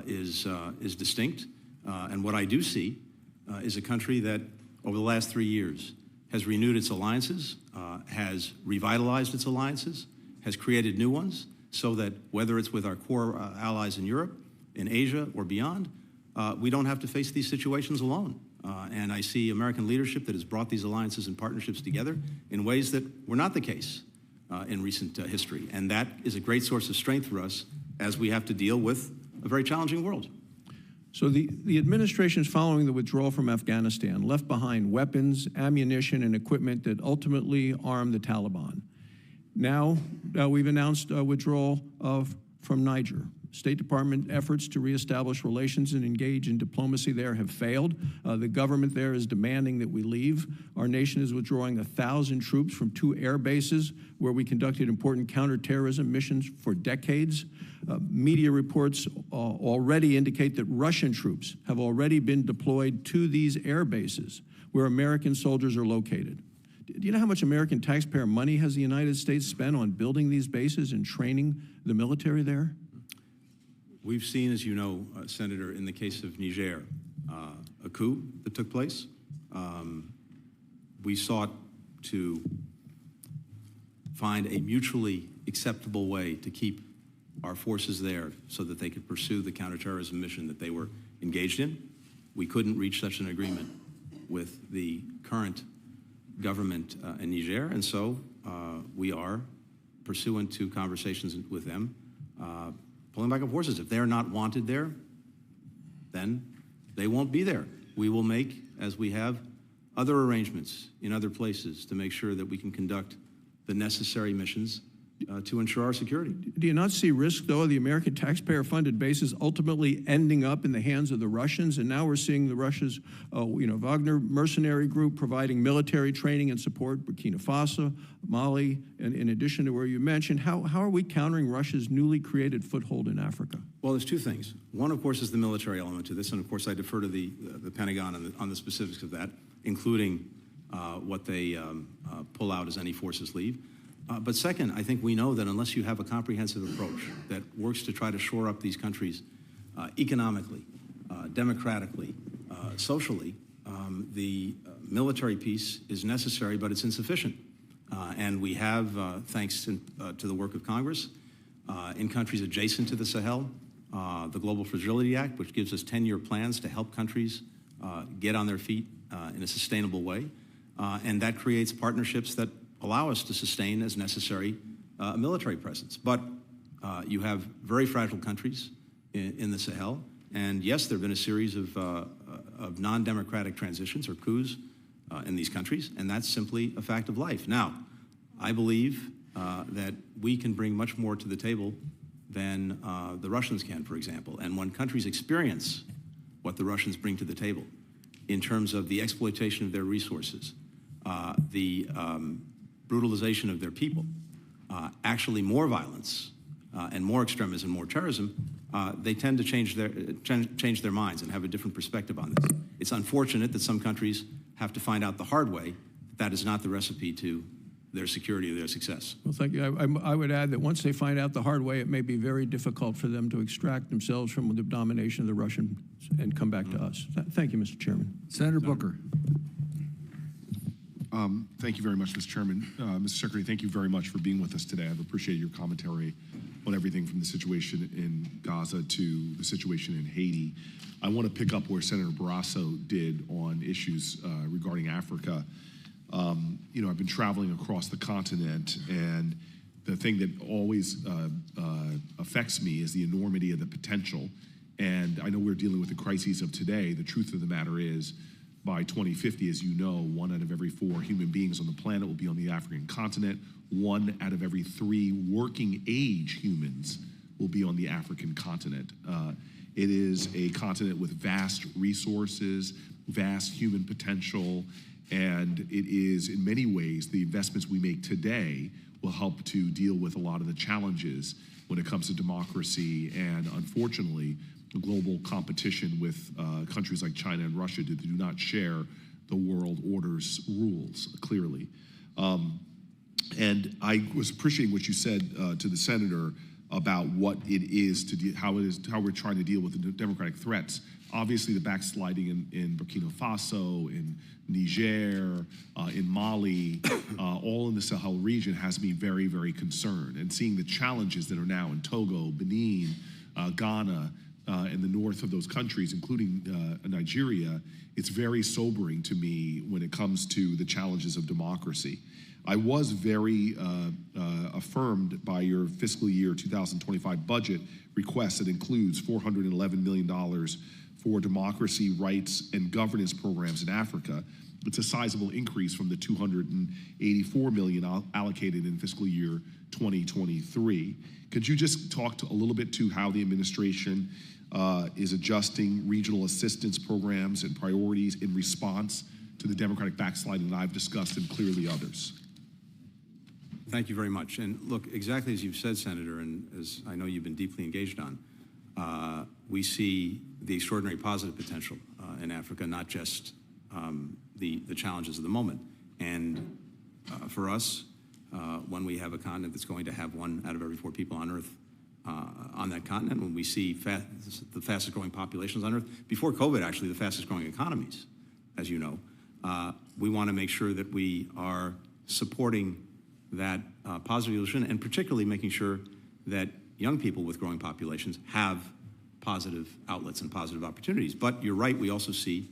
is distinct. And what I do see is a country that over the last 3 years has renewed its alliances, has revitalized its alliances, has created new ones, so that whether it's with our core allies in Europe, in Asia, or beyond, we don't have to face these situations alone. And I see American leadership that has brought these alliances and partnerships together in ways that were not the case in recent history. And that is a great source of strength for us as we have to deal with a very challenging world. So the administration is following the withdrawal from Afghanistan, left behind weapons, ammunition, and equipment that ultimately armed the Taliban. Now we've announced a withdrawal from Niger. State Department efforts to reestablish relations and engage in diplomacy there have failed. The government there is demanding that we leave. Our nation is withdrawing 1,000 troops from 2 air bases where we conducted important counterterrorism missions for decades. Media reports already indicate that Russian troops have already been deployed to these air bases where American soldiers are located. Do you know how much American taxpayer money has the United States spent on building these bases and training the military there? We've seen, as you know, Senator, in the case of Niger, a coup that took place. We sought to find a mutually acceptable way to keep our forces there so that they could pursue the counterterrorism mission that they were engaged in. We couldn't reach such an agreement with the current government in Niger, and so we are, pursuant to conversations with them, pulling back our forces. If they're not wanted there, then they won't be there. We will make, as we have, other arrangements in other places to make sure that we can conduct the necessary missions to ensure our security. Do you not see risk, though, of the American taxpayer-funded bases ultimately ending up in the hands of the Russians? And now we're seeing the Russia's, Wagner mercenary group providing military training and support, Burkina Faso, Mali, and in addition to where you mentioned. How are we countering Russia's newly created foothold in Africa? Well, there's two things. One, of course, is the military element to this, and of course I defer to the Pentagon on the specifics of that, including what they pull out as any forces leave. But second, I think we know that unless you have a comprehensive approach that works to try to shore up these countries economically, democratically, socially, the military piece is necessary, but it's insufficient. And we have, thanks to the work of Congress, in countries adjacent to the Sahel, the Global Fragility Act, which gives us 10-year plans to help countries get on their feet in a sustainable way. And that creates partnerships that allow us to sustain, as necessary, a military presence. But you have very fragile countries in the Sahel. And yes, there have been a series of non-democratic transitions or coups in these countries, and that's simply a fact of life. Now, I believe that we can bring much more to the table than the Russians can, for example. And when countries experience what the Russians bring to the table in terms of the exploitation of their resources, the brutalization of their people, actually more violence and more extremism, more terrorism, they tend to change their minds and have a different perspective on this. It's unfortunate that some countries have to find out the hard way that is not the recipe to their security or their success. Well, thank you. I would add that once they find out the hard way, it may be very difficult for them to extract themselves from the domination of the Russians and come back to us. Thank you, Mr. Chairman. Senator Booker. Thank you very much, Mr. Chairman. Mr. Secretary, thank you very much for being with us today. I've appreciated your commentary on everything from the situation in Gaza to the situation in Haiti. I want to pick up where Senator Barrasso did on issues regarding Africa. I've been traveling across the continent, and the thing that always affects me is the enormity of the potential. And I know we're dealing with the crises of today. The truth of the matter is, by 2050, as you know, 1 out of every 4 human beings on the planet will be on the African continent. 1 out of every 3 working age humans will be on the African continent. It is a continent with vast resources, vast human potential, and it is, in many ways, the investments we make today will help to deal with a lot of the challenges when it comes to democracy and, unfortunately, global competition with countries like China and Russia that do not share the world order's rules, clearly. And I was appreciating what you said to the senator about what it is how we're trying to deal with the democratic threats. Obviously, the backsliding in Burkina Faso, in Niger, in Mali, all in the Sahel region has me very, very concerned. And seeing the challenges that are now in Togo, Benin, Ghana, in the north of those countries, including Nigeria, it's very sobering to me when it comes to the challenges of democracy. I was very affirmed by your fiscal year 2025 budget request that includes $411 million for democracy, rights, and governance programs in Africa. It's a sizable increase from the $284 million allocated in fiscal year 2023. Could you just talk a little bit to how the administration is adjusting regional assistance programs and priorities in response to the democratic backsliding that I've discussed and clearly others? Thank you very much. And look, exactly as you've said, Senator, and as I know you've been deeply engaged on, we see the extraordinary positive potential in Africa, not just the challenges of the moment. And for us, when we have a continent that's going to have 1 out of every 4 people on Earth on that continent, when we see the fastest growing populations on Earth, before COVID, actually, the fastest growing economies, as you know, we want to make sure that we are supporting that positive evolution, and particularly making sure that young people with growing populations have positive outlets and positive opportunities. But you're right, we also see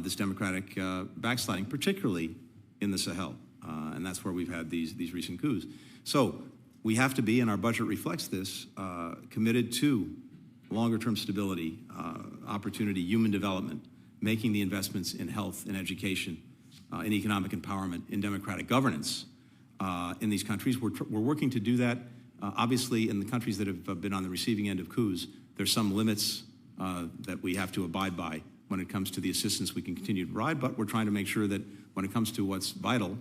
this democratic backsliding, particularly in the Sahel, and that's where we've had these recent coups. So we have to be, and our budget reflects this, committed to longer-term stability, opportunity, human development, making the investments in health and education, in economic empowerment, in democratic governance, in these countries. We're working to do that. Obviously, in the countries that have been on the receiving end of coups, there's some limits that we have to abide by when it comes to the assistance we can continue to provide, but we're trying to make sure that when it comes to what's vital,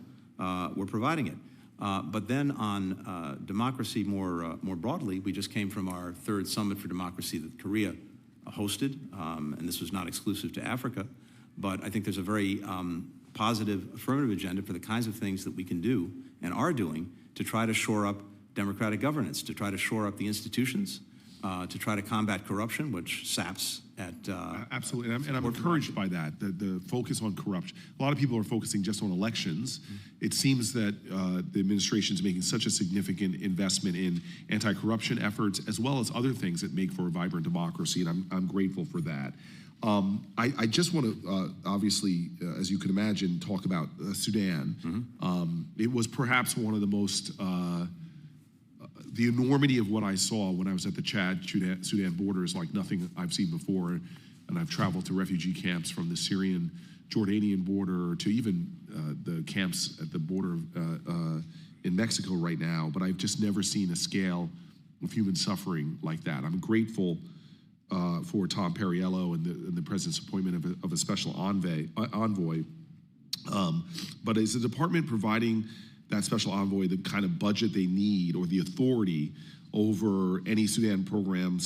we're providing it. But then on democracy more broadly, we just came from our third Summit for Democracy that Korea hosted, and this was not exclusive to Africa, but I think there's a very positive, affirmative agenda for the kinds of things that we can do and are doing to try to shore up democratic governance, to try to shore up the institutions, to try to combat corruption, which saps at... Absolutely, and I'm encouraged by that, the focus on corruption. A lot of people are focusing just on elections. It seems that the administration is making such a significant investment in anti-corruption efforts, as well as other things that make for a vibrant democracy, and I'm grateful for that. I just want to, obviously, as you can imagine, talk about Sudan. It was perhaps one of the most... the enormity of what I saw when I was at the Chad-Sudan border is like nothing I've seen before, and I've traveled to refugee camps from the Syrian-Jordanian border to even the camps at the border in Mexico right now, but I've just never seen a scale of human suffering like that. I'm grateful for Tom Perriello and the president's appointment of a special envoy. But is the department providing that special envoy the kind of budget they need or the authority over any Sudan program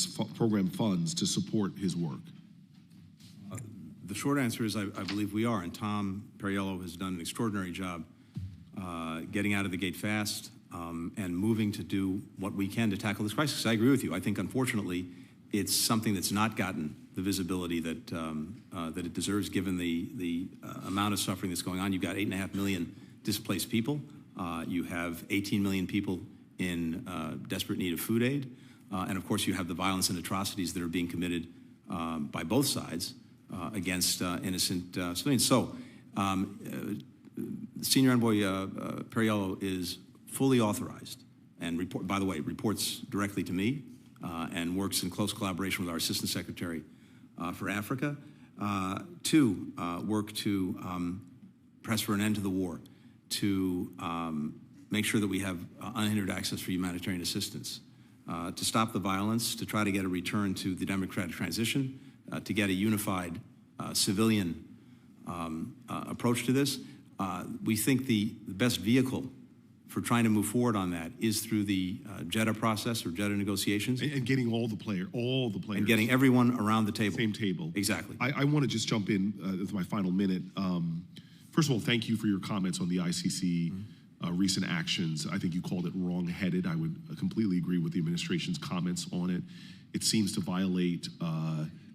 funds to support his work? The short answer is I believe we are, and Tom Perriello has done an extraordinary job getting out of the gate fast and moving to do what we can to tackle this crisis. I agree with you. I think, unfortunately, it's something that's not gotten the visibility that that it deserves, given the amount of suffering that's going on. You've got 8.5 million displaced people. You have 18 million people in desperate need of food aid. And of course, you have the violence and atrocities that are being committed by both sides against innocent civilians. So, Senior Envoy Perriello is fully authorized and, by the way, reports directly to me and works in close collaboration with our Assistant Secretary for Africa to work to press for an end to the war, to make sure that we have unhindered access for humanitarian assistance, to stop the violence, to try to get a return to the democratic transition, to get a unified civilian approach to this. We think the best vehicle for trying to move forward on that is through the Jeddah process or Jeddah negotiations. And getting all the players. And getting everyone around the table. Same table. Exactly. I want to just jump in with my final minute. First of all, thank you for your comments on the ICC recent actions. I think you called it wrong-headed. I would completely agree with the administration's comments on it. It seems to violate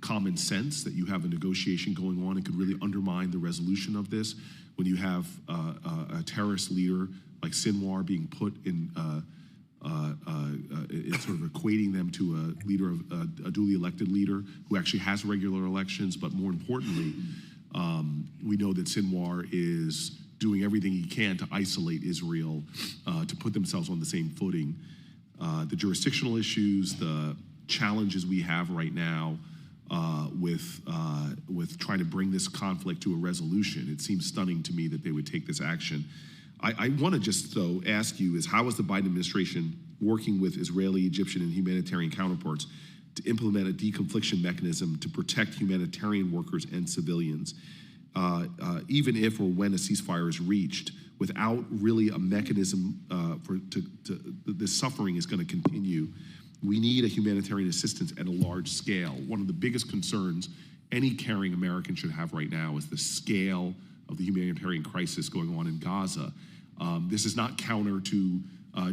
common sense that you have a negotiation going on. It could really undermine the resolution of this when you have a terrorist leader like Sinwar being put in, it's sort of equating them to a leader, a duly elected leader who actually has regular elections, but more importantly, we know that Sinwar is doing everything he can to isolate Israel, to put themselves on the same footing. The jurisdictional issues, the challenges we have right now with trying to bring this conflict to a resolution, it seems stunning to me that they would take this action. I want to just, though, ask you is how is the Biden administration working with Israeli, Egyptian, and humanitarian counterparts to implement a deconfliction mechanism to protect humanitarian workers and civilians, even if or when a ceasefire is reached, without really a mechanism the suffering is going to continue. We need a humanitarian assistance at a large scale. One of the biggest concerns any caring American should have right now is the scale of the humanitarian crisis going on in Gaza. This is not counter to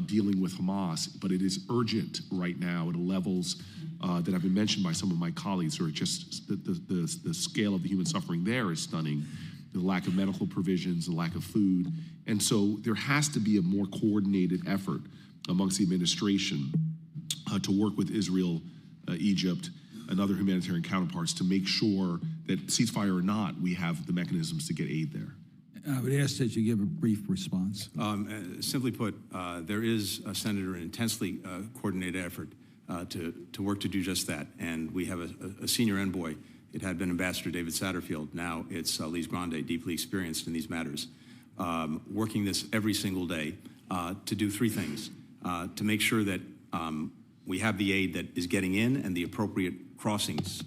dealing with Hamas, but it is urgent right now at levels that have been mentioned by some of my colleagues, or just the scale of the human suffering there is stunning. The lack of medical provisions, the lack of food. And so there has to be a more coordinated effort amongst the administration to work with Israel, Egypt, and other humanitarian counterparts to make sure that, ceasefire or not, we have the mechanisms to get aid there. I would ask that you give a brief response. Simply put, there is, Senator, an intensely coordinated effort to work to do just that. And we have a senior envoy. It had been Ambassador David Satterfield. Now it's Lise Grande, deeply experienced in these matters, working this every single day. to do three things. To make sure that we have the aid that is getting in and the appropriate crossings,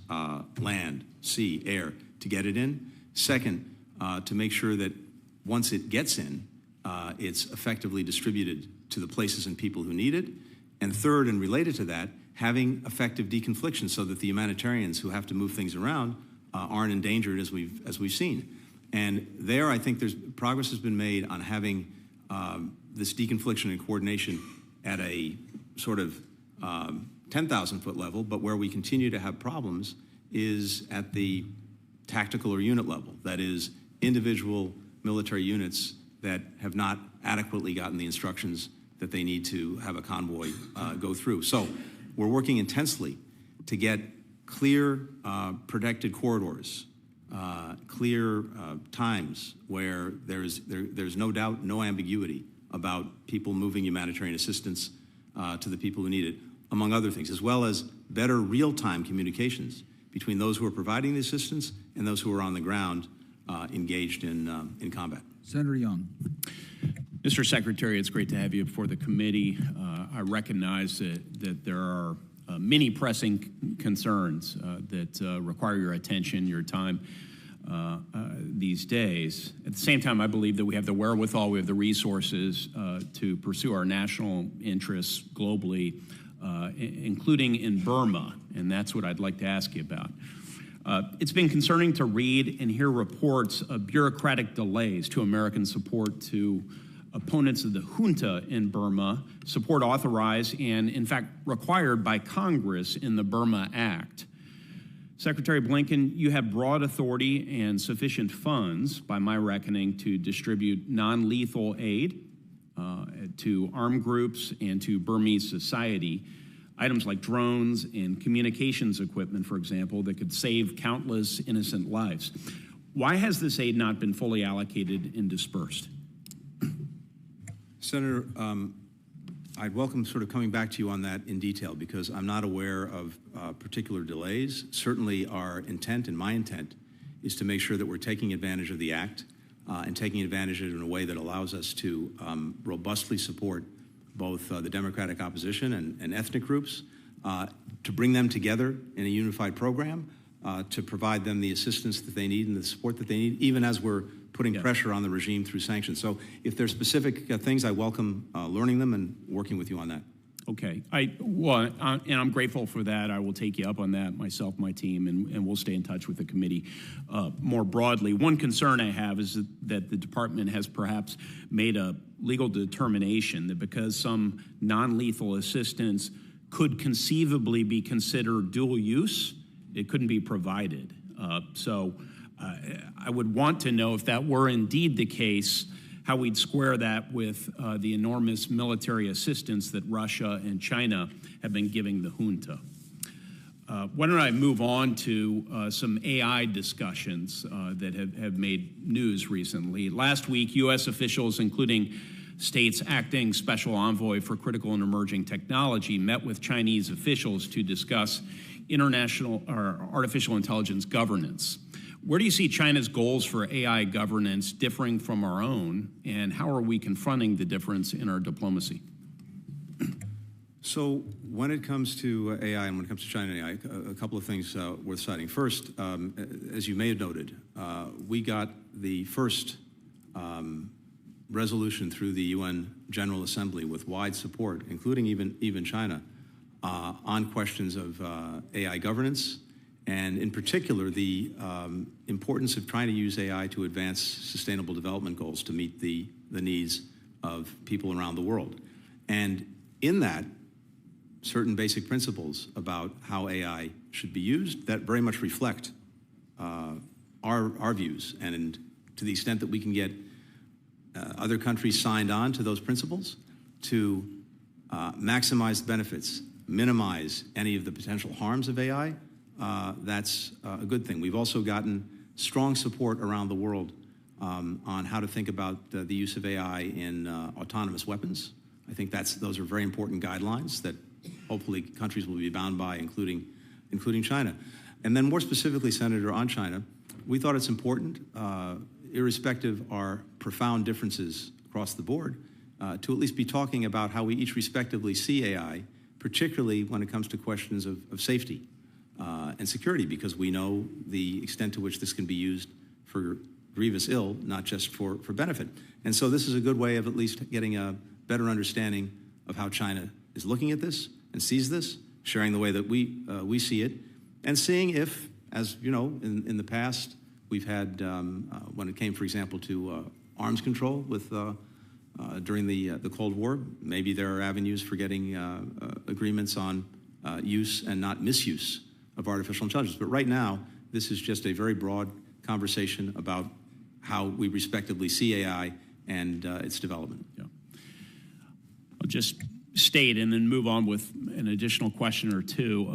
land, sea, air, to get it in. Second, to make sure that once it gets in, it's effectively distributed to the places and people who need it. And third, and related to that, having effective deconfliction so that the humanitarians who have to move things around aren't endangered as we've seen. And there, I think progress has been made on having this deconfliction and coordination at a sort of 10,000-foot level, but where we continue to have problems is at the tactical or unit level. That is, individual military units that have not adequately gotten the instructions that they need to have a convoy go through. So we're working intensely to get clear, protected corridors, clear times where there's no doubt, no ambiguity about people moving humanitarian assistance to the people who need it, among other things, as well as better real-time communications between those who are providing the assistance and those who are on the ground engaged in combat. Senator Young. Mr. Secretary, it's great to have you before the committee. I recognize that there are many pressing concerns that require your attention, your time these days. At the same time, I believe that we have the wherewithal, we have the resources to pursue our national interests globally, including in Burma, and that's what I'd like to ask you about. It's been concerning to read and hear reports of bureaucratic delays to American support to opponents of the junta in Burma, support authorized and, in fact, required by Congress in the Burma Act. Secretary Blinken, you have broad authority and sufficient funds, by my reckoning, to distribute non-lethal aid to armed groups and to Burmese society. Items like drones and communications equipment, for example, that could save countless innocent lives. Why has this aid not been fully allocated and dispersed? Senator, I'd welcome sort of coming back to you on that in detail because I'm not aware of particular delays. Certainly our intent and my intent is to make sure that we're taking advantage of the Act and taking advantage of it in a way that allows us to robustly support both the Democratic opposition and ethnic groups, to bring them together in a unified program, to provide them the assistance that they need and the support that they need, even as we're putting pressure on the regime through sanctions. So if there's specific things, I welcome learning them and working with you on that. Okay. And I'm grateful for that. I will take you up on that, myself, my team, and we'll stay in touch with the committee more broadly. One concern I have is that the department has perhaps made a legal determination that because some non-lethal assistance could conceivably be considered dual use, it couldn't be provided. I would want to know if that were indeed the case, how we'd square that with the enormous military assistance that Russia and China have been giving the junta. Why don't I move on to some AI discussions that have made news recently. Last week, U.S. officials, including states acting special envoy for critical and emerging technology, met with Chinese officials to discuss international or artificial intelligence governance. Where do you see China's goals for AI governance differing from our own, and how are we confronting the difference in our diplomacy? So when it comes to AI and when it comes to China and AI, a couple of things worth citing. First, as you may have noted, we got the first resolution through the UN General Assembly with wide support, including even China, on questions of AI governance, and in particular, the importance of trying to use AI to advance sustainable development goals to meet the needs of people around the world. And in that, certain basic principles about how AI should be used that very much reflect our views. And to the extent that we can get other countries signed on to those principles to maximize the benefits, minimize any of the potential harms of AI, that's a good thing. We've also gotten strong support around the world on how to think about the use of AI in autonomous weapons. I think those are very important guidelines that hopefully countries will be bound by, including China. And then more specifically, Senator, on China, we thought it's important, irrespective of our profound differences across the board, to at least be talking about how we each respectively see AI, particularly when it comes to questions of safety and security, because we know the extent to which this can be used for grievous ill, not just for benefit. And so this is a good way of at least getting a better understanding of how China is looking at this and sees this, sharing the way that we see it, and seeing if, as you know, in the past, we've had, when it came, for example, to arms control with during the Cold War, maybe there are avenues for getting agreements on use and not misuse of artificial intelligence. But right now, this is just a very broad conversation about how we respectively see AI and its development. Yeah. I'll just state and then move on with an additional question or two.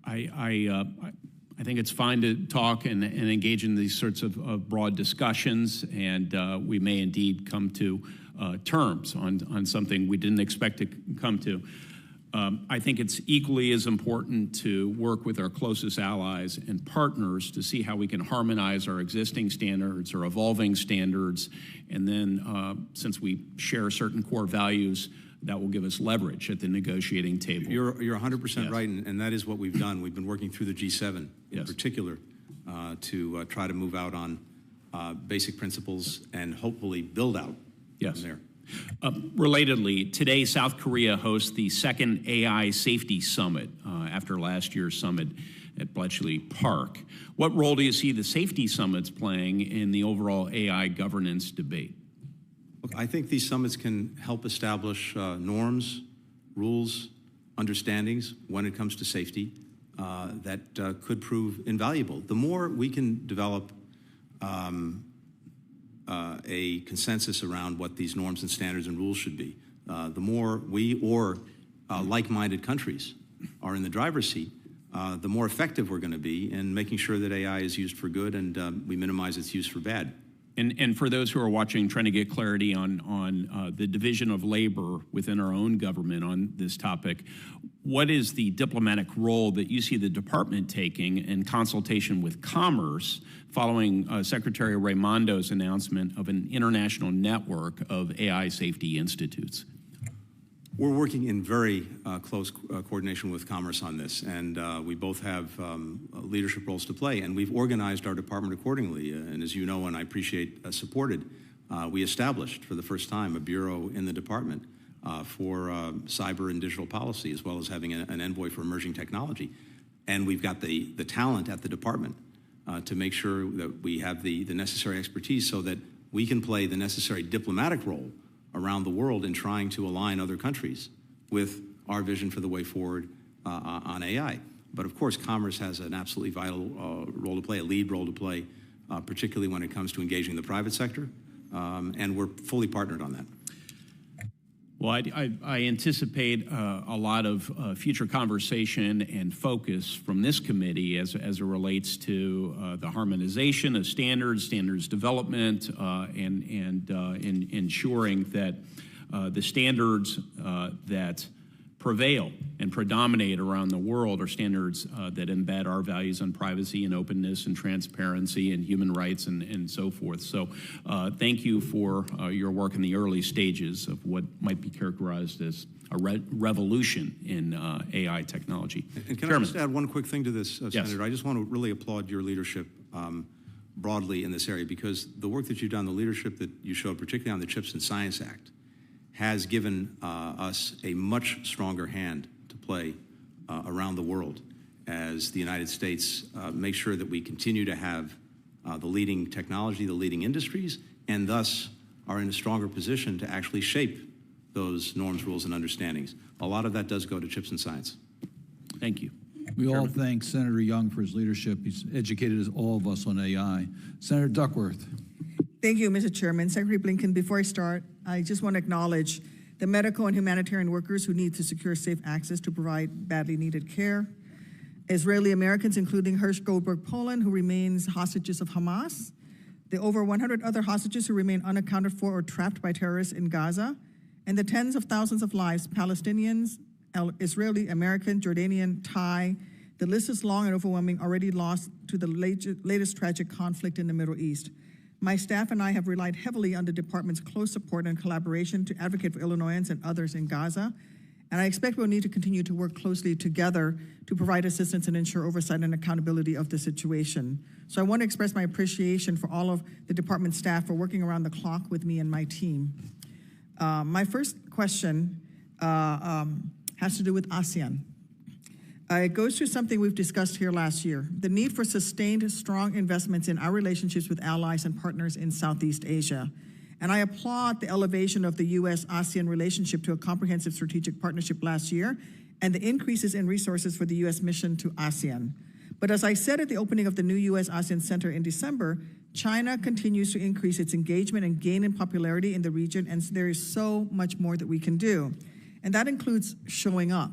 I think it's fine to talk and engage in these sorts of broad discussions, and we may indeed come to terms on something we didn't expect to come to. I think it's equally as important to work with our closest allies and partners to see how we can harmonize our existing standards or evolving standards, and then since we share certain core values, that will give us leverage at the negotiating table. You're 100% right, and that is what we've done. We've been working through the G7 in particular to try to move out on basic principles and hopefully build out from there. Relatedly, today South Korea hosts the second AI Safety Summit after last year's summit at Bletchley Park. What role do you see the safety summits playing in the overall AI governance debate? Look, I think these summits can help establish norms, rules, understandings when it comes to safety that could prove invaluable. The more we can develop a consensus around what these norms and standards and rules should be, the more we or like-minded countries are in the driver's seat, the more effective we're going to be in making sure that AI is used for good and we minimize its use for bad. And for those who are watching, trying to get clarity on the division of labor within our own government on this topic, what is the diplomatic role that you see the department taking in consultation with Commerce following Secretary Raimondo's announcement of an international network of AI safety institutes? We're working in very close coordination with Commerce on this, and we both have leadership roles to play, and we've organized our department accordingly. And as you know, and I appreciate supported, we established for the first time a bureau in the department for cyber and digital policy, as well as having an envoy for emerging technology. And we've got the talent at the department to make sure that we have the necessary expertise so that we can play the necessary diplomatic role around the world in trying to align other countries with our vision for the way forward on AI. But of course, Commerce has an absolutely vital role to play, a lead role to play, particularly when it comes to engaging the private sector, and we're fully partnered on that. Well, I anticipate a lot of future conversation and focus from this committee as it relates to the harmonization of standards development, and ensuring that the standards that prevail and predominate around the world are standards that embed our values on privacy and openness and transparency and human rights and so forth. So thank you for your work in the early stages of what might be characterized as a revolution in AI technology. And can I just add one quick thing to this, Senator? I just want to really applaud your leadership broadly in this area, because the work that you've done, the leadership that you showed, particularly on the CHIPS and Science Act, has given us a much stronger hand to play around the world as the United States make sure that we continue to have the leading technology, the leading industries, and thus are in a stronger position to actually shape those norms, rules, and understandings. A lot of that does go to CHIPS and Science. Thank you. We all thank Senator Young for his leadership. He's educated all of us on AI. Senator Duckworth. Thank you, Mr. Chairman. Secretary Blinken, before I start, I just want to acknowledge the medical and humanitarian workers who need to secure safe access to provide badly needed care. Israeli Americans, including Hirsch Goldberg Poland, who remains hostages of Hamas. The over 100 other hostages who remain unaccounted for or trapped by terrorists in Gaza. And the tens of thousands of lives, Palestinians, Israeli, American, Jordanian, Thai. The list is long and overwhelming, already lost to the latest tragic conflict in the Middle East. My staff and I have relied heavily on the department's close support and collaboration to advocate for Illinoisans and others in Gaza, and I expect we'll need to continue to work closely together to provide assistance and ensure oversight and accountability of the situation. So I want to express my appreciation for all of the department staff for working around the clock with me and my team. My first question has to do with ASEAN. It goes to something we've discussed here last year, the need for sustained, strong investments in our relationships with allies and partners in Southeast Asia. And I applaud the elevation of the U.S.-ASEAN relationship to a comprehensive strategic partnership last year and the increases in resources for the U.S. mission to ASEAN. But as I said at the opening of the new U.S.-ASEAN Center in December, China continues to increase its engagement and gain in popularity in the region, and there is so much more that we can do. And that includes showing up.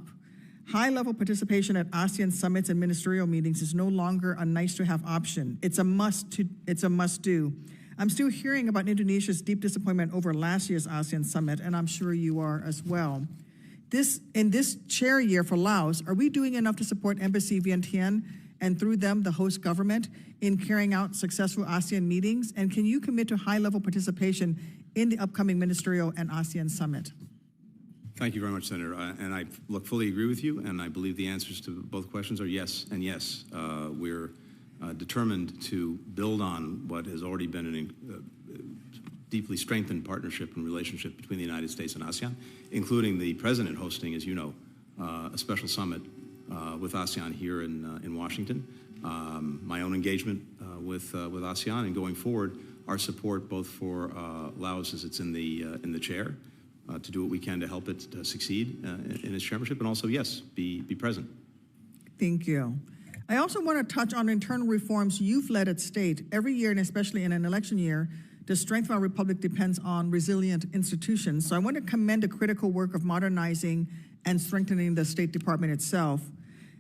High-level participation at ASEAN summits and ministerial meetings is no longer a nice-to-have option. It's a must-do. I'm still hearing about Indonesia's deep disappointment over last year's ASEAN summit, and I'm sure you are as well. In this chair year for Laos, are we doing enough to support Embassy Vientiane and through them the host government in carrying out successful ASEAN meetings? And can you commit to high-level participation in the upcoming ministerial and ASEAN summit? Thank you very much, Senator. And I fully agree with you, and I believe the answers to both questions are yes and yes. We're determined to build on what has already been a deeply strengthened partnership and relationship between the United States and ASEAN, including the President hosting, as you know, a special summit with ASEAN here in Washington. My own engagement with ASEAN, and going forward, our support both for Laos as it's in the chair, to do what we can to help it succeed in its chairmanship, and also, yes, be present. Thank you. I also want to touch on internal reforms you've led at state. Every year, and especially in an election year, the strength of our republic depends on resilient institutions. So I want to commend the critical work of modernizing and strengthening the State Department itself.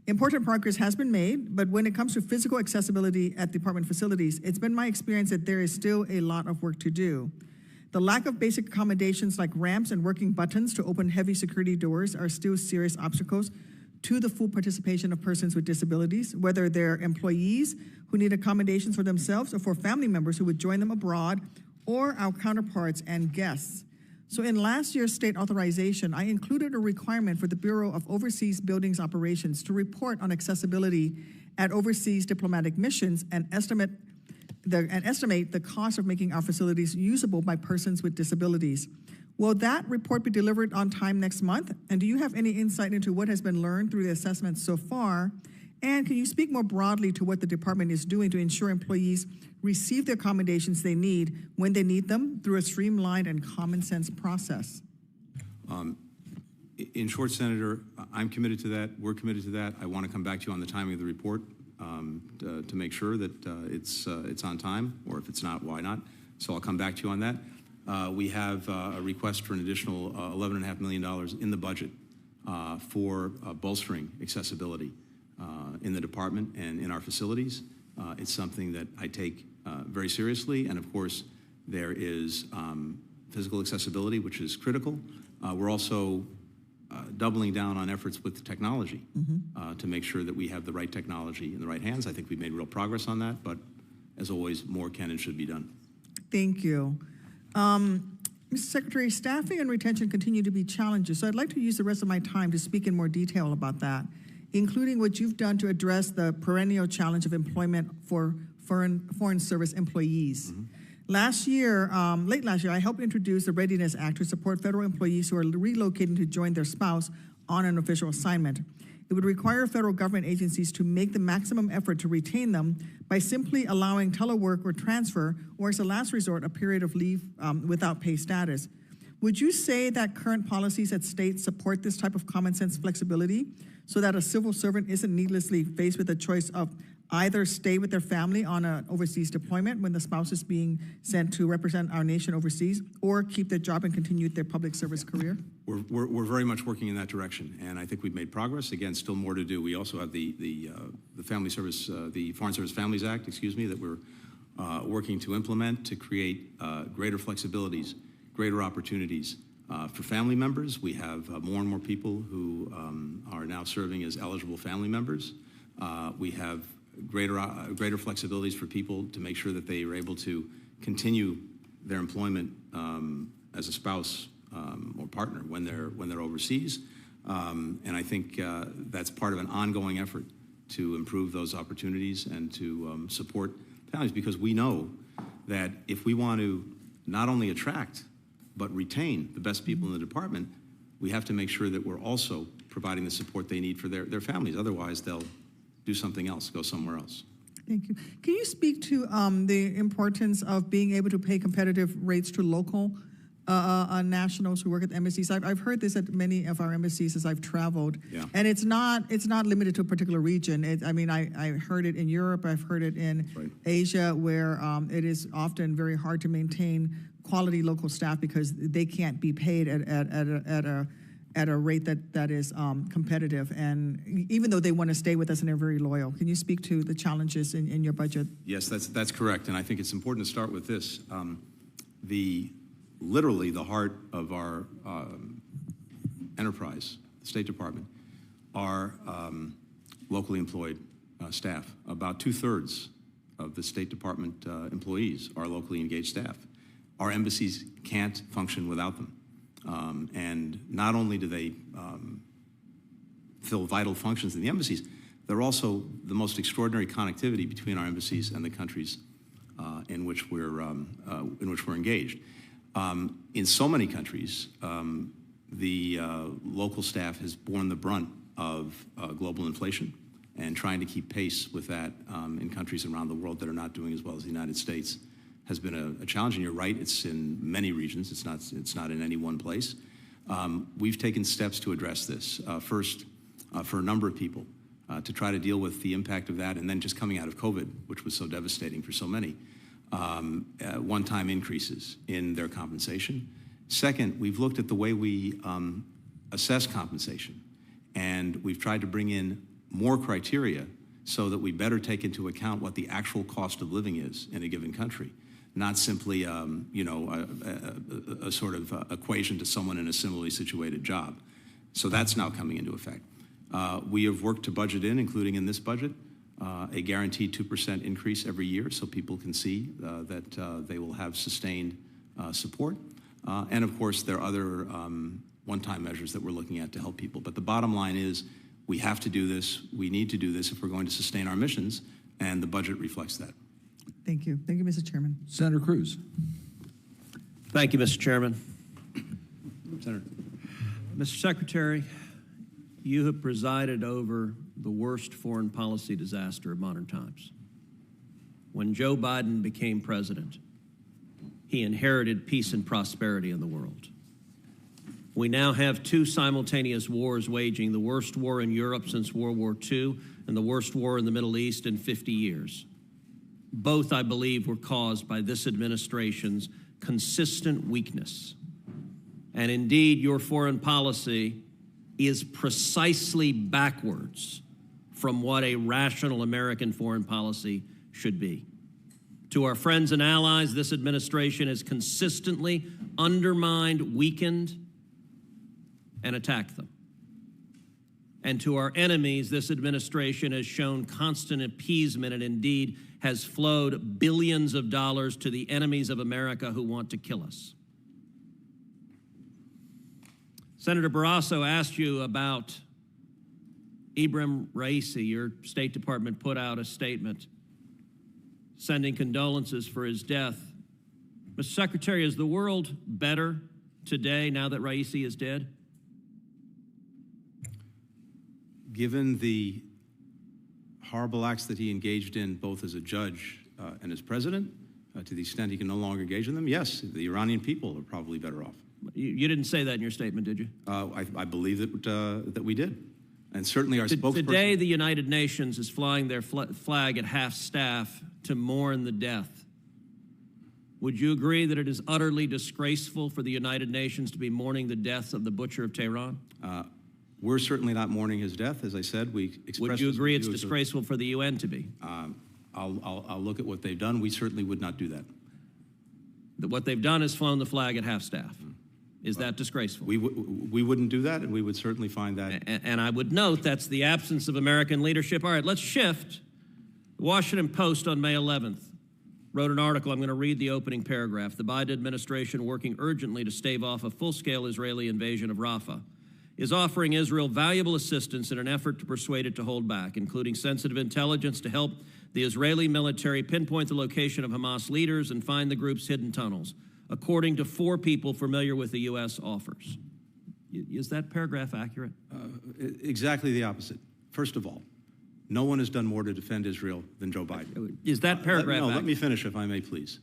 Important progress has been made, but when it comes to physical accessibility at department facilities, it's been my experience that there is still a lot of work to do. The lack of basic accommodations like ramps and working buttons to open heavy security doors are still serious obstacles to the full participation of persons with disabilities, whether they're employees who need accommodations for themselves or for family members who would join them abroad, or our counterparts and guests. So in last year's state authorization, I included a requirement for the Bureau of Overseas Buildings Operations to report on accessibility at overseas diplomatic missions and estimate the cost of making our facilities usable by persons with disabilities. Will that report be delivered on time next month? And do you have any insight into what has been learned through the assessment so far? And can you speak more broadly to what the department is doing to ensure employees receive the accommodations they need when they need them through a streamlined and common sense process? In short, Senator, I'm committed to that. We're committed to that. I want to come back to you on the timing of the report to make sure that it's on time, or if it's not, why not? So I'll come back to you on that. We have a request for an additional $11.5 million in the budget for bolstering accessibility in the department and in our facilities. It's something that I take very seriously, and of course, there is physical accessibility, which is critical. We're also doubling down on efforts with technology to make sure that we have the right technology in the right hands. I think we've made real progress on that, but as always, more can and should be done. Thank you. Mr. Secretary, staffing and retention continue to be challenges, so I'd like to use the rest of my time to speak in more detail about that, including what you've done to address the perennial challenge of employment for foreign service employees. Last year, late last year, I helped introduce the Readiness Act to support federal employees who are relocating to join their spouse on an official assignment. It would require federal government agencies to make the maximum effort to retain them by simply allowing telework or transfer, or as a last resort, a period of leave without pay status. Would you say that current policies at state support this type of common sense flexibility so that a civil servant isn't needlessly faced with a choice of either stay with their family on an overseas deployment when the spouse is being sent to represent our nation overseas, or keep their job and continue their public service career? We're very much working in that direction, and I think we've made progress. Again, still more to do. We also have the Family Service, the Foreign Service Families Act, that we're working to implement to create greater flexibilities, greater opportunities for family members. We have more and more people who are now serving as eligible family members. We have greater flexibilities for people to make sure that they are able to continue their employment as a spouse or partner when they're overseas. And I think that's part of an ongoing effort to improve those opportunities and to support families, because we know that if we want to not only attract but retain the best people in the department, we have to make sure that we're also providing the support they need for their families. Otherwise, they'll do something else, go somewhere else. Thank you. Can you speak to the importance of being able to pay competitive rates to local nationals who work at the embassies? I've heard this at many of our embassies as I've traveled, and it's not limited to a particular region. I heard it in Europe. I've heard it in Asia, where it is often very hard to maintain quality local staff because they can't be paid at a rate that is competitive, and even though they want to stay with us and they're very loyal. Can you speak to the challenges in your budget? Yes, that's correct, and I think it's important to start with this. Literally the heart of our enterprise, the State Department, are locally employed staff. About 2/3 of the State Department employees are locally engaged staff. Our embassies can't function without them. And not only do they fill vital functions in the embassies, they're also the most extraordinary connectivity between our embassies and the countries in which we're engaged. In so many countries, the local staff has borne the brunt of global inflation and trying to keep pace with that in countries around the world that are not doing as well as the United States has been a challenge. And you're right, it's in many regions. It's not in any one place. We've taken steps to address this. First, for a number of people, to try to deal with the impact of that, and then just coming out of COVID, which was so devastating for so many, one-time increases in their compensation. Second, we've looked at the way we assess compensation, and we've tried to bring in more criteria so that we better take into account what the actual cost of living is in a given country, not simply a sort of equation to someone in a similarly situated job. So that's now coming into effect. We have worked to budget in, including in this budget, a guaranteed 2% increase every year so people can see that they will have sustained support. And of course, there are other one-time measures that we're looking at to help people. But the bottom line is we have to do this. We need to do this if we're going to sustain our missions, and the budget reflects that. Thank you. Thank you, Mr. Chairman. Senator Cruz. Thank you, Mr. Chairman. Senator. Mr. Secretary, you have presided over the worst foreign policy disaster of modern times. When Joe Biden became president, he inherited peace and prosperity in the world. We now have two simultaneous wars waging, the worst war in Europe since World War II and the worst war in the Middle East in 50 years. Both, I believe, were caused by this administration's consistent weakness. And indeed, your foreign policy is precisely backwards from what a rational American foreign policy should be. To our friends and allies, this administration has consistently undermined, weakened, and attacked them. And to our enemies, this administration has shown constant appeasement and indeed has flowed billions of dollars to the enemies of America who want to kill us. Senator Barrasso asked you about Ibrahim Raisi. Your State Department put out a statement sending condolences for his death. Mr. Secretary, is the world better today now that Raisi is dead? Given the horrible acts that he engaged in both as a judge and as president, to the extent he can no longer engage in them, yes, the Iranian people are probably better off. You didn't say that in your statement, did you? I believe that we did. And certainly our spokesperson... Today, the United Nations is flying their flag at half-staff to mourn the death. Would you agree that it is utterly disgraceful for the United Nations to be mourning the death of the butcher of Tehran? We're certainly not mourning his death. As I said, we expressed... Would you agree it's disgraceful for the UN to be? I'll look at what they've done. We certainly would not do that. What they've done is flown the flag at half-staff. Is that disgraceful? We wouldn't do that, and we would certainly find that... And I would note that's the absence of American leadership. All right, let's shift. The Washington Post on May 11th wrote an article. I'm going to read the opening paragraph. The Biden administration, working urgently to stave off a full-scale Israeli invasion of Rafah, is offering Israel valuable assistance in an effort to persuade it to hold back, including sensitive intelligence to help the Israeli military pinpoint the location of Hamas leaders and find the group's hidden tunnels, according to 4 people familiar with the U.S. offers. Is that paragraph accurate? Exactly the opposite. First of all, no one has done more to defend Israel than Joe Biden. Is that paragraph let me finish, if I may, please.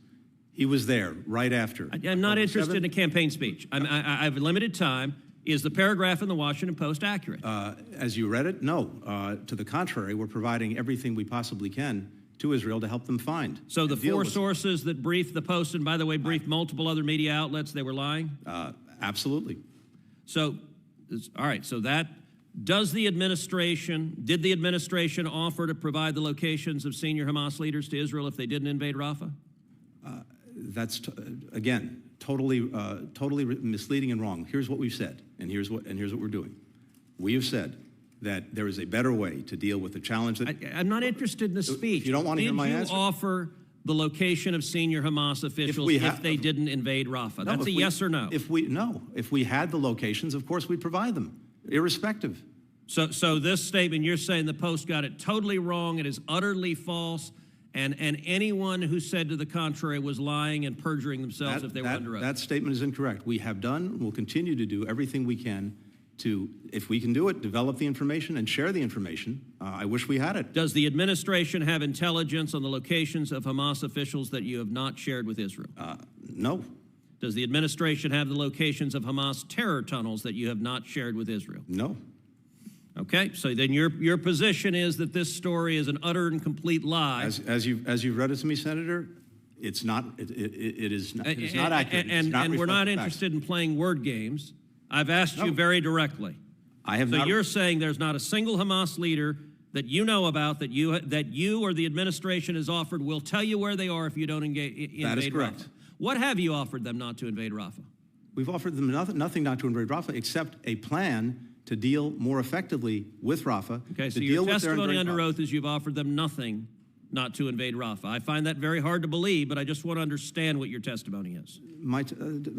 He was there right after. I'm not interested in a campaign speech. I have limited time. Is the paragraph in the Washington Post accurate? As you read it, no. To the contrary, we're providing everything we possibly can to Israel to help them find. So the 4 sources that briefed the Post, and by the way, briefed multiple other media outlets, they were lying? Absolutely. So, all right, so that, did the administration offer to provide the locations of senior Hamas leaders to Israel if they didn't invade Rafah? That's, again, totally misleading and wrong. Here's what we've said, and here's what we're doing. We have said that there is a better way to deal with the challenge that... I'm not interested in the speech. You don't want to hear my answer? Did you offer the location of senior Hamas officials if they didn't invade Rafah? That's a yes or no. If we had the locations, of course we'd provide them, irrespective. So this statement, you're saying the Post got it totally wrong, it is utterly false, and anyone who said to the contrary was lying and perjuring themselves if they were under oath. That statement is incorrect. We have done and will continue to do everything we can to, if we can do it, develop the information and share the information. I wish we had it. Does the administration have intelligence on the locations of Hamas officials that you have not shared with Israel? No. Does the administration have the locations of Hamas terror tunnels that you have not shared with Israel? No. Okay, so then your position is that this story is an utter and complete lie. As you've read it to me, Senator, it's not. It is not accurate. And we're not interested in playing word games. I've asked you very directly. I have not. So you're saying there's not a single Hamas leader that you know about that you or the administration has offered will tell you where they are if you don't invade That is correct. Rafah. What have you offered them not to invade Rafah? We've offered them nothing not to invade Rafah except a plan to deal more effectively with Rafah. Okay, so your testimony under oath is you've offered them nothing not to invade Rafah. I find that very hard to believe, but I just want to understand what your testimony is.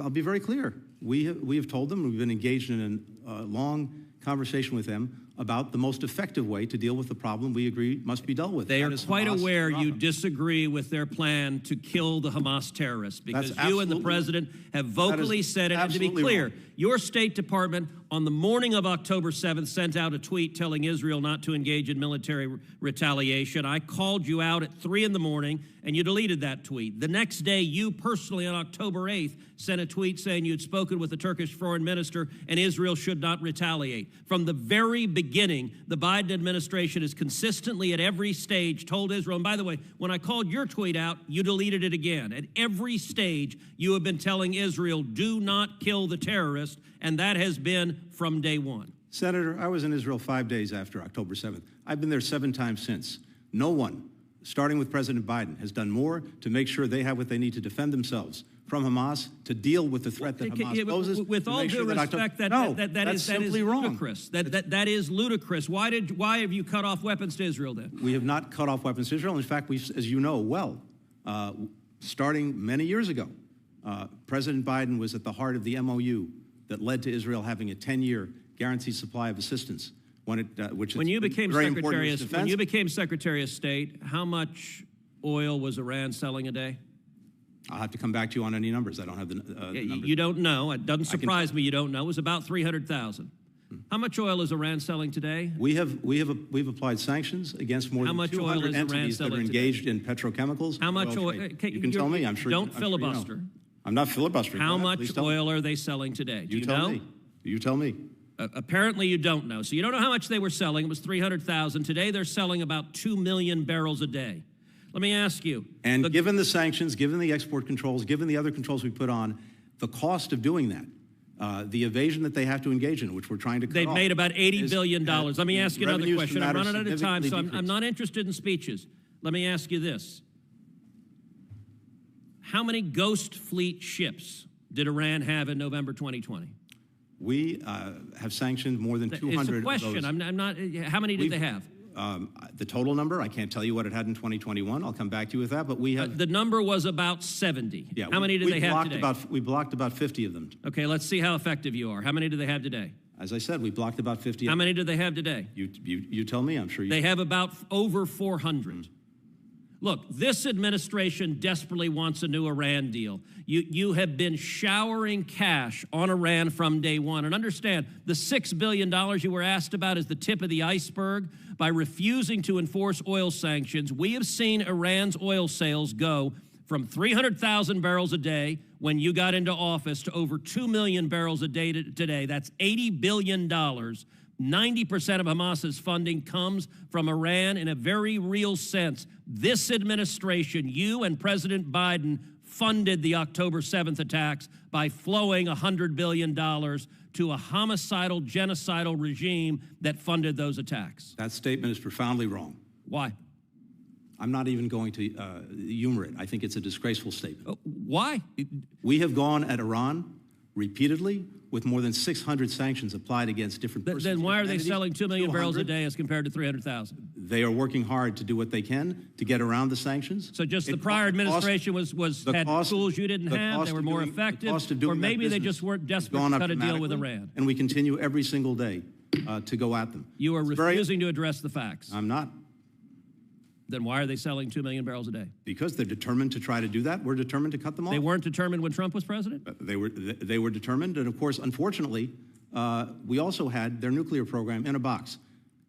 I'll be very clear. We have told them, we've been engaged in a long conversation with them about the most effective way to deal with the problem we agree must be dealt with. They are quite aware you disagree with their plan to kill the Hamas terrorists because you and the president have vocally said it. And to be clear, your State Department on the morning of October 7th sent out a tweet telling Israel not to engage in military retaliation. I called you out at 3 in the morning and you deleted that tweet. The next day, you personally on October 8th sent a tweet saying you had spoken with the Turkish foreign minister and Israel should not retaliate. From the very beginning, the Biden administration has consistently at every stage told Israel, and by the way, when I called your tweet out, you deleted it again. At every stage, you have been telling Israel, do not kill the terrorists, and that has been from day one. Senator, I was in Israel 5 days after October 7th. I've been there 7 times since. No one, starting with President Biden, has done more to make sure they have what they need to defend themselves from Hamas, to deal with the threat that Hamas poses. With all due respect, that is ludicrous. That is ludicrous. Why have you cut off weapons to Israel then? We have not cut off weapons to Israel. In fact, as you know well, starting many years ago, President Biden was at the heart of the MOU that led to Israel having a 10-year guaranteed supply of assistance. When you became Secretary of State, how much oil was Iran selling a day? I'll have to come back to you on any numbers. I don't have the numbers. You don't know. It doesn't surprise me you don't know. It was about 300,000. How much oil is Iran selling today? We've applied sanctions against more than 200 entities that are engaged in petrochemicals. How much oil? You can tell me. I'm sure. Don't filibuster. You know. I'm not filibustering. How much oil are they selling today? Do you know? You tell me. Apparently you don't know. So you don't know how much they were selling. It was 300,000. Today they're selling about 2 million barrels a day. Let me ask you. And given the sanctions, given the export controls, given the other controls we put on, the cost of doing that, the evasion that they have to engage in, which we're trying to cut They've off, made about $80 billion. Let me ask you another question. I'm running out of time, so I'm not interested in speeches. Let me ask you this. How many Ghost Fleet ships did Iran have in November 2020? We have sanctioned more than 200 It's a question. of those. I'm not. How many did they have? The total number, I can't tell you what it had in 2021. I'll come back to you with that, but we had... The number was about 70. Yeah, how many do they have today? We blocked about 50 of them. Okay, let's see how effective you are. How many do they have today? As I said, we blocked about 50 of How them. many do they have today? You tell me, I'm sure you... They have about over 400. Look, this administration desperately wants a new Iran deal. You have been showering cash on Iran from day one. And understand, the $6 billion you were asked about is the tip of the iceberg. By refusing to enforce oil sanctions, we have seen Iran's oil sales go from 300,000 barrels a day when you got into office to over 2 million barrels a day today. That's $80 billion. 90% of Hamas's funding comes from Iran in a very real sense. This administration, you and President Biden, funded the October 7th attacks by flowing $100 billion to a homicidal, genocidal regime that funded those attacks. That statement is profoundly wrong. Why? I'm not even going to humor it. I think it's a disgraceful statement. Why? We have gone at Iran repeatedly with more than 600 sanctions applied against different persons. Then why are they entities, selling 2 million barrels a 200. day as compared to 300,000? They are working hard to do what they can to get around the sanctions. So just the prior administration had tools you didn't have, they were more effective, or maybe they just weren't desperate to cut a deal with Iran. And we continue every single day to go at them. You are refusing to address the facts. I'm not. Then why are they selling 2 million barrels a day? Because they're determined to try to do that. We're determined to cut them off. They weren't determined when Trump was president? They were determined, and of course, unfortunately, we also had their nuclear program in a box.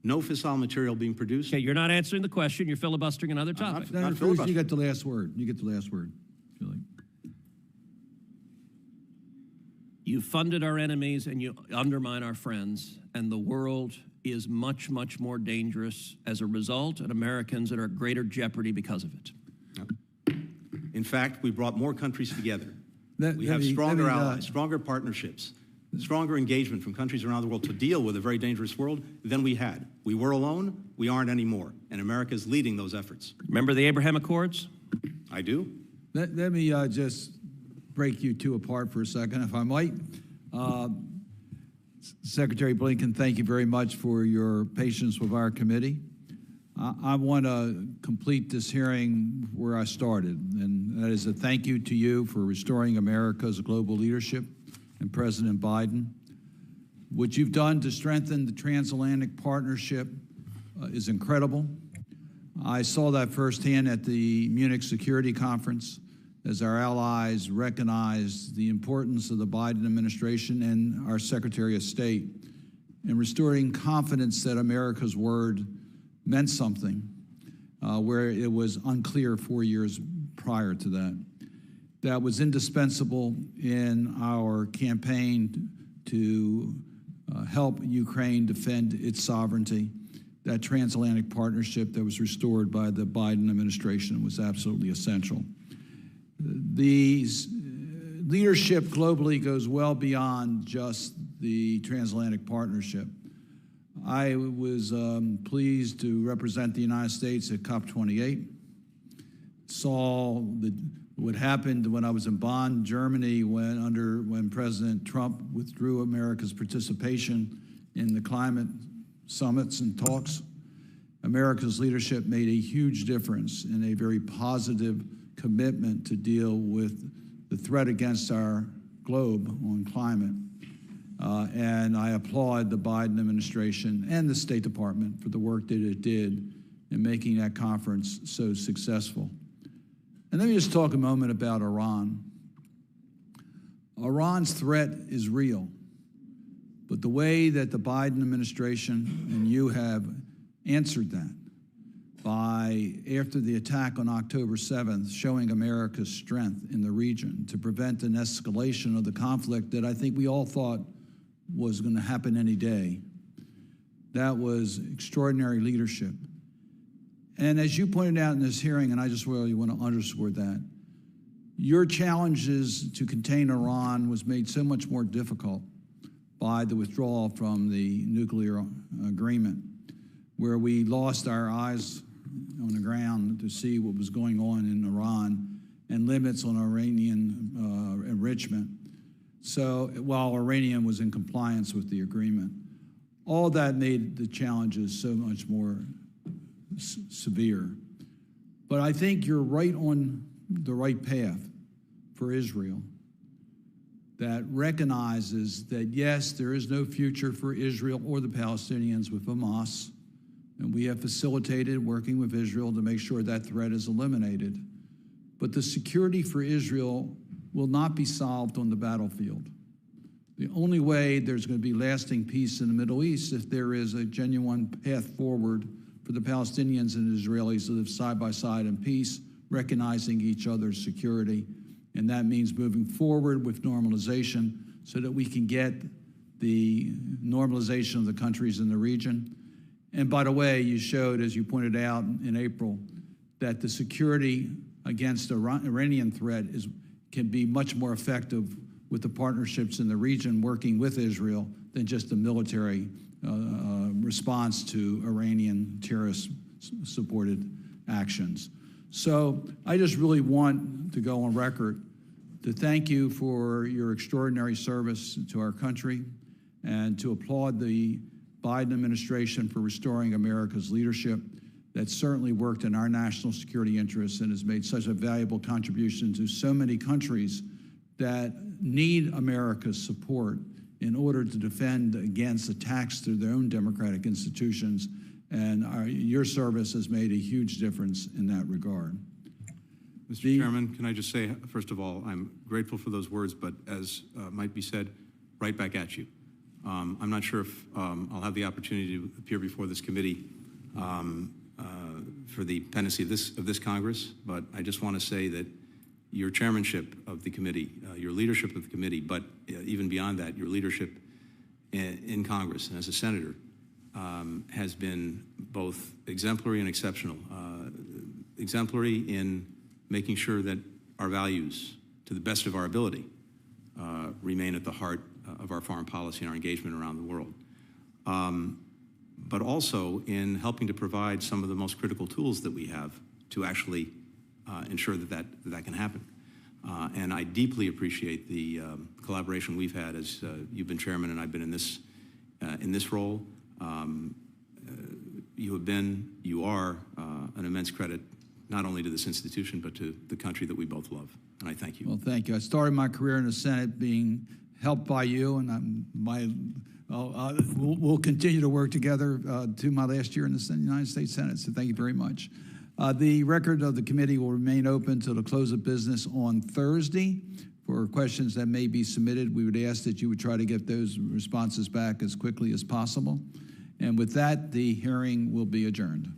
No fissile material being produced. Okay, you're not answering the question. You're filibustering another topic. Senator Cruz, you get the last word. You get the last word. You funded our enemies and you undermine our friends, and the world is much, much more dangerous as a result, and Americans are at greater jeopardy because of it. In fact, we brought more countries together. We have stronger allies, stronger partnerships, stronger engagement from countries around the world to deal with a very dangerous world than we had. We were alone, we aren't anymore, and America is leading those efforts. Remember the Abraham Accords? I do. Let me just break you two apart for a second, if I might. Secretary Blinken, thank you very much for your patience with our committee. I want to complete this hearing where I started, and that is a thank you to you for restoring America's global leadership and President Biden. What you've done to strengthen the transatlantic partnership is incredible. I saw that firsthand at the Munich Security Conference as our allies recognized the importance of the Biden administration and our Secretary of State in restoring confidence that America's word meant something, where it was unclear 4 years prior to that. That was indispensable in our campaign to help Ukraine defend its sovereignty. That transatlantic partnership that was restored by the Biden administration was absolutely essential. The leadership globally goes well beyond just the transatlantic partnership. I was pleased to represent the United States at COP28, saw what happened when I was in Bonn, Germany, when President Trump withdrew America's participation in the climate summits and talks. America's leadership made a huge difference in a very positive commitment to deal with the threat against our globe on climate. And I applaud the Biden administration and the State Department for the work that it did in making that conference so successful. And let me just talk a moment about Iran. Iran's threat is real, but the way that the Biden administration and you have answered that by, after the attack on October 7th, showing America's strength in the region to prevent an escalation of the conflict that I think we all thought was going to happen any day. That was extraordinary leadership. And as you pointed out in this hearing, and I just really want to underscore that, your challenges to contain Iran was made so much more difficult by the withdrawal from the nuclear agreement, where we lost our eyes on the ground to see what was going on in Iran and limits on Iranian enrichment. So while Iranian was in compliance with the agreement, all that made the challenges so much more severe. But I think you're right on the right path for Israel that recognizes that, yes, there is no future for Israel or the Palestinians with Hamas, and we have facilitated working with Israel to make sure that threat is eliminated. But the security for Israel will not be solved on the battlefield. The only way there's going to be lasting peace in the Middle East if there is a genuine path forward for the Palestinians and Israelis to live side by side in peace, recognizing each other's security. And that means moving forward with normalization so that we can get the normalization of the countries in the region. And by the way, you showed, as you pointed out in April, that the security against the Iranian threat can be much more effective with the partnerships in the region working with Israel than just a military response to Iranian terrorist-supported actions. So I just really want to go on record to thank you for your extraordinary service to our country and to applaud the Biden administration for restoring America's leadership that certainly worked in our national security interests and has made such a valuable contribution to so many countries that need America's support in order to defend against attacks through their own democratic institutions. And your service has made a huge difference in that regard. Mr. Chairman, can I just say, first of all, I'm grateful for those words, but as might be said, right back at you. I'm not sure if I'll have the opportunity to appear before this committee for the pendency of this Congress, but I just want to say that your chairmanship of the committee, your leadership of the committee, but even beyond that, your leadership in Congress and as a senator has been both exemplary and exceptional. Exemplary in making sure that our values, to the best of our ability, remain at the heart of our foreign policy and our engagement around the world. But also in helping to provide some of the most critical tools that we have to actually ensure that can happen. And I deeply appreciate the collaboration we've had as you've been chairman and I've been in this role. You are an immense credit not only to this institution, but to the country that we both love. And I thank you. Well, thank you. I started my career in the Senate being helped by you, and we'll continue to work together to my last year in the United States Senate, so thank you very much. The record of the committee will remain open till the close of business on Thursday. For questions that may be submitted, we would ask that you would try to get those responses back as quickly as possible. And with that, the hearing will be adjourned.